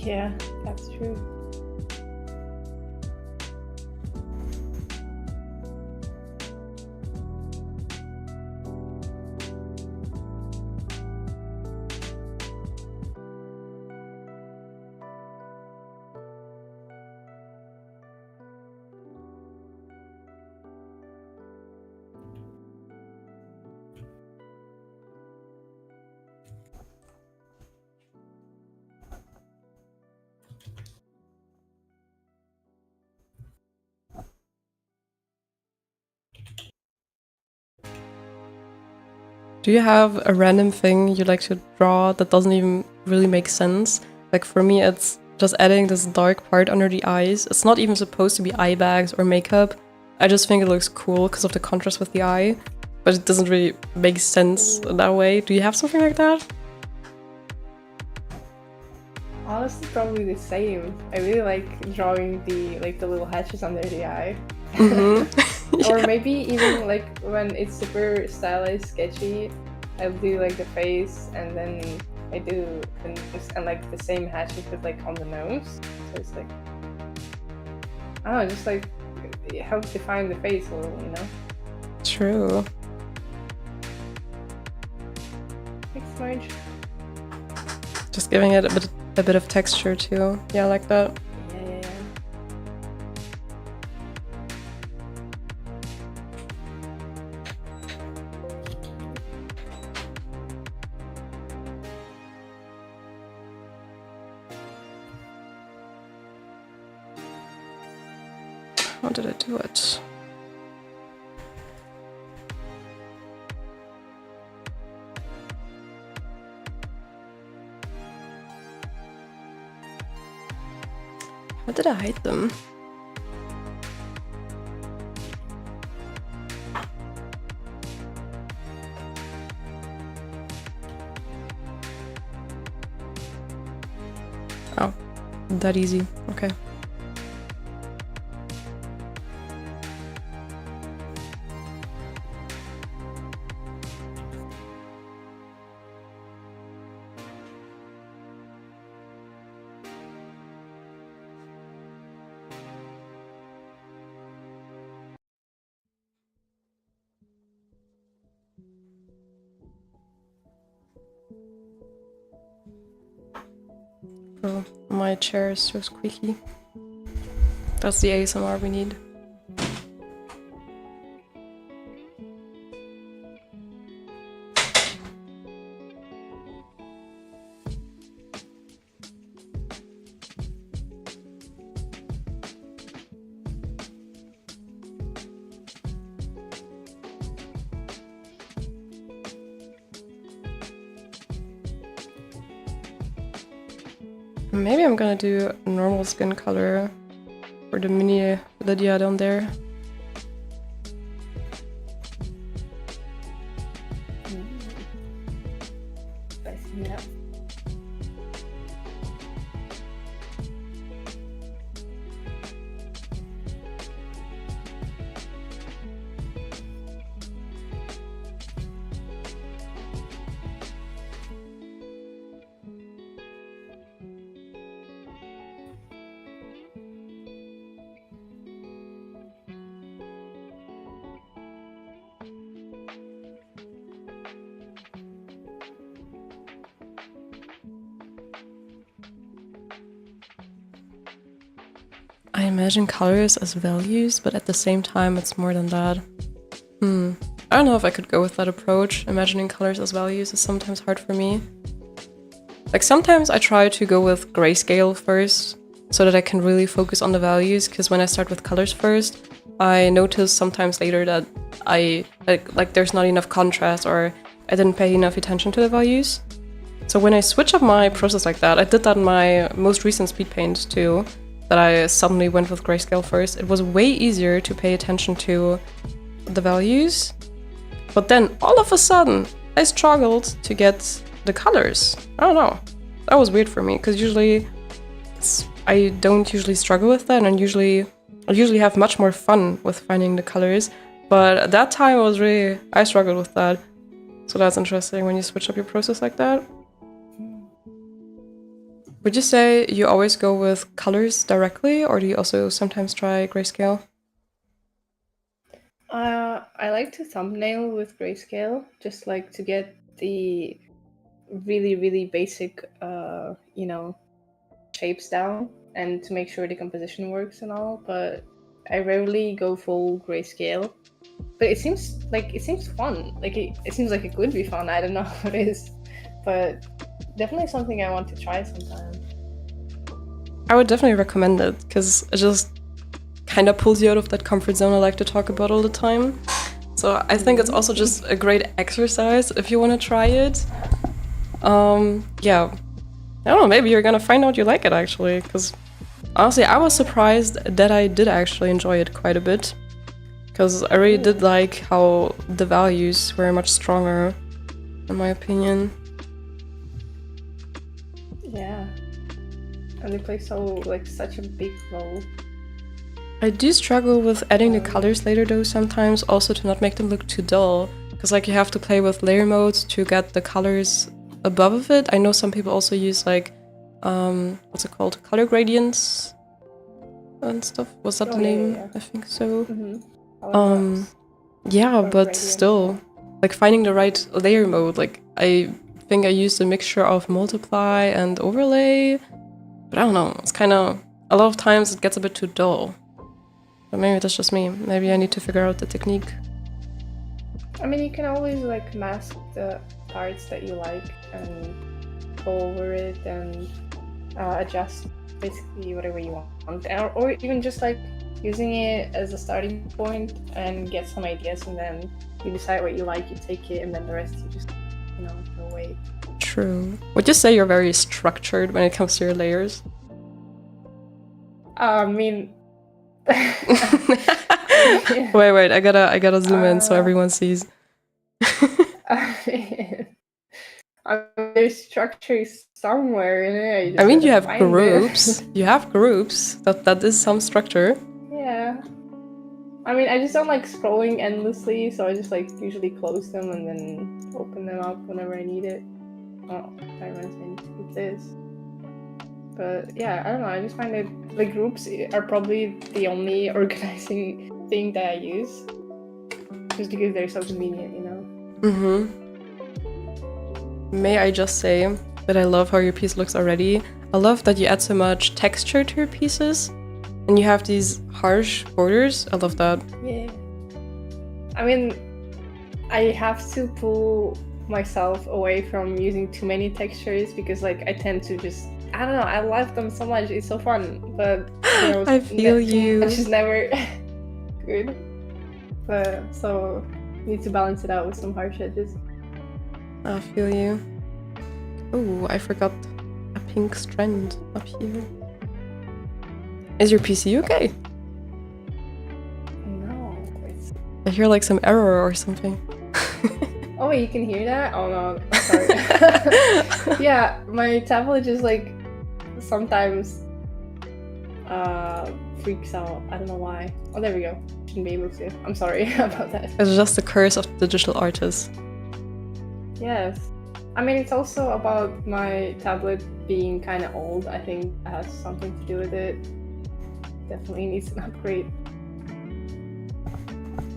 Yeah, that's true. Do you have a random thing you like to draw that doesn't even really make sense? Like for me, it's just adding this dark part under the eyes. It's not even supposed to be eye bags or makeup. I just think it looks cool because of the contrast with the eye, but it doesn't really make sense that way. Do you have something like that? Honestly, probably the same. I really like drawing the little hatches under the eye. Yeah. Or maybe even like when it's super stylized, sketchy, I'll do like the face and then I do the nose and like the same hatches but like on the nose. So it's like, I don't know, just like it helps define the face a little, you know? True. Thanks, Marge. Just giving it a bit of texture too. Yeah, I like that. Yeah. How did I do it? How did I hide them? Oh, that easy. Okay. Oh, my chair is so squeaky. That's the ASMR we need. Maybe I'm gonna do normal skin color for the mini Lydia down there. Spicy it up. I imagine colors as values, but at the same time it's more than that. I don't know if I could go with that approach. Imagining colors as values is sometimes hard for me. Like sometimes I try to go with grayscale first, so that I can really focus on the values, because when I start with colors first, I notice sometimes later that I like there's not enough contrast or I didn't pay enough attention to the values. So when I switch up my process like that, I did that in my most recent speed paint too, that I suddenly went with grayscale first. It was way easier to pay attention to the values. But then all of a sudden, I struggled to get the colors. I don't know. That was weird for me, because usually I don't usually struggle with that, and I usually have much more fun with finding the colors. But at that time, I struggled with that. So that's interesting when you switch up your process like that. Would you say you always go with colors directly, or do you also sometimes try grayscale? I like to thumbnail with grayscale, just like to get the really, really basic, shapes down and to make sure the composition works and all. But I rarely go full grayscale. But it seems fun. Like it seems like it could be fun. I don't know what it is, but definitely something I want to try sometime. I would definitely recommend it because it just kind of pulls you out of that comfort zone I like to talk about all the time. So I think it's also just a great exercise if you want to try it. Yeah, I don't know, maybe you're gonna find out you like it actually, because honestly, I was surprised that I did actually enjoy it quite a bit, because I really did like how the values were much stronger, in my opinion. Yeah, and they play such a big role. I do struggle with adding the colors later though sometimes, also to not make them look too dull, because like you have to play with layer modes to get the colors above of it. I know some people also use like, what's it called? Color gradients and stuff. Was that the name? Yeah. I think so. Mm-hmm. Yeah, but still, like finding the right layer mode, like I think I used a mixture of multiply and overlay, but I don't know, it's kind of, a lot of times it gets a bit too dull. But maybe that's just me. Maybe I need to figure out the technique. I mean, you can always like mask the parts that you like and go over it and adjust basically whatever you want, or even just like using it as a starting point and get some ideas, and then you decide what you like, you take it, and then the rest you just throw away. True. Would you say you're very structured when it comes to your layers? I mean, wait, I gotta zoom in so everyone sees. There's structures somewhere in it. I mean, you have groups. You have groups. That is some structure. Yeah. I mean, I just don't like scrolling endlessly, so I just like usually close them and then open them up whenever I need it. Oh, that reminds me to do this. But yeah, I don't know. I just find that the groups are probably the only organizing thing that I use, just because they're so convenient, May I just say that I love how your piece looks already. I love that you add so much texture to your pieces, and you have these harsh borders. I love that. Yeah. I mean, I have to pull myself away from using too many textures because like I tend to just, I don't know, I love them so much, it's so fun, but I feel you. Which is never good. But so need to balance it out with some harsh edges. I feel you. Oh, I forgot a pink strand up here. Is your PC okay? No, it's... I hear like some error or something. Oh wait, you can hear that? Oh no, I'm sorry. Yeah, my tablet just like sometimes freaks out. I don't know why. Oh, there we go. Shouldn't be able to. I'm sorry about that. It's just the curse of the digital artist. Yes. I mean, it's also about my tablet being kind of old. I think that has something to do with it. Definitely needs an upgrade.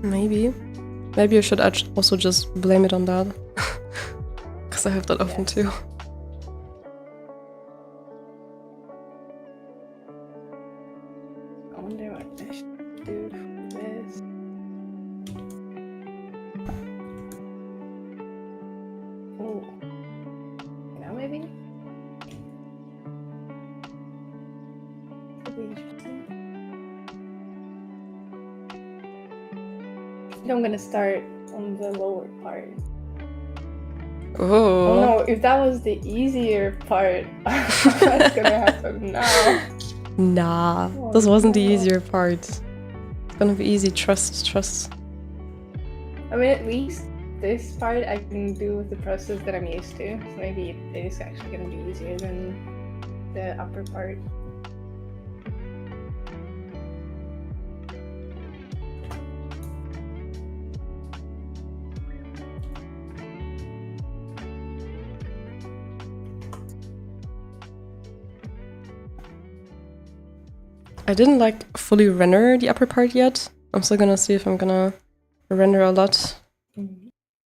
Maybe. Maybe I should also just blame it on that. Because I have that often too. I wonder what I should do for this. Oh. Now maybe? Could be interesting. I think I'm gonna start on the lower part. Oh no, if that was the easier part, what's gonna happen now? Nah, this wasn't the easier part. It's gonna be easy, trust. I mean, at least this part I can do with the process that I'm used to. So maybe it is actually gonna be easier than the upper part. I didn't like fully render the upper part yet. I'm still gonna see if I'm gonna render a lot. I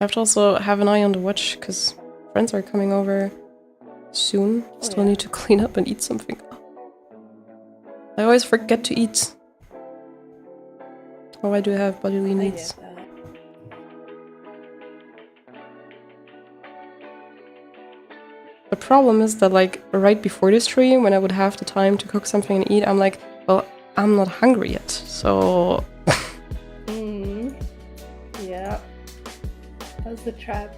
have to also have an eye on the watch because friends are coming over soon. Still need to clean up and eat something. I always forget to eat. Oh, I do have bodily needs. The problem is that, like, right before the stream, when I would have the time to cook something and eat, I'm like, well, I'm not hungry yet, so... Yeah. That's the trap.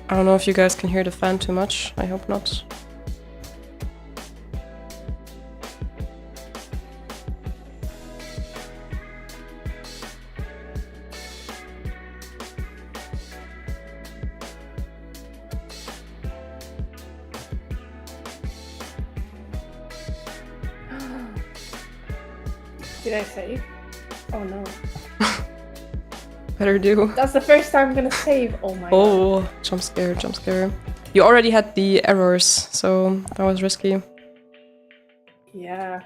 I don't know if you guys can hear the fan too much. I hope not. Did I save? Oh no. Better do. That's the first time I'm gonna save. Oh my god. Oh, jump scare, jump scare. You already had the errors, so that was risky. Yeah.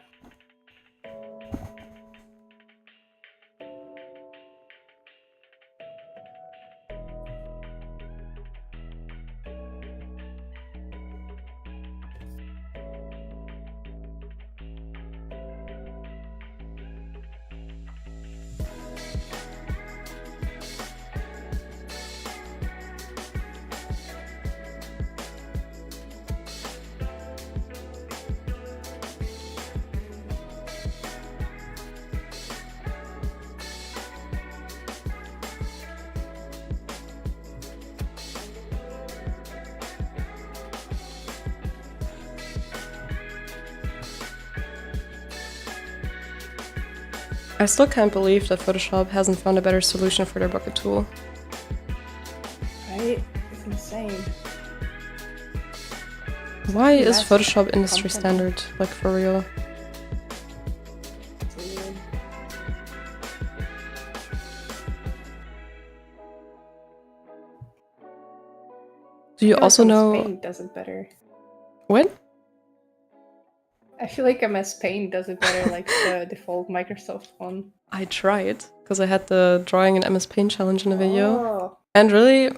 I still can't believe that Photoshop hasn't found a better solution for their bucket tool. Right? It's insane. Why is Photoshop industry standard? Like, for real? Do you also know... Paint does it better. What? I feel like MS Paint does it better, like the default Microsoft one. I tried, because I had the drawing in MS Paint challenge in the video. Oh. And really,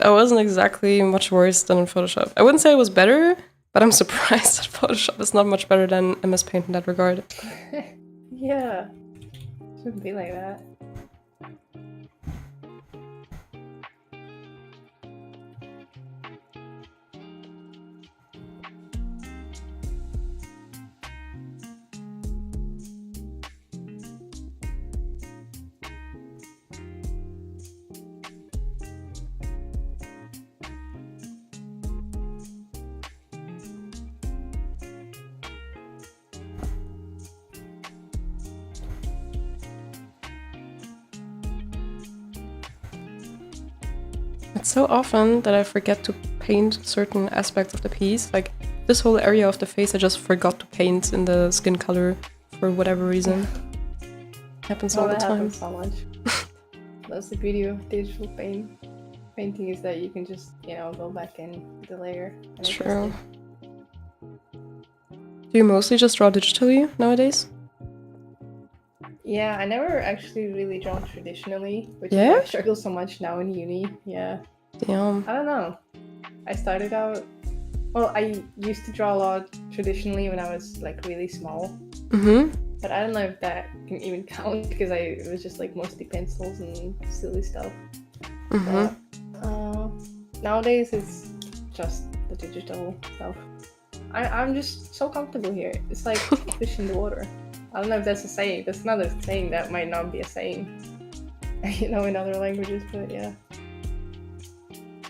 I wasn't exactly much worse than in Photoshop. I wouldn't say it was better, but I'm surprised that Photoshop is not much better than MS Paint in that regard. Yeah. Shouldn't be like that. It's so often that I forget to paint certain aspects of the piece. Like, this whole area of the face I just forgot to paint in the skin color for whatever reason. Happens all the time. Happens so much. That's the beauty of digital painting is that you can just, you know, go back in the layer. True. Do you mostly just draw digitally nowadays? Yeah, I never actually really drawn traditionally, which is why I struggle so much now in uni. Yeah. Damn. I don't know. I started out... Well, I used to draw a lot traditionally when I was, like, really small. But I don't know if that can even count, because it was just, like, mostly pencils and silly stuff. But, nowadays, it's just the digital stuff. I'm just so comfortable here. It's like fish in the water. I don't know if that's a saying. That's not a saying. That might not be a saying, you know, in other languages, but yeah.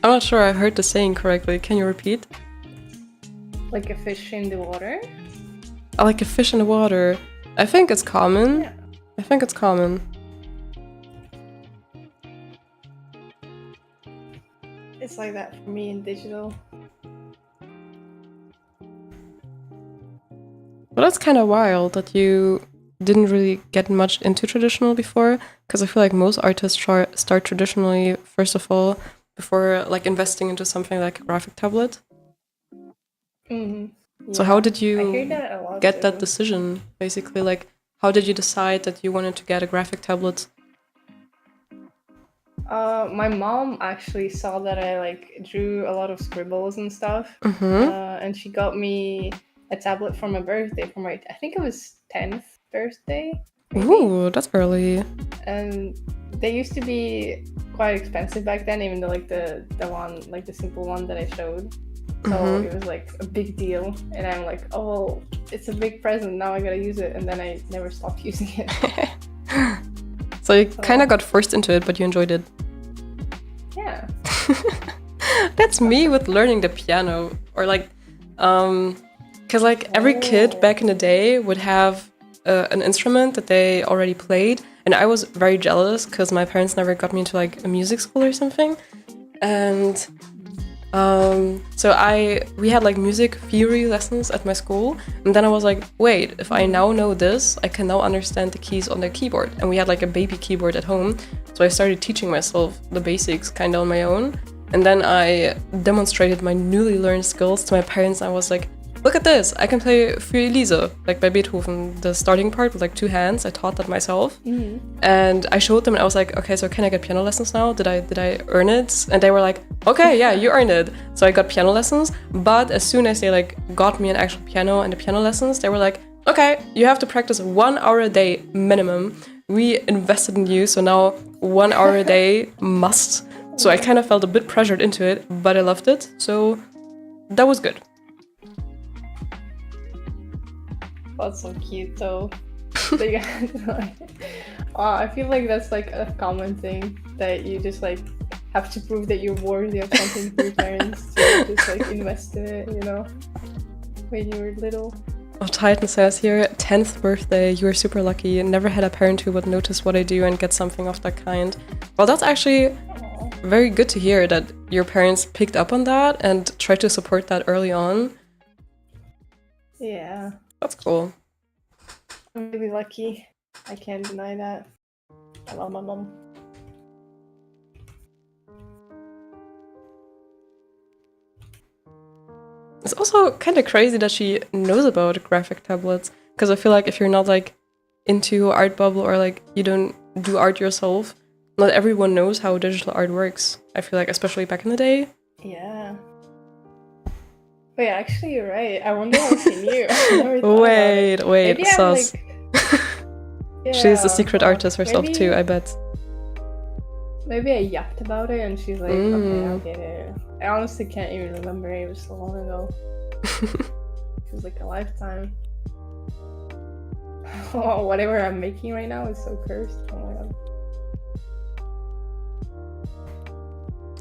I'm not sure I heard the saying correctly. Can you repeat? Like a fish in the water? Like a fish in the water. I think it's common. Yeah. I think it's common. It's like that for me in digital. But that's kind of wild that you didn't really get much into traditional before, because I feel like most artists start traditionally first of all before like investing into something like a graphic tablet. So how did I hear you that a lot get that too. decision? Basically, like how did you decide that you wanted to get a graphic tablet? My mom actually saw that I like drew a lot of scribbles and stuff, Mm-hmm. and she got me a tablet for my birthday, for my I think it was 10th birthday, maybe. Ooh, that's early. And they used to be quite expensive back then, even though like the one like the simple one that I showed. So it was like a big deal, and I'm like, oh, it's a big present. Now I gotta use it, and then I never stopped using it. So you kind of got forced into it, but you enjoyed it. Yeah. That's me with learning the piano, or like, because like every kid back in the day would have an instrument that they already played, and I was very jealous because my parents never got me into like a music school or something, and so we had like music theory lessons at my school, and then I was like, wait, if I now know this, I can now understand the keys on the keyboard. And we had like a baby keyboard at home, so I started teaching myself the basics kind of on my own. And then I demonstrated my newly learned skills to my parents. I was like, look at this, I can play Für Elise, like by Beethoven, the starting part with like 2 hands. I taught that myself. And I showed them and I was like, okay, so can I get piano lessons now? Did I earn it? And they were like, okay, yeah, you earned it. So I got piano lessons, but as soon as they like got me an actual piano and the piano lessons, they were like, okay, you have to practice 1 hour a day minimum. We invested in you, so now 1 hour a day must. So I kind of felt a bit pressured into it, but I loved it, so that was good. That's so cute though. That you guys like, I feel like that's like a common thing that you just like have to prove that you're worthy of something to your parents to just like invest in it, you know, when you were little. Oh, Titan says here, 10th birthday, you were super lucky. Never had a parent who would notice what I do and get something of that kind. Well, that's actually very good to hear that your parents picked up on that and tried to support that early on. Yeah. That's cool. I'm really lucky. I can't deny that. I love my mom. It's also kind of crazy that she knows about graphic tablets, because I feel like if you're not like into art bubble or like you don't do art yourself, not everyone knows how digital art works. I feel like, especially back in the day. Yeah. Wait, actually, you're right. I wonder how she knew. Wait, Maybe sus. like, yeah, She's a secret artist herself too, I bet. Maybe I yapped about it and she's like, okay, I'll get it. I honestly can't even remember. It was so long ago. It was like a lifetime. Oh, whatever I'm making right now is so cursed. Oh my god.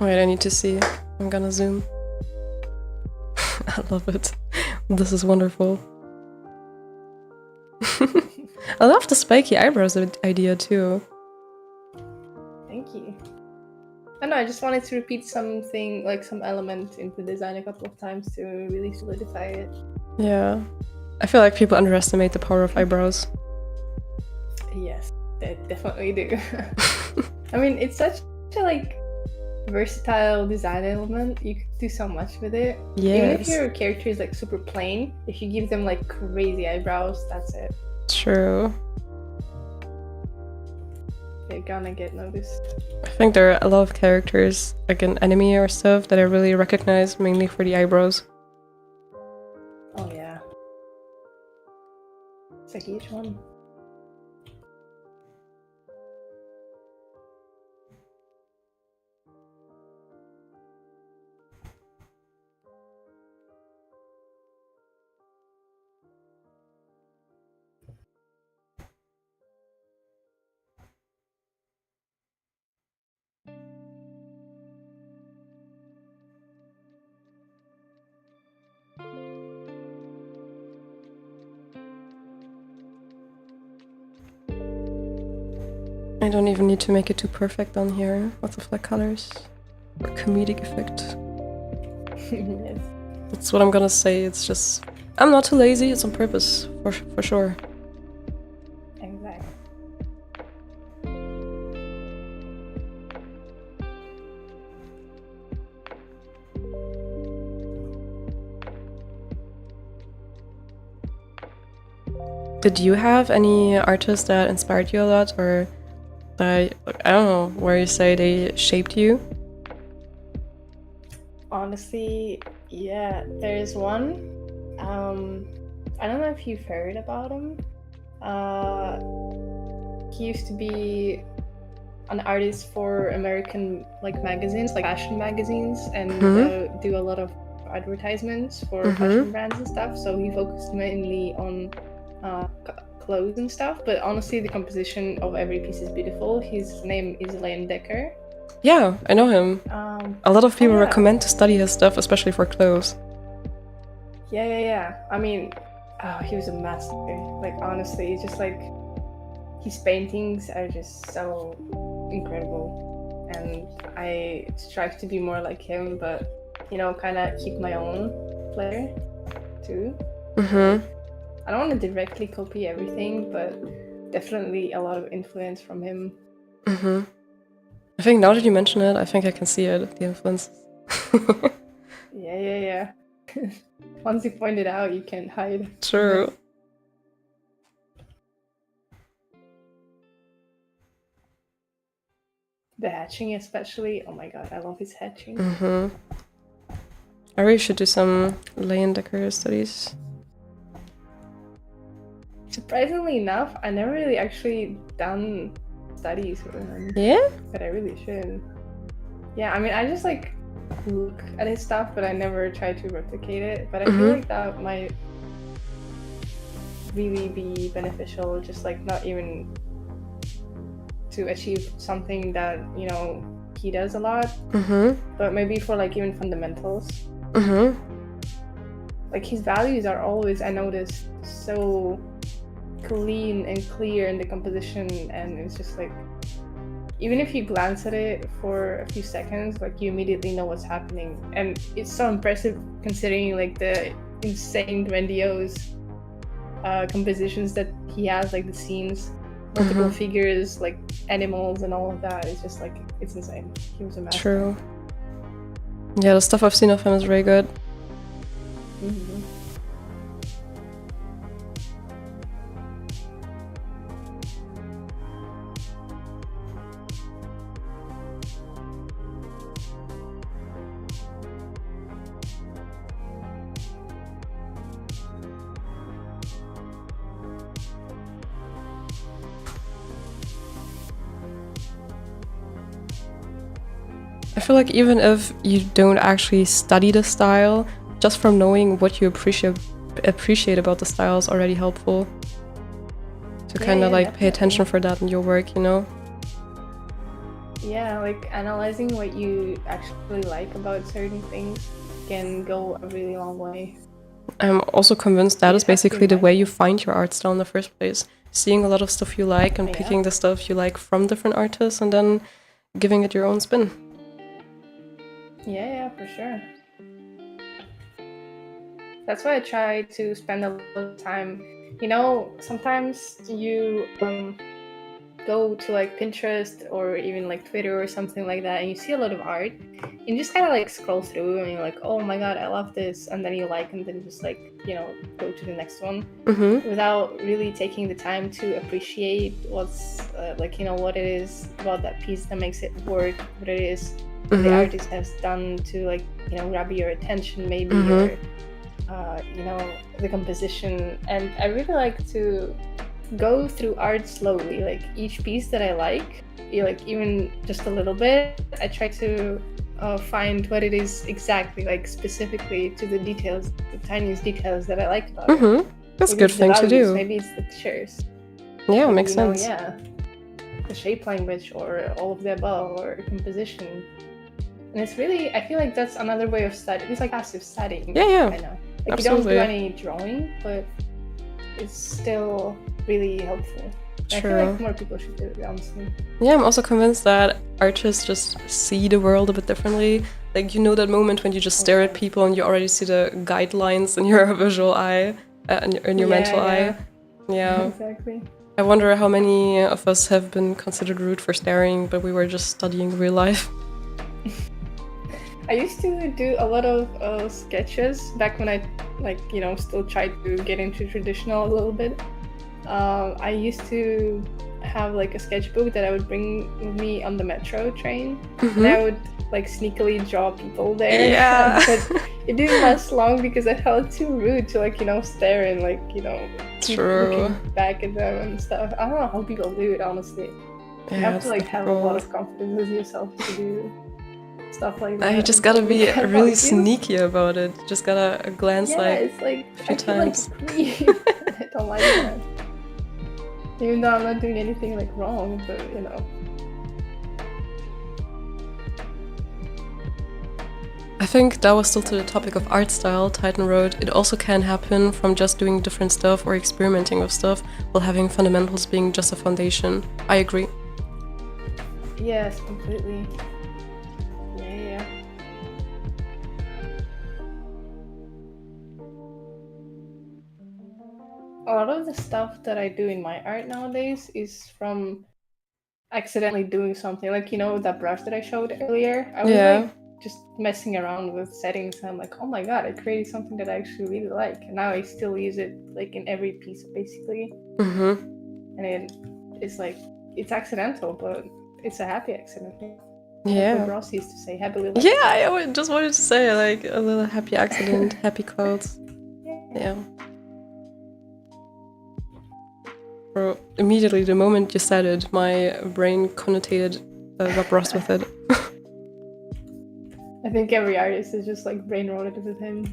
Wait, I need to see. I'm gonna zoom. I love it. This is wonderful. I love the spiky eyebrows idea too. Thank you. I know, I just wanted to repeat something, like some element in the design a couple of times to really solidify it. Yeah. I feel like people underestimate the power of eyebrows. Yes, they definitely do. I mean, it's such a like versatile design element. You could do so much with it. Yes. Even if your character is like super plain, if you give them like crazy eyebrows, that's it. True. They're gonna get noticed. I think there are a lot of characters, like in anime or stuff, that I really recognize mainly for the eyebrows. Oh yeah. It's like each one. I don't even need to make it too perfect on here. Lots of like colors for comedic effect. Yes. That's what I'm gonna say. It's just I'm not too lazy. It's on purpose for sure. Did you have any artists that inspired you a lot, or that, I don't know, where you say they shaped you? Honestly, yeah, there's one. I don't know if you've heard about him. He used to be an artist for American like magazines, like fashion magazines, and do a lot of advertisements for fashion brands and stuff. So he focused mainly on clothes and stuff. But honestly, the composition of every piece is beautiful. His name is Decker. Yeah, I know him. A lot of people recommend to study his stuff, especially for clothes. Yeah. I mean, he was a master. Like, honestly, it's just like his paintings are just so incredible, and I strive to be more like him, but kind of keep my own flair too. I don't want to directly copy everything, but definitely a lot of influence from him. I think now that you mention it, I think I can see it, the influence. Yeah. Once you point it out, you can't hide. True. The hatching especially, oh my god, I love his hatching. I really should do some Leyendecker studies. Surprisingly enough, I never really actually done studies with him. Yeah? But I really should. Yeah, I mean, I just like look at his stuff, but I never try to replicate it. But I feel like that might really be beneficial, just like not even to achieve something that, he does a lot, but maybe for like even fundamentals. Like his values are always, I noticed, so clean and clear in the composition, and it's just like, even if you glance at it for a few seconds, like you immediately know what's happening. And it's so impressive considering like the insane grandiose compositions that he has, like the scenes, multiple figures, like animals and all of that. It's just like, it's insane. He was a master. True. Yeah, the stuff I've seen of him is really good. I feel like even if you don't actually study the style, just from knowing what you appreciate about the style is already helpful. To kind of like pay attention for that in your work, Yeah, like analyzing what you actually like about certain things can go a really long way. I'm also convinced that is basically the way you find your art style in the first place. Seeing a lot of stuff you like and picking the stuff you like from different artists and then giving it your own spin. Yeah, for sure. That's why I try to spend a little time. Sometimes you go to like Pinterest or even like Twitter or something like that, and you see a lot of art, and you just kind of like scroll through and you're like, oh my god, I love this, and then you like, and then just like go to the next one without really taking the time to appreciate what's what it is about that piece that makes it work, what it is the artist has done to like grab your attention maybe, or the composition. And I really like to go through art slowly, like each piece that I like even just a little bit, I try to find what it is exactly, like specifically to the details, the tiniest details that I like about it. That's a good thing to do. Maybe it's the pictures. Yeah, makes sense. The shape language or all of the above, or composition. And it's really, I feel like that's another way of studying. It's like passive studying. Yeah. I know. Like Absolutely. You don't do any drawing, but it's still really helpful. True. I feel like more people should do it, honestly. Yeah, I'm also convinced that artists just see the world a bit differently. Like, that moment when you just stare at people and you already see the guidelines in your visual eye, in your mental eye. Yeah. Exactly. I wonder how many of us have been considered rude for staring, but we were just studying real life. I used to do a lot of sketches back when I still tried to get into traditional a little bit. I used to have like a sketchbook that I would bring with me on the metro train, and I would like sneakily draw people there. Yeah. But it didn't last long because I felt too rude to like, you know, stare and like, you know, keep looking back at them and stuff. I don't know how people do it, honestly. Yeah, you have to like have a lot of confidence with yourself to do stuff like that. You just gotta be really sneaky about it. You just gotta glance it's like a few times. Like I don't like that. Even though I'm not doing anything like wrong, but you know. I think that was still to the topic of art style. Titan wrote, it also can happen from just doing different stuff or experimenting with stuff while having fundamentals being just a foundation. I agree. Yes, completely. Yeah. A lot of the stuff that I do in my art nowadays is from accidentally doing something. Like, you know, that brush that I showed earlier? I was like just messing around with settings and I'm like, oh my god, I created something that I actually really like. And now I still use it like in every piece basically. And it's like, it's accidental, but it's a happy accident. Yeah. Like what Ross used to say, happy little accident. I just wanted to say like a little happy accident, happy clouds. Yeah. Bro, immediately the moment you said it, my brain connotated Bob Ross with it. I think every artist is just like brain rotted with him.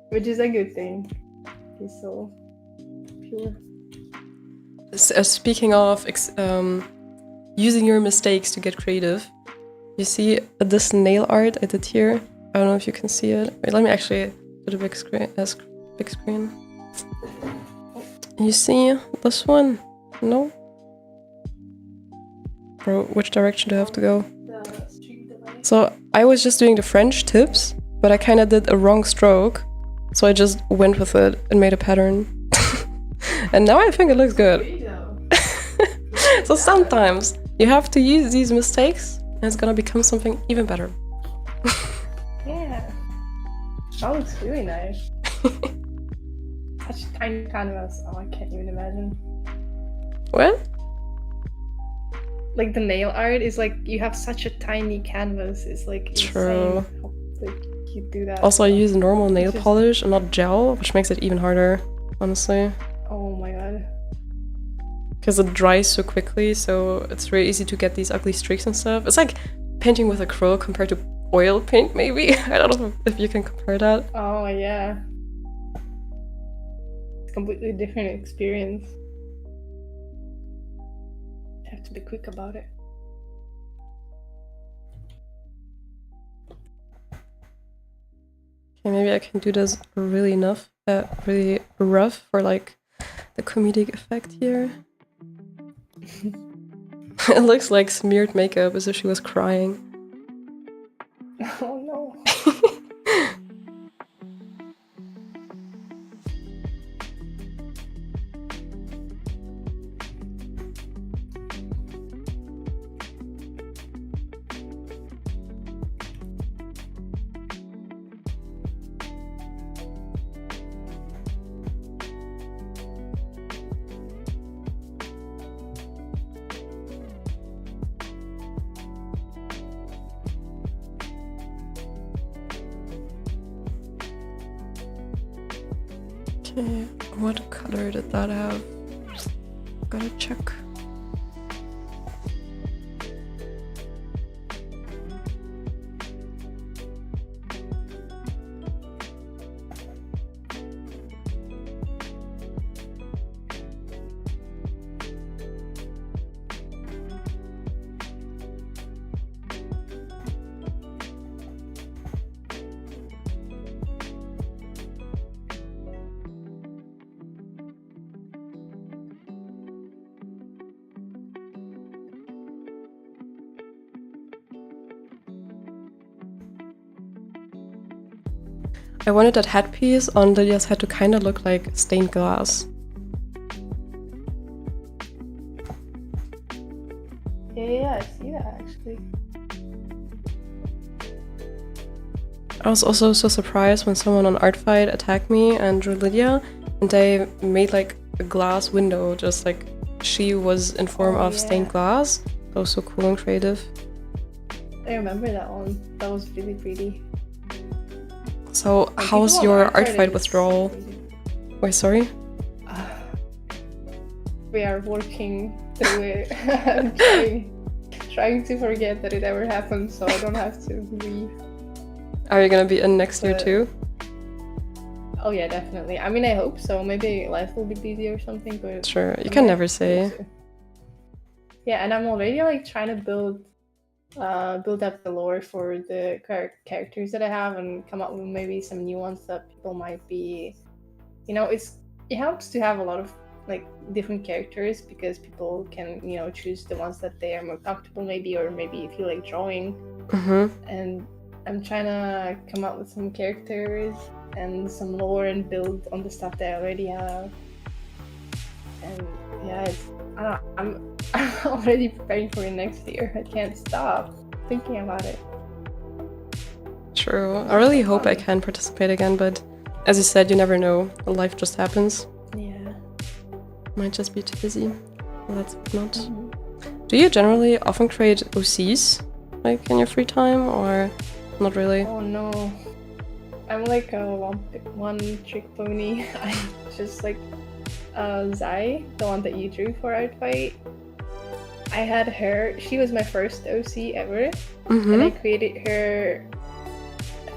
Which is a good thing. He's so pure. Speaking of using your mistakes to get creative, you see this nail art I did here? I don't know if you can see it. Wait, let me actually do the big screen. You see this one? No? Bro, which direction do I have to go? So I was just doing the French tips, but I kind of did a wrong stroke. So I just went with it and made a pattern. And now I think it looks good. So sometimes you have to use these mistakes and it's gonna become something even better. Yeah. That looks really nice. Such a tiny canvas. Oh, I can't even imagine. What? Like the nail art is like you have such a tiny canvas. It's like true. Insane how, like, you do that. Also, I use normal nail polish and not gel, which makes it even harder, honestly. Oh my god. Because it dries so quickly, so it's very easy to get these ugly streaks and stuff. It's like painting with acrylic compared to oil paint, maybe. I don't know if you can compare that. Oh yeah. It's a completely different experience. You have to be quick about it. Okay, maybe I can do this really rough for like the comedic effect here. It looks like smeared makeup as if she was crying. Oh no. Okay, what color did that have? Gotta check. I wanted that headpiece on Lydia's head to kind of look like stained glass. Yeah, I see that actually. I was also so surprised when someone on Artfight attacked me and drew Lydia, and they made like a glass window, just like she was in form of stained glass. That was so cool and creative. I remember that one. That was really pretty. So how's your art fight withdrawal? Wait, sorry? We are working through it. I'm trying to forget that it ever happened so I don't have to leave. Are you gonna be in next year too? Oh yeah, definitely. I mean, I hope so. Maybe life will be busy or something, but... Sure, you can never say. Yeah, and I'm already like trying to build up the lore for the characters that I have and come up with maybe some new ones that people might be... You know, it helps to have a lot of like different characters because people can, you know, choose the ones that they are more comfortable maybe, or maybe if you like drawing. And I'm trying to come up with some characters and some lore and build on the stuff that I already have. And yeah, I'm already preparing for next year. I can't stop thinking about it. True. I really hope I can participate again, but as you said, you never know. Life just happens. Yeah. Might just be too busy. Well, that's not. Do you generally often create OCs, like in your free time, or not really? Oh no. I'm like a one-trick pony. I just like Zai, the one that you drew for Art Fight. I had her. She was my first OC ever, and I created her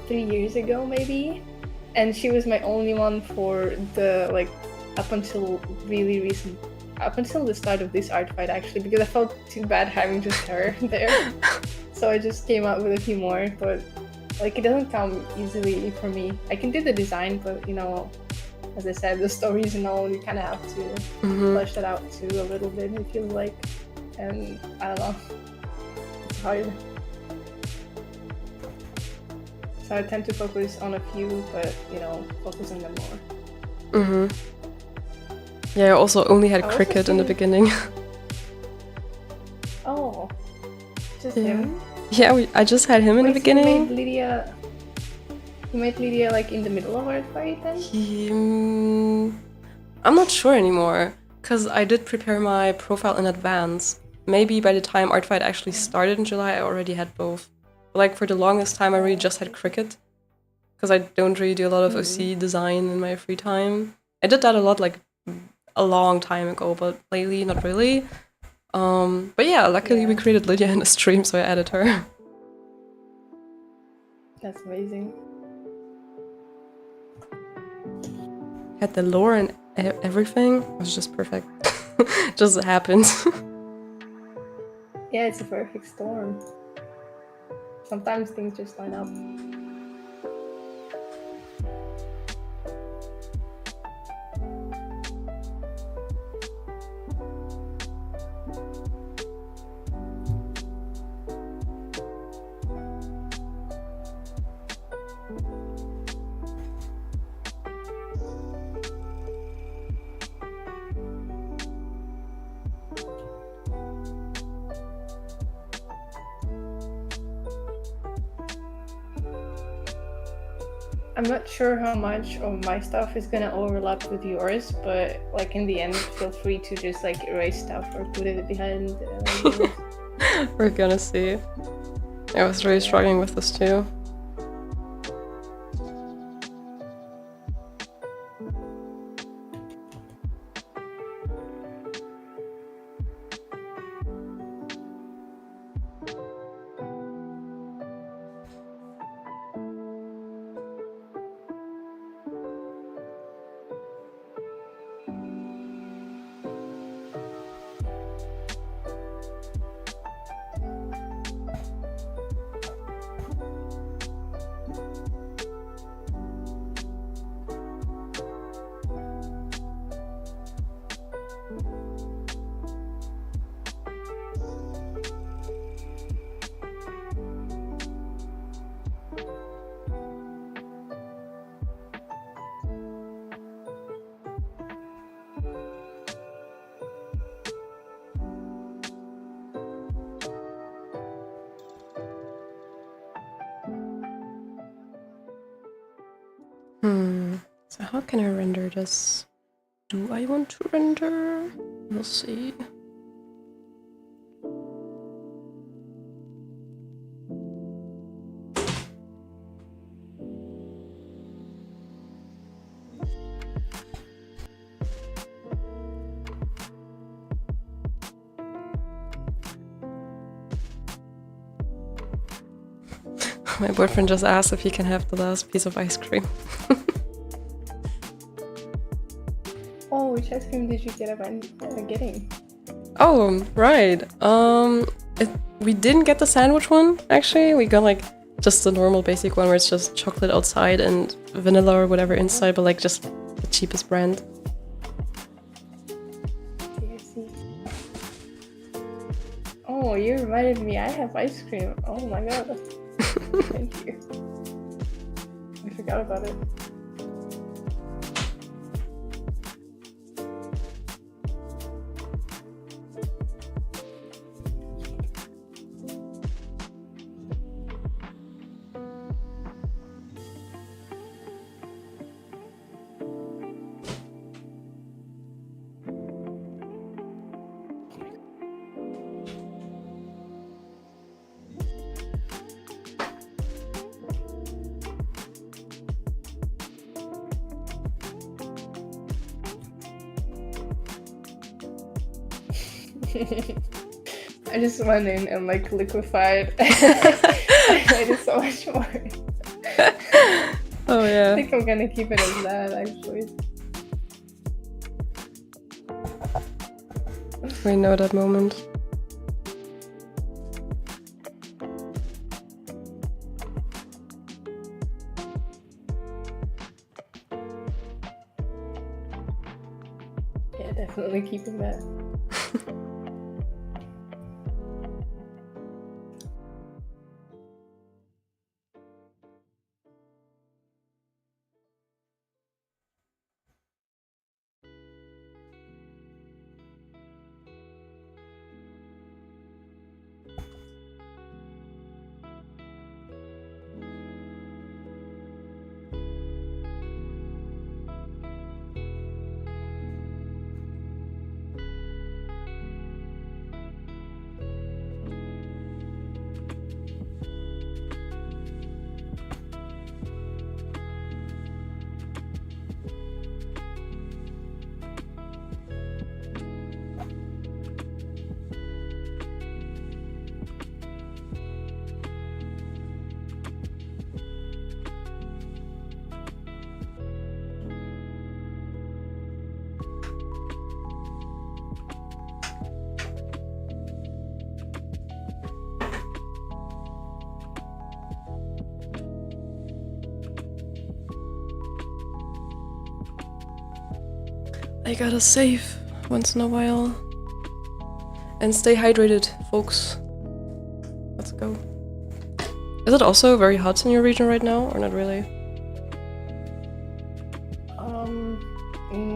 3 years ago maybe, and she was my only one for the like up until really recent, up until the start of this Art Fight actually, because I felt too bad having just her there. So I just came up with a few more, but like it doesn't come easily for me. I can do the design, but you know, as I said, the stories and all, you kind of have to flesh that out too a little bit, it feels like. And I don't know, it's hard. So I tend to focus on a few, but you know, focus on them more. Yeah, I also only had Cricket in the beginning. Oh, just him? Yeah, I just had him in the beginning. You made Lydia like in the middle of Art Fight then? I'm not sure anymore, because I did prepare my profile in advance. Maybe by the time Art Fight actually started in July, I already had both. But like for the longest time, I really just had Cricket, because I don't really do a lot of OC design in my free time. I did that a lot like a long time ago, but lately not really. But yeah, luckily we created Lydia in a stream, so I added her. That's amazing. Had the lore and everything. It was just perfect. Just happened. Yeah, it's a perfect storm. Sometimes things just line up. I'm not sure how much of my stuff is gonna overlap with yours, but like in the end, feel free to just like erase stuff or put it behind. We're gonna see. I was really struggling with this too. So how can I render this? do I want to render? We'll see. My boyfriend just asked if he can have the last piece of ice cream. Oh, which ice cream did you get up and getting? Oh, right. We didn't get the sandwich one, actually. We got like just the normal basic one where it's just chocolate outside and vanilla or whatever inside, but like just the cheapest brand. I see. Oh, you reminded me, I have ice cream. Oh my god. Thank you. I forgot about it. I just went in and like liquefied. I did so much more. Oh yeah. I think I'm gonna keep it as that actually. We know that moment. Yeah, definitely keeping that. I gotta save once in a while. And stay hydrated, folks. Let's go. Is it also very hot in your region right now, or not really?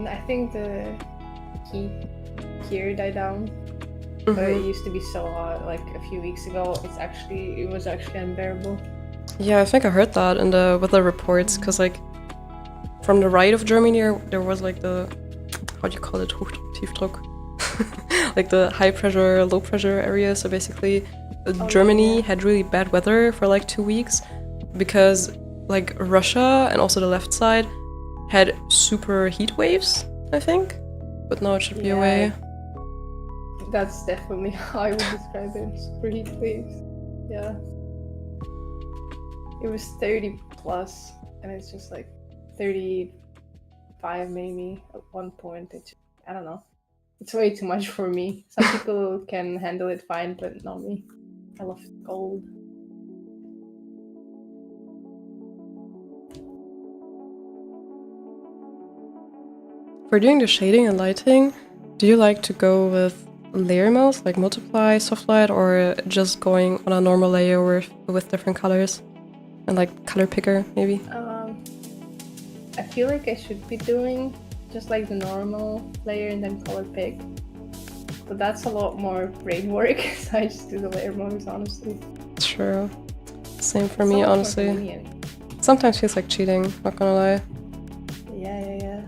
I think the heat here died down. But it used to be so hot like a few weeks ago. It was actually unbearable. Yeah, I think I heard that in the weather reports, because like from the right of Germany there was like the, how do you call it, Hochdruck, Tiefdruck, like the high pressure, low pressure area. So basically Germany had really bad weather for like 2 weeks because like Russia and also the left side had super heat waves, I think, but now it should be away. That's definitely how I would describe it. Super heat waves. Yeah. It was 30 plus, and it's just like 35 maybe at one point. I don't know. It's way too much for me. Some people can handle it fine, but not me. I love cold. For doing the shading and lighting, do you like to go with layer modes, like multiply, soft light, or just going on a normal layer with different colors and like color picker maybe? I feel like I should be doing just like the normal layer and then color pick, but that's a lot more brain work, so I just do the layer modes, honestly. True. Same for me, honestly. Sometimes feels like cheating, not gonna lie. Yeah.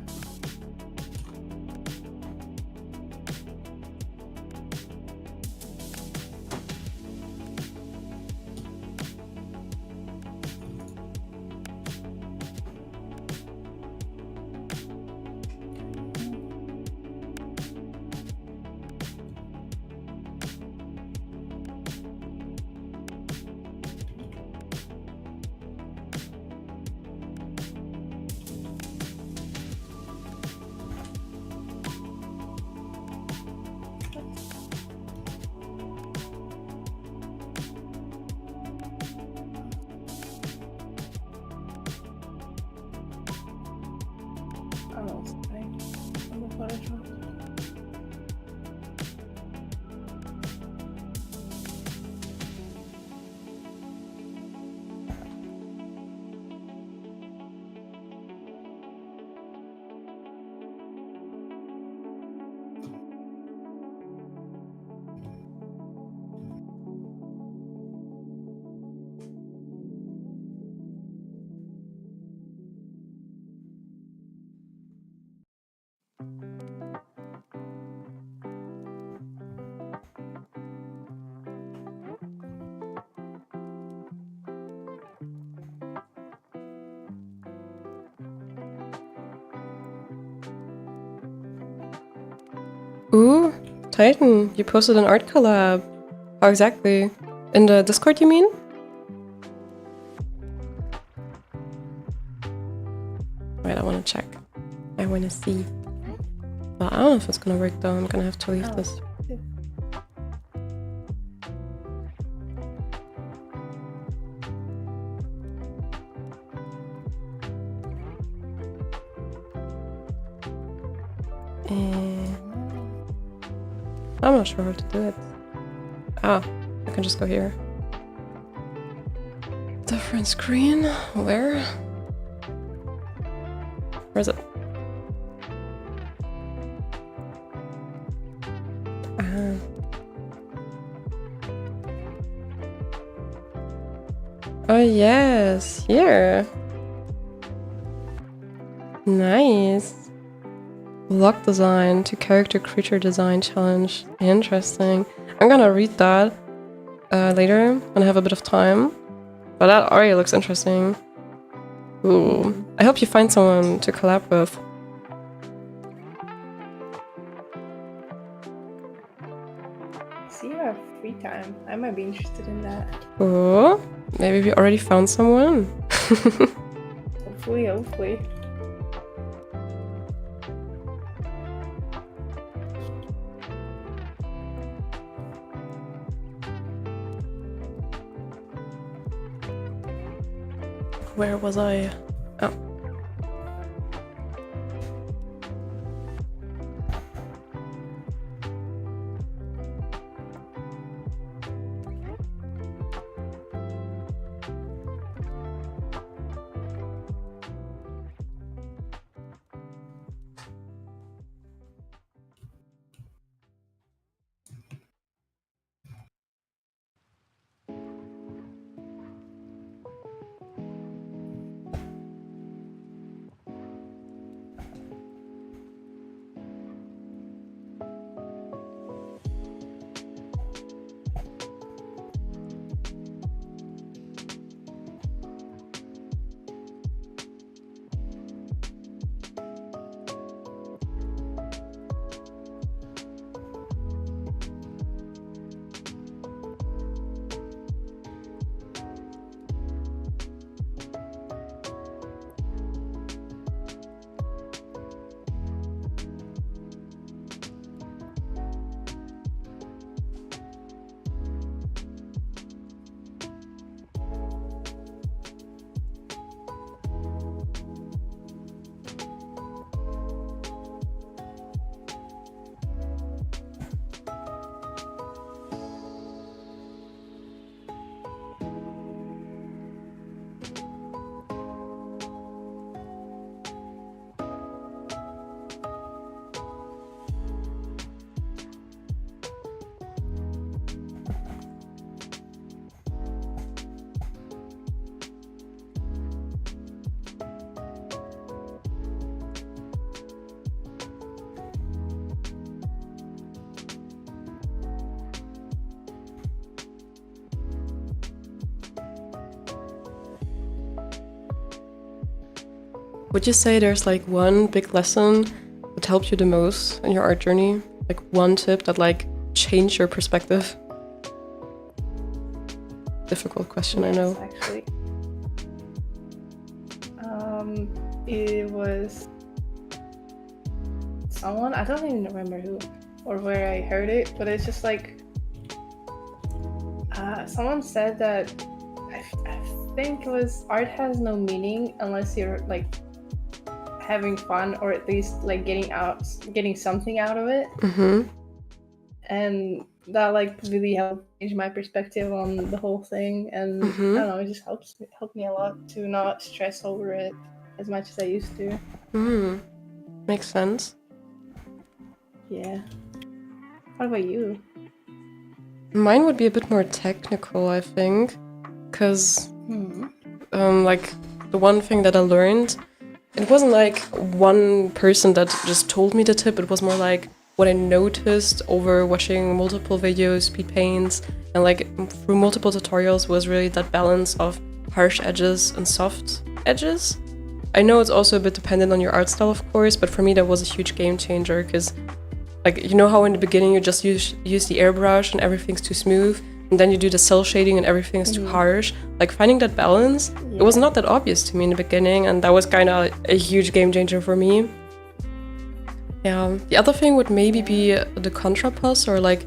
Ooh, Titan, you posted an art collab. How exactly? In the Discord, you mean? Wait, I want to check. I want to see. Well, I don't know if it's gonna work though. I'm gonna have to leave this. I'm not sure how to do it. Ah, I can just go here. Different screen? Where? Where is it? Oh yes, here. Nice. Block design to character creature design challenge. Interesting. I'm gonna read that later when I have a bit of time. But that already looks interesting. Ooh. I hope you find someone to collab with. See, you have free time. I might be interested in that. Oh, maybe we already found someone. Hopefully, hopefully. Where was I? Oh. Would you say there's like one big lesson that helped you the most in your art journey? Like one tip that like changed your perspective? Difficult question, yes, I know. Actually, it was someone, I don't even remember who or where I heard it, but it's just like someone said that I think it was art has no meaning unless you're like having fun, or at least like getting something out of it. Mm-hmm. And that like really helped change my perspective on the whole thing. And I don't know, it just helped me a lot to not stress over it as much as I used to. Makes sense. Yeah. What about you? Mine would be a bit more technical, I think, because like the one thing that I learned, it wasn't like one person that just told me the tip. It was more like what I noticed over watching multiple videos, speed paints, and like through multiple tutorials was really that balance of harsh edges and soft edges. I know it's also a bit dependent on your art style, of course, but for me that was a huge game changer because like, you know how in the beginning you just use the airbrush and everything's too smooth, and then you do the cell shading and everything is too harsh. Like finding that balance, it was not that obvious to me in the beginning, and that was kind of a huge game changer for me. Yeah, the other thing would maybe be the contrapost, or like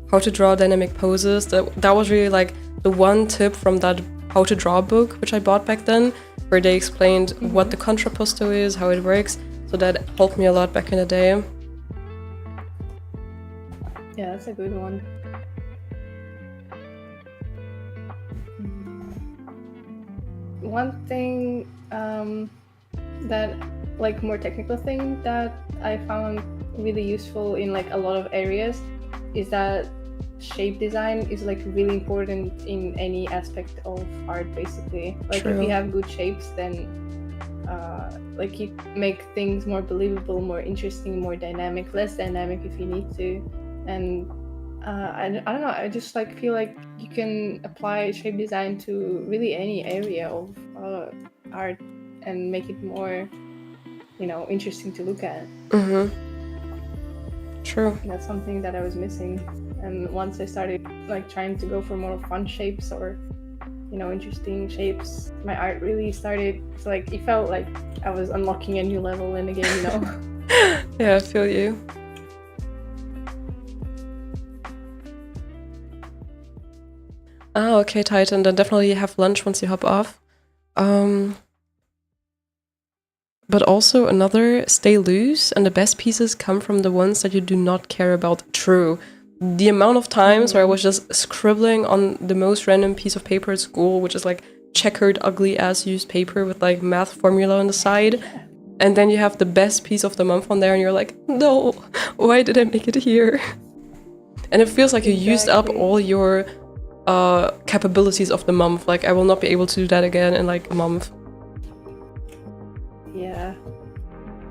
how to draw dynamic poses. That was really like the one tip from that How to Draw book, which I bought back then, where they explained what the contraposto is, how it works. So that helped me a lot back in the day. Yeah, that's a good one. One thing that, like, more technical thing that I found really useful in like a lot of areas is that shape design is like really important in any aspect of art, basically. Like if you have good shapes, then like you make things more believable, more interesting, more dynamic, less dynamic if you need to. And I don't know, I just like feel like you can apply shape design to really any area of art and make it more, you know, interesting to look at. True. That's something that I was missing. And once I started like trying to go for more fun shapes or, you know, interesting shapes, my art really started, it's like it felt like I was unlocking a new level in the game, you know. Yeah, I feel you. Oh, okay, Titan. Then definitely have lunch once you hop off. But also another, stay loose, and the best pieces come from the ones that you do not care about. True. The amount of times where I was just scribbling on the most random piece of paper at school, which is like checkered, ugly ass used paper with like math formula on the side. And then you have the best piece of the month on there and you're like, no, why did I make it here? And it feels like you used up all your capabilities of the month. Like, I will not be able to do that again in like a month. Yeah,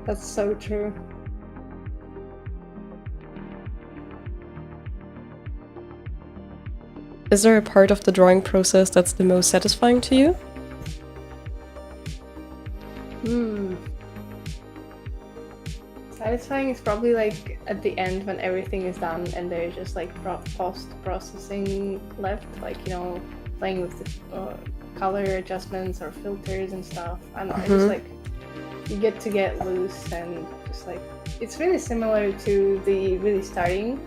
that's so true. Is there a part of the drawing process that's the most satisfying to you? Satisfying is probably like at the end when everything is done and there's just like post-processing left, like, you know, playing with the color adjustments or filters and stuff. I don't know, it's just like you get to get loose and just like, it's really similar to the really starting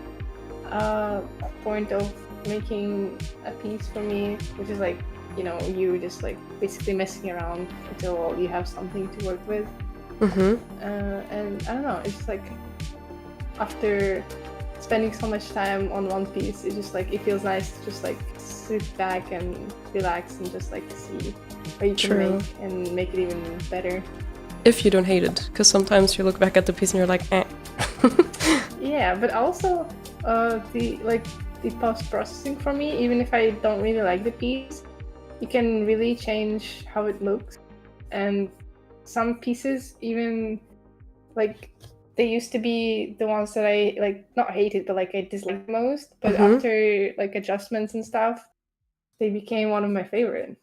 point of making a piece for me, which is like, you know, you just like basically messing around until you have something to work with. And I don't know, it's like after spending so much time on one piece, it's just like, it feels nice to just like sit back and relax and just like see what you can make and make it even better. If you don't hate it, because sometimes you look back at the piece and you're like, eh. Yeah, but also the post-processing for me, even if I don't really like the piece, you can really change how it looks. And some pieces, even like, they used to be the ones that I like not hated, but like I disliked most. But after like adjustments and stuff, they became one of my favorite.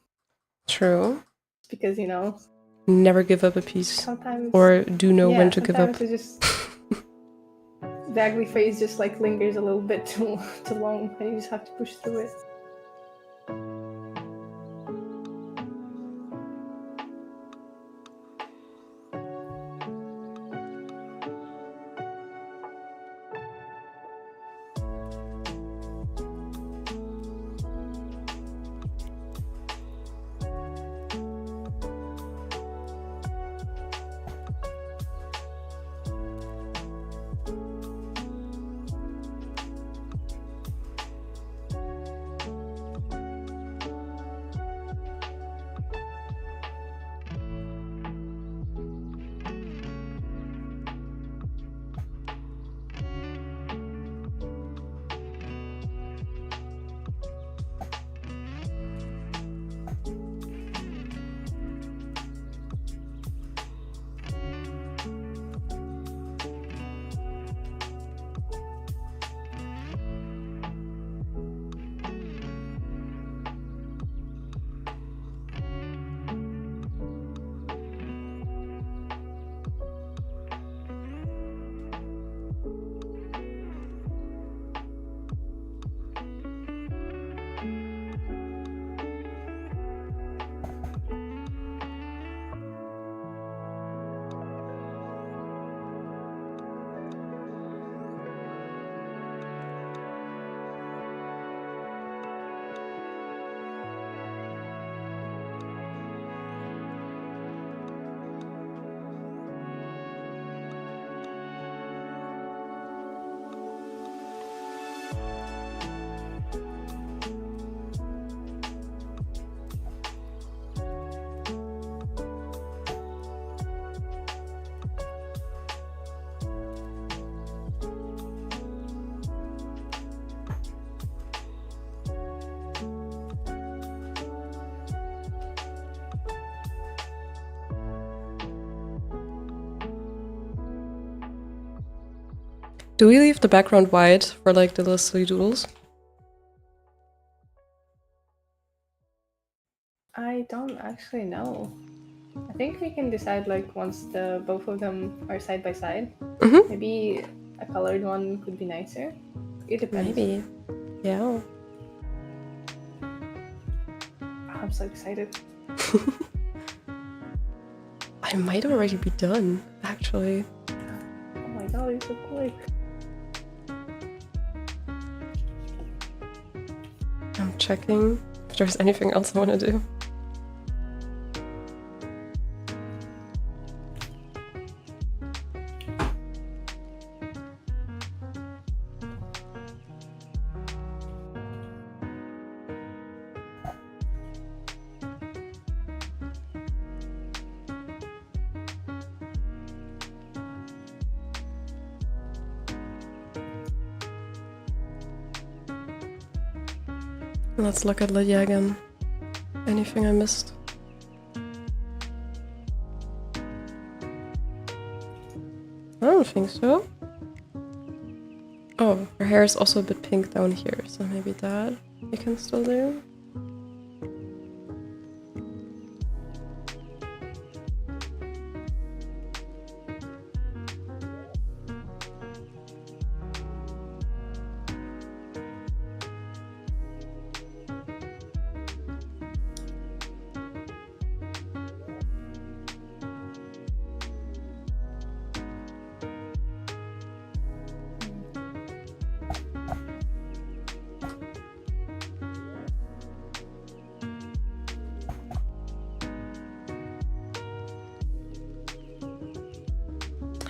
True. Because, you know, never give up a piece. Sometimes, or do know when to give up. Sometimes it's just the ugly face just like lingers a little bit too long, and you just have to push through it. Do we leave the background white for like the little silly doodles? I don't actually know. I think we can decide like once the both of them are side by side. Mm-hmm. Maybe a colored one could be nicer. It depends. Maybe. Yeah. I'm so excited. I might already be done, actually. Oh my god, it's so quick. I'm checking if there's anything else I want to do. Let's look at Lydia again. Anything I missed? I don't think so. Oh, her hair is also a bit pink down here, so maybe that you can still do.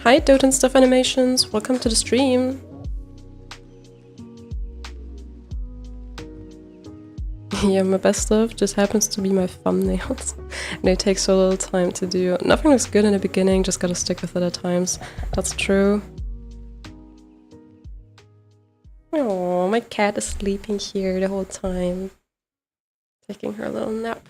Hi, Dote and Stuff Animations, welcome to the stream. Yeah, my best stuff just happens to be my thumbnails. And they take so little time to do. Nothing looks good in the beginning, just gotta stick with it at times. That's true. Oh, my cat is sleeping here the whole time. Taking her little nap.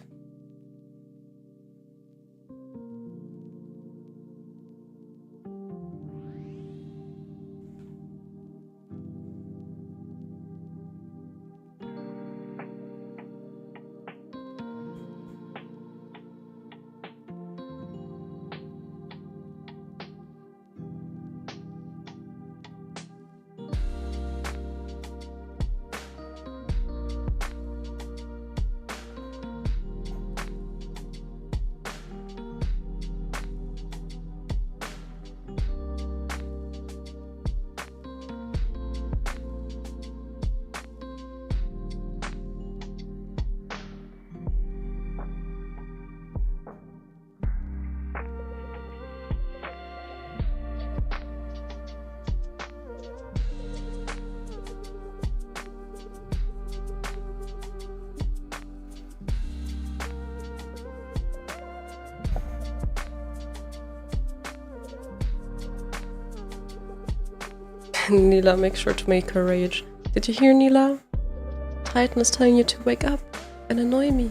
Nila, make sure to make her rage. Did you hear, Nila? Titan is telling you to wake up and annoy me.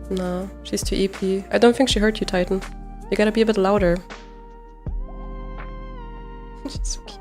No, she's too EP. I don't think she heard you, Titan. You gotta be a bit louder. She's so cute.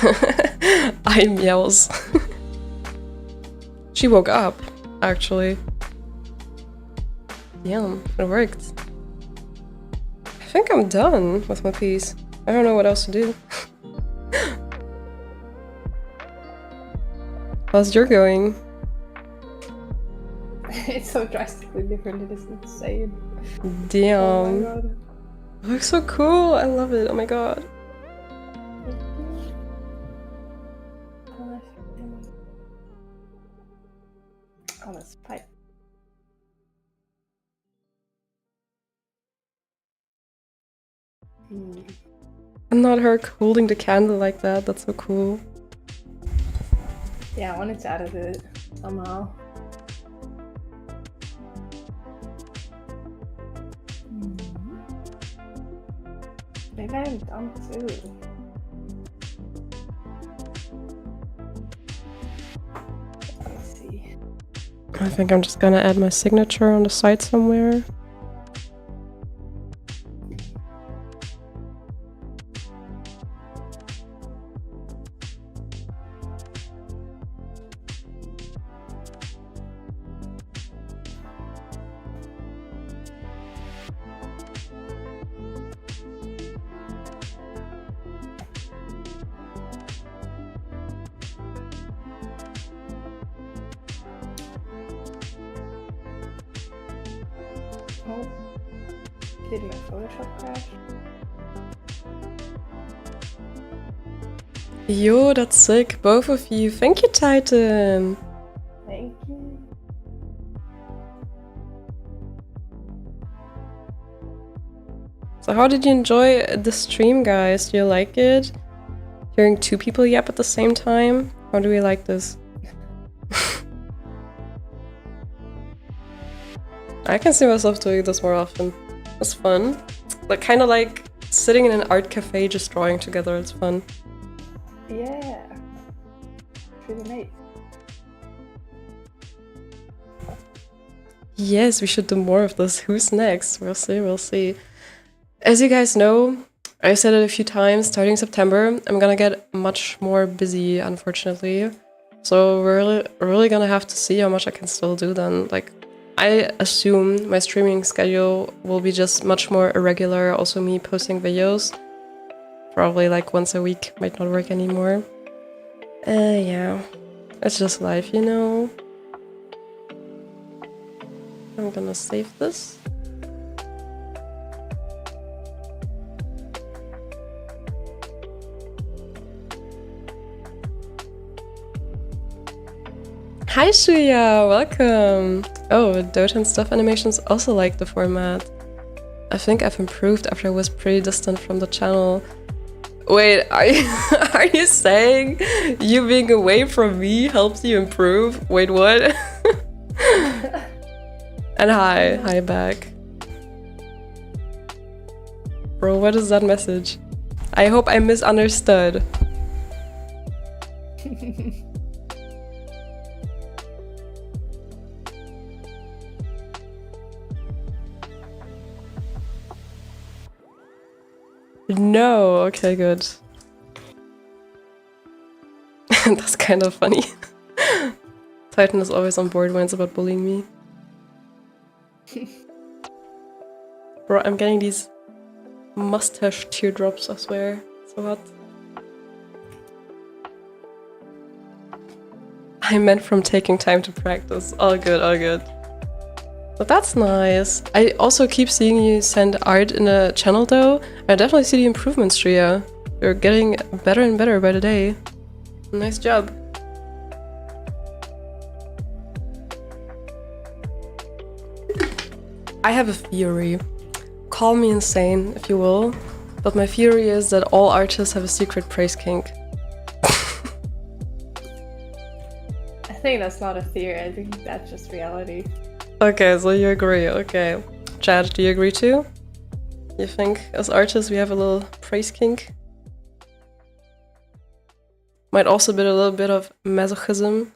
What? I meows. She woke up, actually. Damn, it worked. I think I'm done with my piece. I don't know what else to do. How's your going? It's so drastically different, it is insane. Damn. Oh my god. It looks so cool. I love it. Oh my god. Oh, that's pipe. And not her holding the candle like that. That's so cool. Yeah, I wanted to add it somehow. I am dumb too. Let's see. I think I'm just gonna add my signature on the side somewhere. Oh, did my Photoshop crash? Yo, that's sick, both of you. Thank you, Titan. Thank you. So how did you enjoy the stream, guys? Do you like it? Hearing two people yap at the same time? How do we like this? I can see myself doing this more often. It's fun. Like kind of like sitting in an art cafe just drawing together. It's fun. Yeah. It's really nice. Yes, we should do more of this. Who's next? We'll see, we'll see. As you guys know, I said it a few times, starting September, I'm gonna get much more busy, unfortunately. So we're really gonna have to see how much I can still do then. Like, I assume my streaming schedule will be just much more irregular, also me posting videos. Probably like once a week might not work anymore. Yeah, it's just life, you know? I'm gonna save this. Hi Shuya, welcome! Oh, Dota and Stuff Animations also like the format. I think I've improved after I was pretty distant from the channel. Wait, are you saying you being away from me helps you improve? Wait, what? And hi back. Bro, what is that message? I hope I misunderstood. No, okay, good. That's kind of funny. Titan is always on board when it's about bullying me. Bro, I'm getting these mustache teardrops, I swear. So hot. I meant from taking time to practice. All good, all good. But that's nice. I also keep seeing you send art in the channel though. I definitely see the improvements, Tria. You're getting better and better by the day. Nice job. I have a theory. Call me insane, if you will. But my theory is that all artists have a secret praise kink. I think that's not a theory, I think that's just reality. Okay, so you agree, okay. Chad, do you agree too? You think, as artists, we have a little praise kink? Might also be a little bit of masochism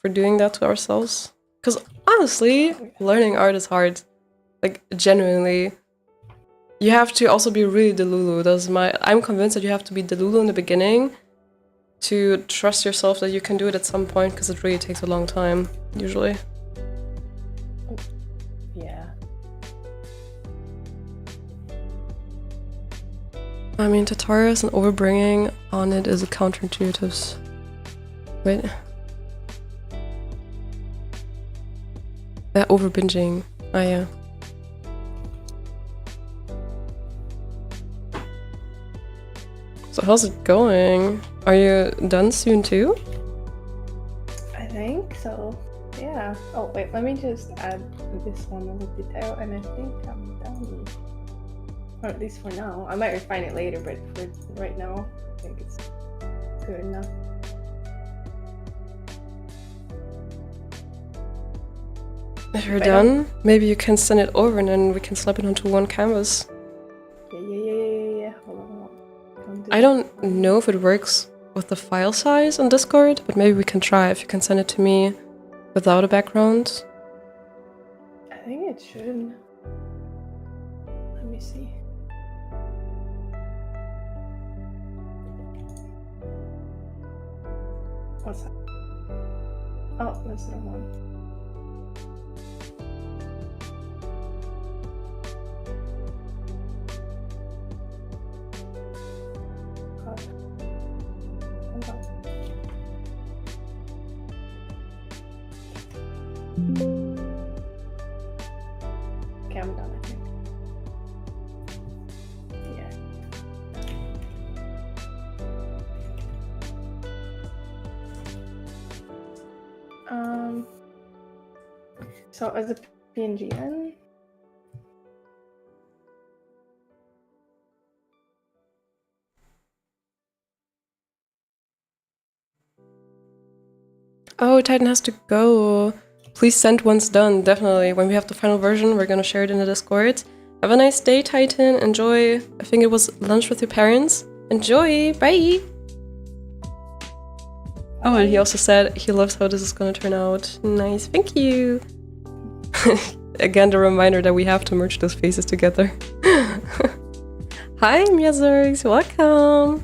for doing that to ourselves. Because honestly, learning art is hard. Like, genuinely. You have to also be really delulu. I'm convinced that you have to be delulu in the beginning to trust yourself that you can do it at some point, because it really takes a long time, usually. Yeah. I mean, tutorials and overbringing on it is a counterintuitive. Wait. Overbinging. Oh yeah. So how's it going? Are you done soon too? I think so. Yeah. Oh wait, let me just add this one little detail and I think I'm done. Or at least for now. I might refine it later, but for right now, I think it's good enough. If you're done, maybe you can send it over and then we can slap it onto one canvas. Yeah. Hold on. I don't know if it works with the file size on Discord, but maybe we can try if you can send it to me without a background. I think it should. Let me see. What's that? Oh, that's the one. God. Hold on. Okay, I'm done, I think. Yeah. So as a PNG then? Oh, Titan has to go. Please send once done, definitely. When we have the final version, we're gonna share it in the Discord. Have a nice day, Titan. Enjoy. I think it was lunch with your parents. Enjoy. Bye. Oh, and he also said he loves how this is gonna turn out. Nice. Thank you. Again, the reminder that we have to merge those faces together. Hi, Miazurgs. Welcome.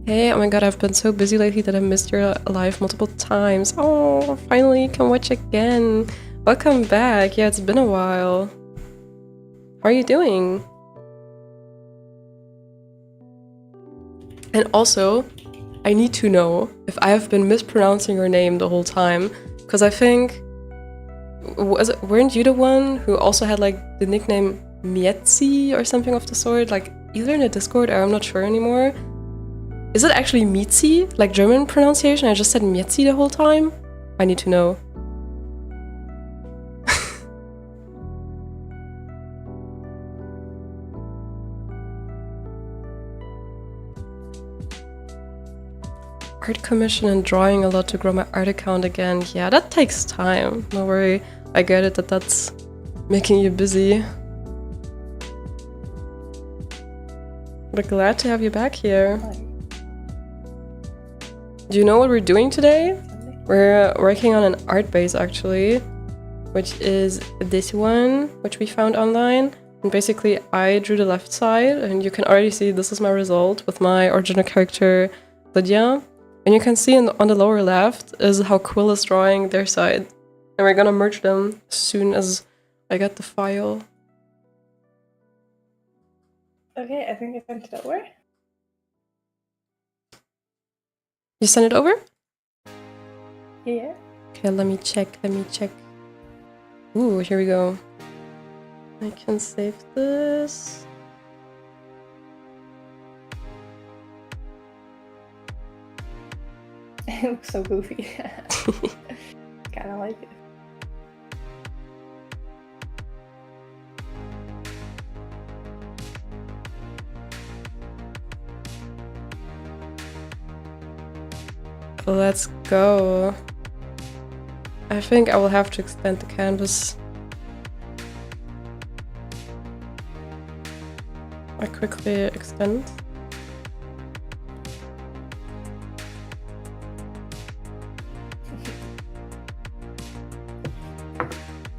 Hey, oh my god, I've been so busy lately that I missed your live multiple times. Oh, finally you can watch again. Welcome back. Yeah, it's been a while. How are you doing? And also, I need to know if I have been mispronouncing your name the whole time. Because I think... weren't you the one who also had like the nickname Mietzi or something of the sort? Like either in the Discord or I'm not sure anymore. Is it actually Mietzi, like German pronunciation? I just said Mietzi the whole time? I need to know. Art commission and drawing a lot to grow my art account again. Yeah, that takes time. Don't worry. I get it that that's making you busy. But glad to have you back here. Do you know what we're doing today? We're working on an art base actually, which is this one, which we found online. And basically I drew the left side and you can already see this is my result with my original character Lydia. And you can see on the lower left is how Quill is drawing their side. And we're gonna merge them as soon as I get the file. Okay, I think I sent it over. You sent it over? Yeah. Okay, let me check. Ooh, here we go. I can save this. It looks so goofy. Kinda like it. Let's go. I think I will have to extend the canvas. I quickly extend.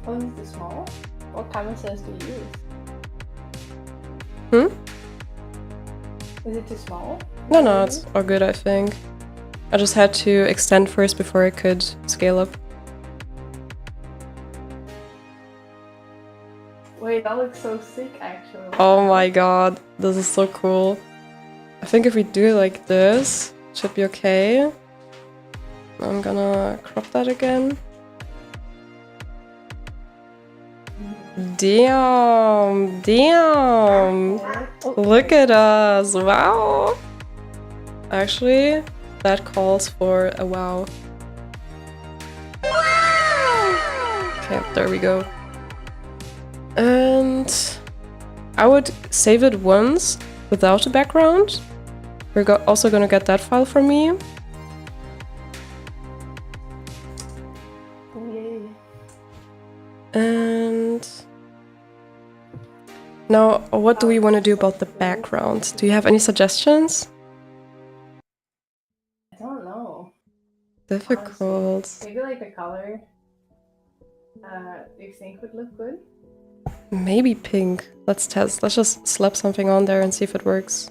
Oh, is it too small? What canvases do you use? Is it too small? No, it's all good, I think. I just had to extend first before I could scale up. Wait, that looks so sick, actually. Oh my god, this is so cool. I think if we do it like this, it should be okay. I'm gonna crop that again. Damn! Look at us! Wow! Actually, that calls for a wow. Okay, there we go. And I would save it once without a background. We're also gonna get that file from me. Yay. And Now, what do we want to do about the background? Do you have any suggestions? I don't know. Difficult. Honestly. Maybe like the color. Do you think would look good? Maybe pink. Let's test. Let's just slap something on there and see if it works.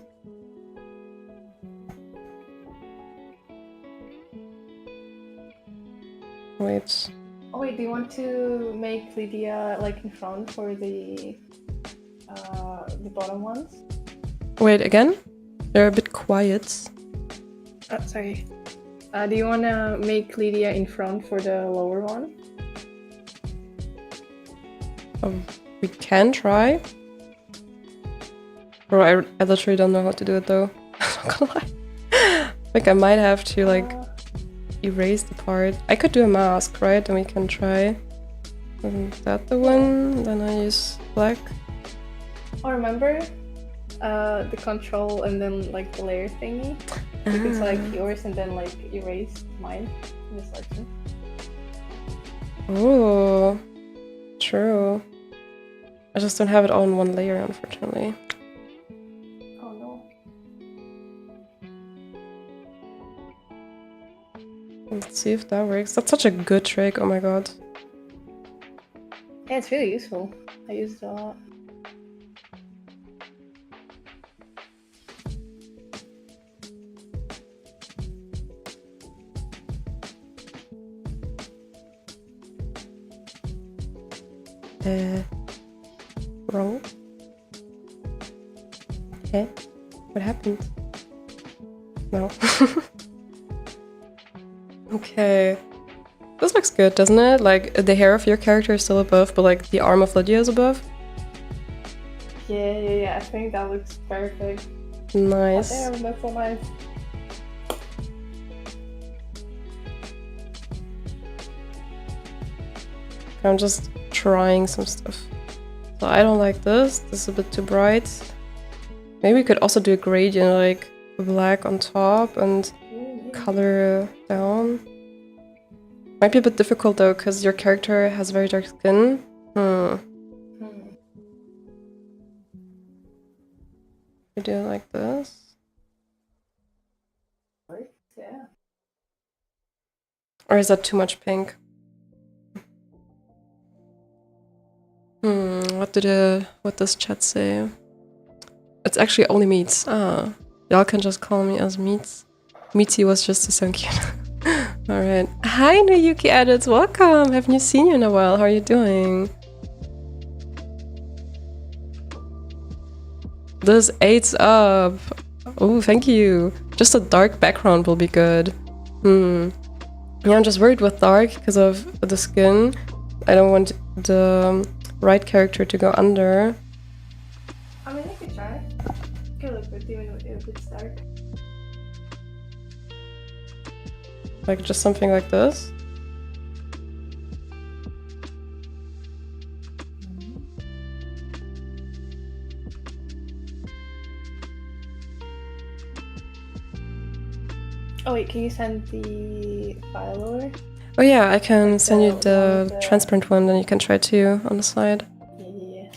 Wait. Oh wait, do you want to make Lydia like in front for the bottom ones? Wait, again? They're a bit quiet. Oh, sorry. Do you want to make Lydia in front for the lower one? We can try. Bro, I literally don't know how to do it though. I'm not gonna lie. Like I might have to like erase the part. I could do a mask, right? And we can try. Isn't that the one? Then I use black. Oh, remember the control and then like the layer thingy? You can select yours and then like erase mine in the selection. Oh, true. I just don't have it all in one layer, unfortunately. Oh no. Let's see if that works. That's such a good trick, oh my god. Yeah, it's really useful. I use it a lot. Wrong. Okay. What happened? No. Okay. This looks good, doesn't it? Like, the hair of your character is still above, but like, the arm of Lydia is above. Yeah, I think that looks perfect. Nice. Oh, damn, that's so nice. I'm just trying some stuff. So I don't like this. This is a bit too bright. Maybe we could also do a gradient, like black on top and color down. Might be a bit difficult though, because your character has very dark skin. We do it like this. Yeah. Or is that too much pink? What does chat say? It's actually only Meats. Ah, y'all can just call me as Meats. Meatsy was just so cute. Alright. Hi, new Yuki edits. Welcome. Haven't seen you in a while. How are you doing? This aids up. Oh, thank you. Just a dark background will be good. Yeah, I'm just worried with dark because of the skin. I don't want the right character to go under. I mean, I could try. It could look good even if it's dark. Like just something like this. Oh wait, can you send the file over? Oh yeah, I can send you the transparent one, then you can try too on the side. Yeah.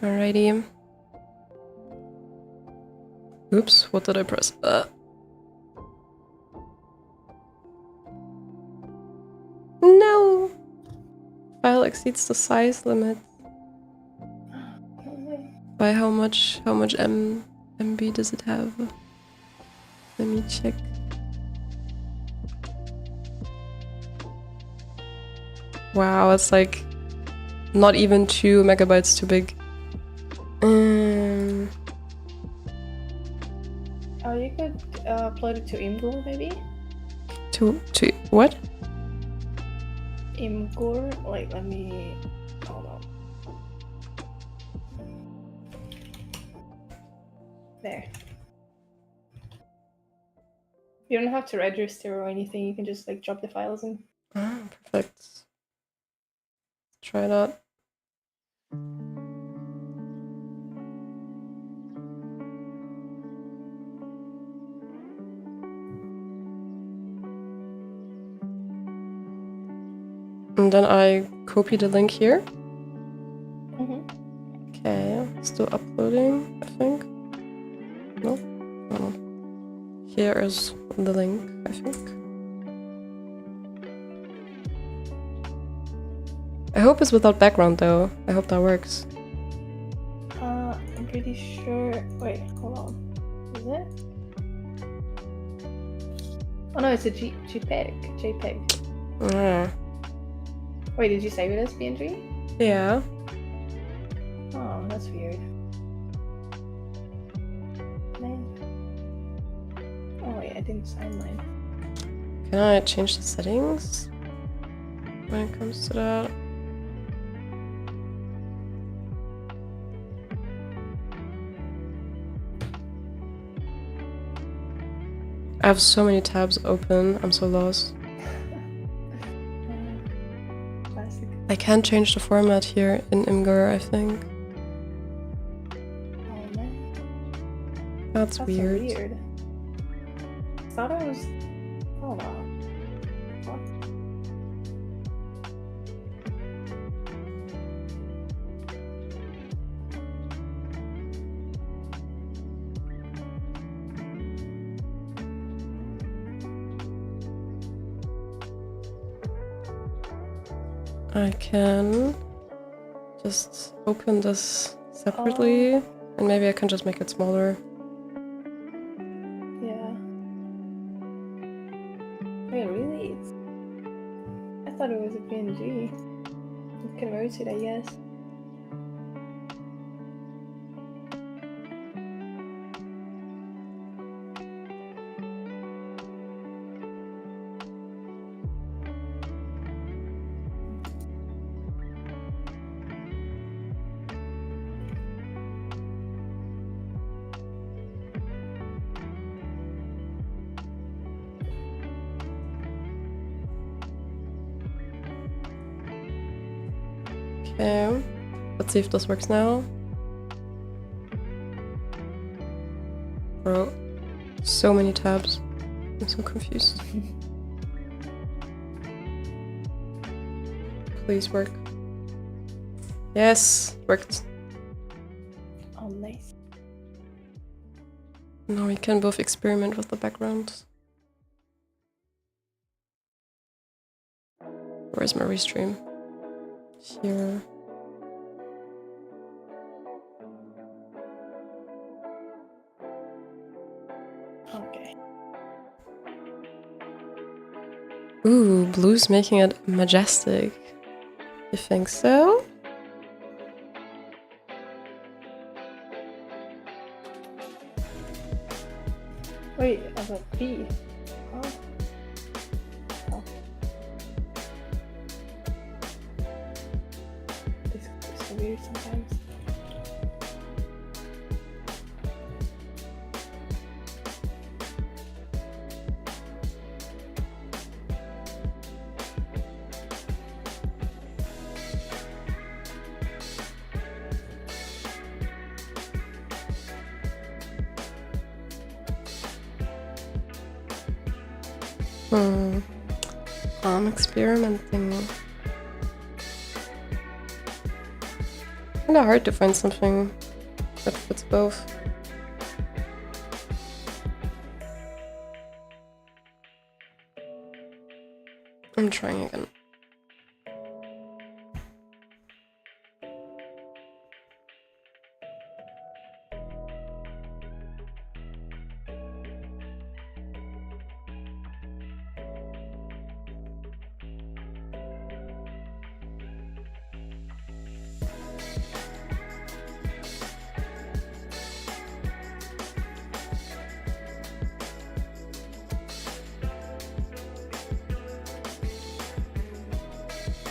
Alrighty. Oops, what did I press? No! File exceeds the size limit. By how much MB does it have? Let me check. Wow, it's like not even 2 megabytes too big. Oh, you could upload it to Imgur maybe? To what? Imgur? Like, let me... Hold on. There. You don't have to register or anything, you can just like drop the files in. Ah, perfect. Try that. And then I copy the link here. Okay. still uploading, I think. No? Oh. Here is the link, I think. I hope it's without background though. I hope that works. I'm pretty sure. Wait, hold on. Is it? Oh no, it's a JPEG. Ah. Wait, did you save it as PNG? Yeah. Oh, that's weird. Man. Oh wait, I didn't sign mine. Can I change the settings when it comes to that? I have so many tabs open, I'm so lost. Classic. I can't change the format here in Imgur, I think. Oh man. That's weird. So weird. I thought it was. Hold on. What? I can just open this separately, and maybe I can just make it smaller. Yeah. Wait, really? I thought it was a PNG. You can rotate, I guess. Okay, let's see if this works now. Bro, so many tabs. I'm so confused. Please work. Yes, worked. Oh, nice. Now we can both experiment with the background. Where's my restream? Here. Okay. Ooh, blue's making it majestic. You think so? Wait, I was B. Oh. Oh. This is so weird sometimes. I'm experimenting. Kinda hard to find something that fits both. I'm trying again.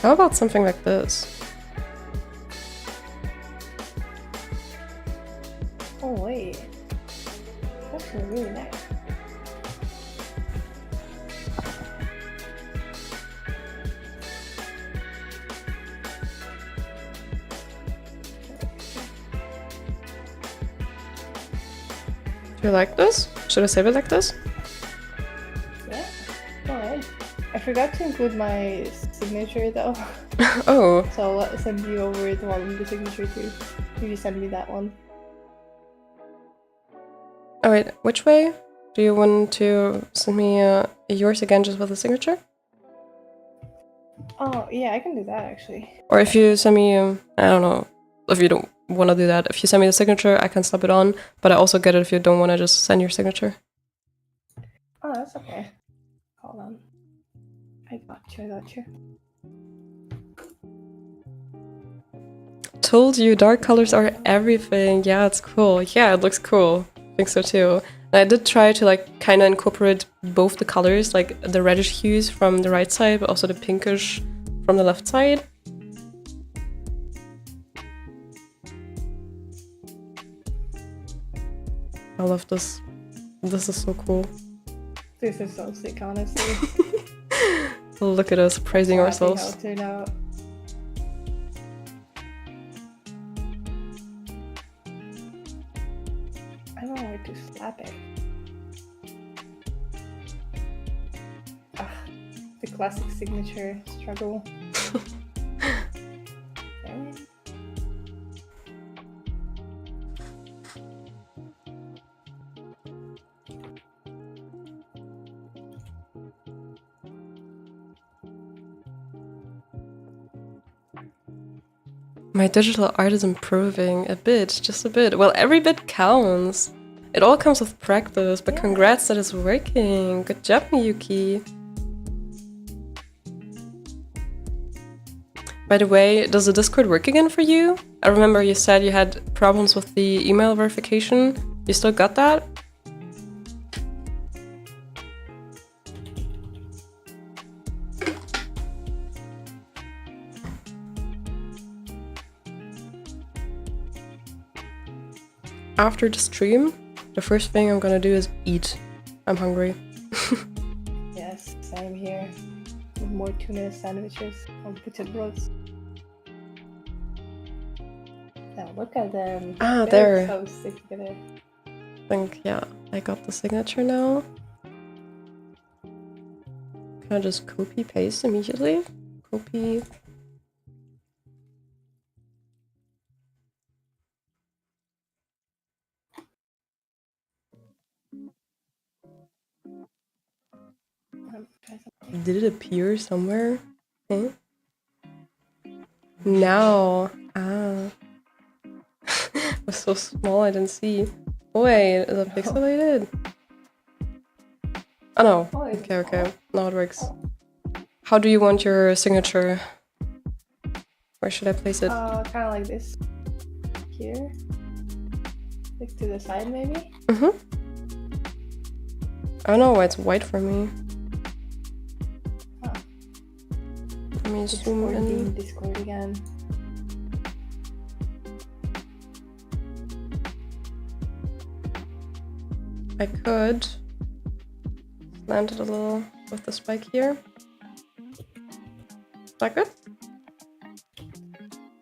How about something like this? Oh wait, that's really nice. Do you like this? Should I save it like this? Yeah, go ahead. I forgot to include my signature though. Oh. So I'll send you over the one with the signature too. if you send me that one. Oh wait, which way? Do you want to send me yours again just with the signature? Oh, yeah, I can do that actually. Or if you send me, I don't know, if you don't want to do that, if you send me the signature, I can slap it on, but I also get it if you don't want to just send your signature. Oh, that's okay. Hold on. I got you. Told you, dark colors are everything. Yeah, it's cool. Yeah, it looks cool. I think so too. And I did try to like kind of incorporate both the colors, like the reddish hues from the right side, but also the pinkish from the left side. I love this. This is so cool. This is so sick, honestly. Look at us praising ourselves. How it turned out. I don't know where to slap it. Ah, the classic signature struggle. My digital art is improving a bit, just a bit. Well, every bit counts. It all comes with practice, but congrats that it's working. Good job, Miyuki. By the way, does the Discord work again for you? I remember you said you had problems with the email verification. You still got that? After the stream, the first thing I'm gonna do is eat. I'm hungry. Yes, same here. With more tuna sandwiches on buterbrods. Now look at them. Ah, They're there. so sick together. I think, yeah, I got the signature now. Can I just copy paste immediately? Copy. Did it appear somewhere? Eh? Now. Ah. It was so small I didn't see. Oh, wait, is it pixelated? Oh no. Okay. Now it works. How do you want your signature? Where should I place it? Kind of like this. Here. Like to the side, maybe? Mm-hmm. I don't know why it's white for me. Huh. Let me zoom in. Discord again. I could slant it a little with the spike here. Is that good?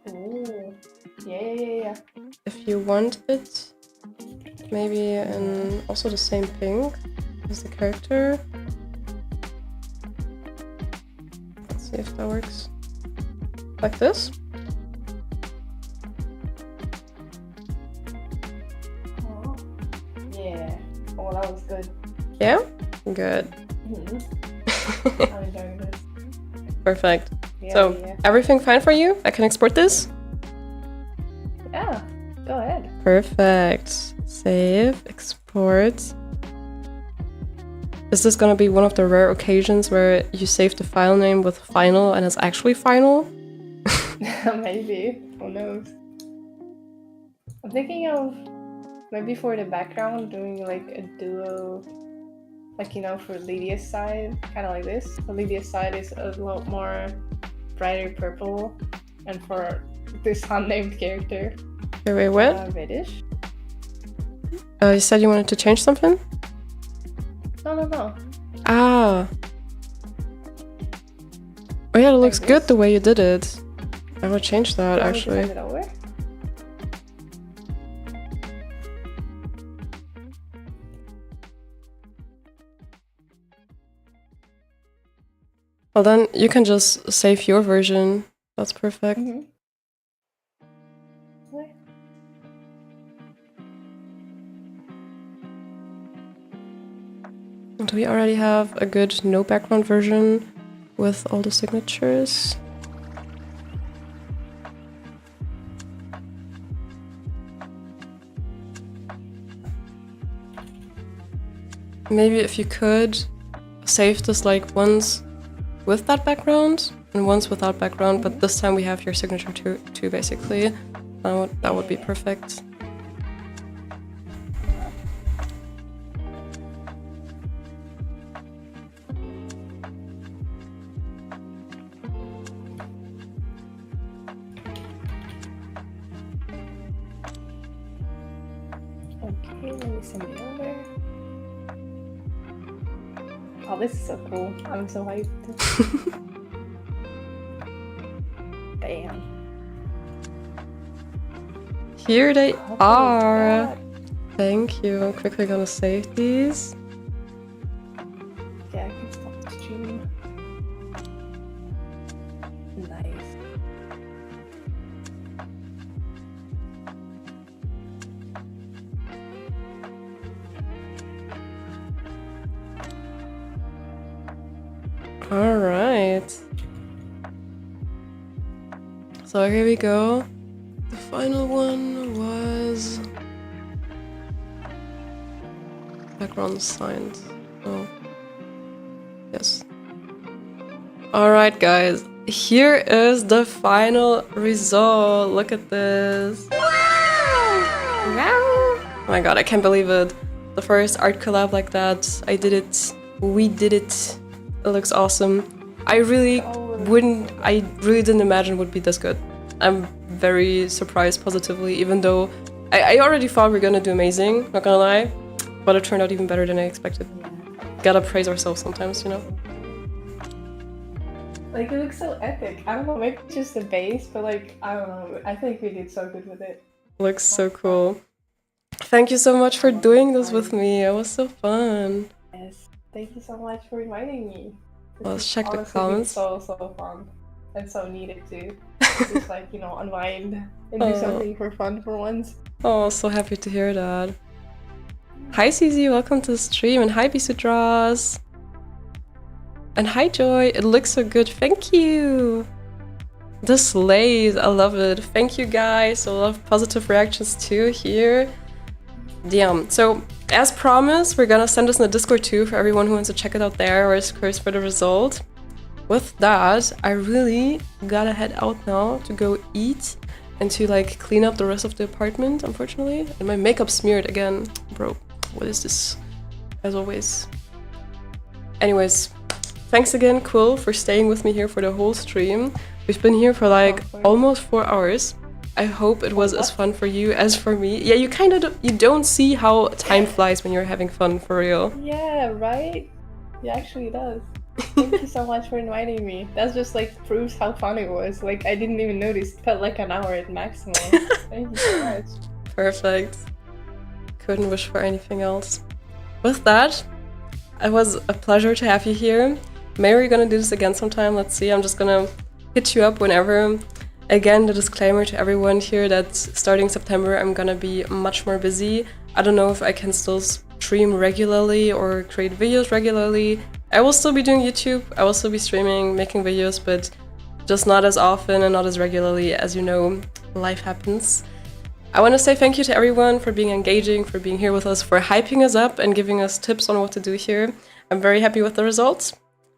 Oh, yeah. If you want it, maybe in also the same pink as the character. Let's see if that works. Like this. Oh, yeah. Oh, that was good. Yeah? Good. Mm-hmm. I'm enjoying this. Perfect. Yeah, So, everything fine for you? I can export this? Yeah, go ahead. Perfect. Save, export. Is this gonna be one of the rare occasions where you save the file name with final and it's actually final? Maybe. Who knows? I'm thinking of maybe for the background doing like a duo, like, you know, for Lydia's side, kind of like this. So Lydia's side is a lot more brighter purple, and for this unnamed character, Wait, what? reddish. You said you wanted to change something? No. Ah. Oh yeah, it looks Like good this? the way you did it. I would change that Want me to actually. send it over? Well then, you can just save your version. That's perfect. Mm-hmm. Do we already have a good no background version with all the signatures? Maybe if you could save this like once with that background and once without background, but this time we have your signature too basically. That would be perfect. Okay, let me send it over. Oh, this is so cool. I'm so hyped. Damn. Here they Oh, are. God. Thank you. I'm quickly gonna save these. Yeah, I can stop the stream. Nice. All right. So here we go. The final one was background signed. Oh, yes. All right, guys. Here is the final result. Look at this. Wow! Oh my god, I can't believe it. The first art collab like that. I did it. We did it. It looks awesome. I really didn't imagine it would be this good. I'm very surprised positively, even though I already thought we were gonna do amazing, not gonna lie. But it turned out even better than I expected. Gotta praise ourselves sometimes, you know? Like, it looks so epic. I don't know, maybe it's just the base, but like, I don't know. I think we did so good with it. Looks so cool. Thank you so much for doing this with me. It was so fun. Yes. Thank you so much for inviting me. Well, let's check the honestly comments. So fun and so needed to just like, you know, unwind and do something for fun for once. Oh, so happy to hear that. Hi CZ, welcome to the stream, and hi Bisudras. And hi Joy, it looks so good, thank you. This slays, I love it. Thank you guys, I love positive reactions too here. Damn, so as promised, we're gonna send this in the Discord too for everyone who wants to check it out there or is curious for the result. With that, I really gotta head out now to go eat and to like clean up the rest of the apartment, unfortunately. And my makeup smeared again. Bro, what is this? As always. Anyways, thanks again, Quill, for staying with me here for the whole stream. We've been here for like almost 4 hours. I hope it was as fun for you as for me. Yeah, you kind of you don't see how time flies when you're having fun, for real. Yeah, right? It actually does. Thank you so much for inviting me. That just like proves how fun it was. Like, I didn't even notice. It felt like an hour at maximum. Thank you so much. Perfect. Couldn't wish for anything else. With that, it was a pleasure to have you here. Maybe we're gonna do this again sometime. Let's see. I'm just gonna hit you up whenever. Again, the disclaimer to everyone here that starting September, I'm gonna be much more busy. I don't know if I can still stream regularly or create videos regularly. I will still be doing YouTube. I will still be streaming, making videos, but just not as often and not as regularly. As you know, life happens. I want to say thank you to everyone for being engaging, for being here with us, for hyping us up and giving us tips on what to do here. I'm very happy with the results.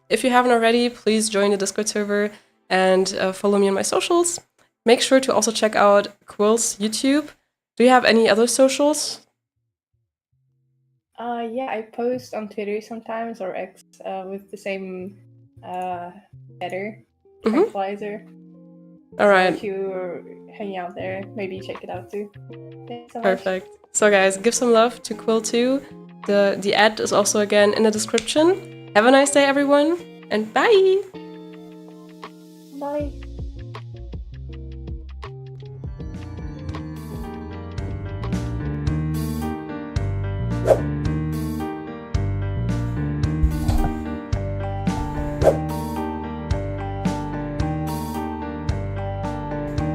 If you haven't already, please join the Discord server and follow me on my socials. Make sure to also check out Quill's YouTube. Do you have any other socials? Yeah, I post on Twitter sometimes or X with the same header, tranquilizer. All right. So if you're hanging out there, maybe check it out too. Thanks so much. Perfect. So guys, give some love to Quill too. The ad is also again in the description. Have a nice day, everyone, and bye! Bye.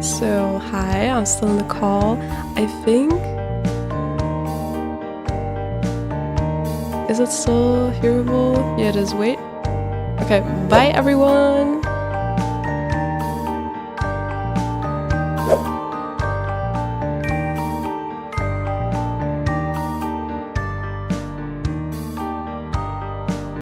So, hi, I'm still in the call. I think... Is it still hearable? Yeah, it is. Wait. Okay, bye everyone!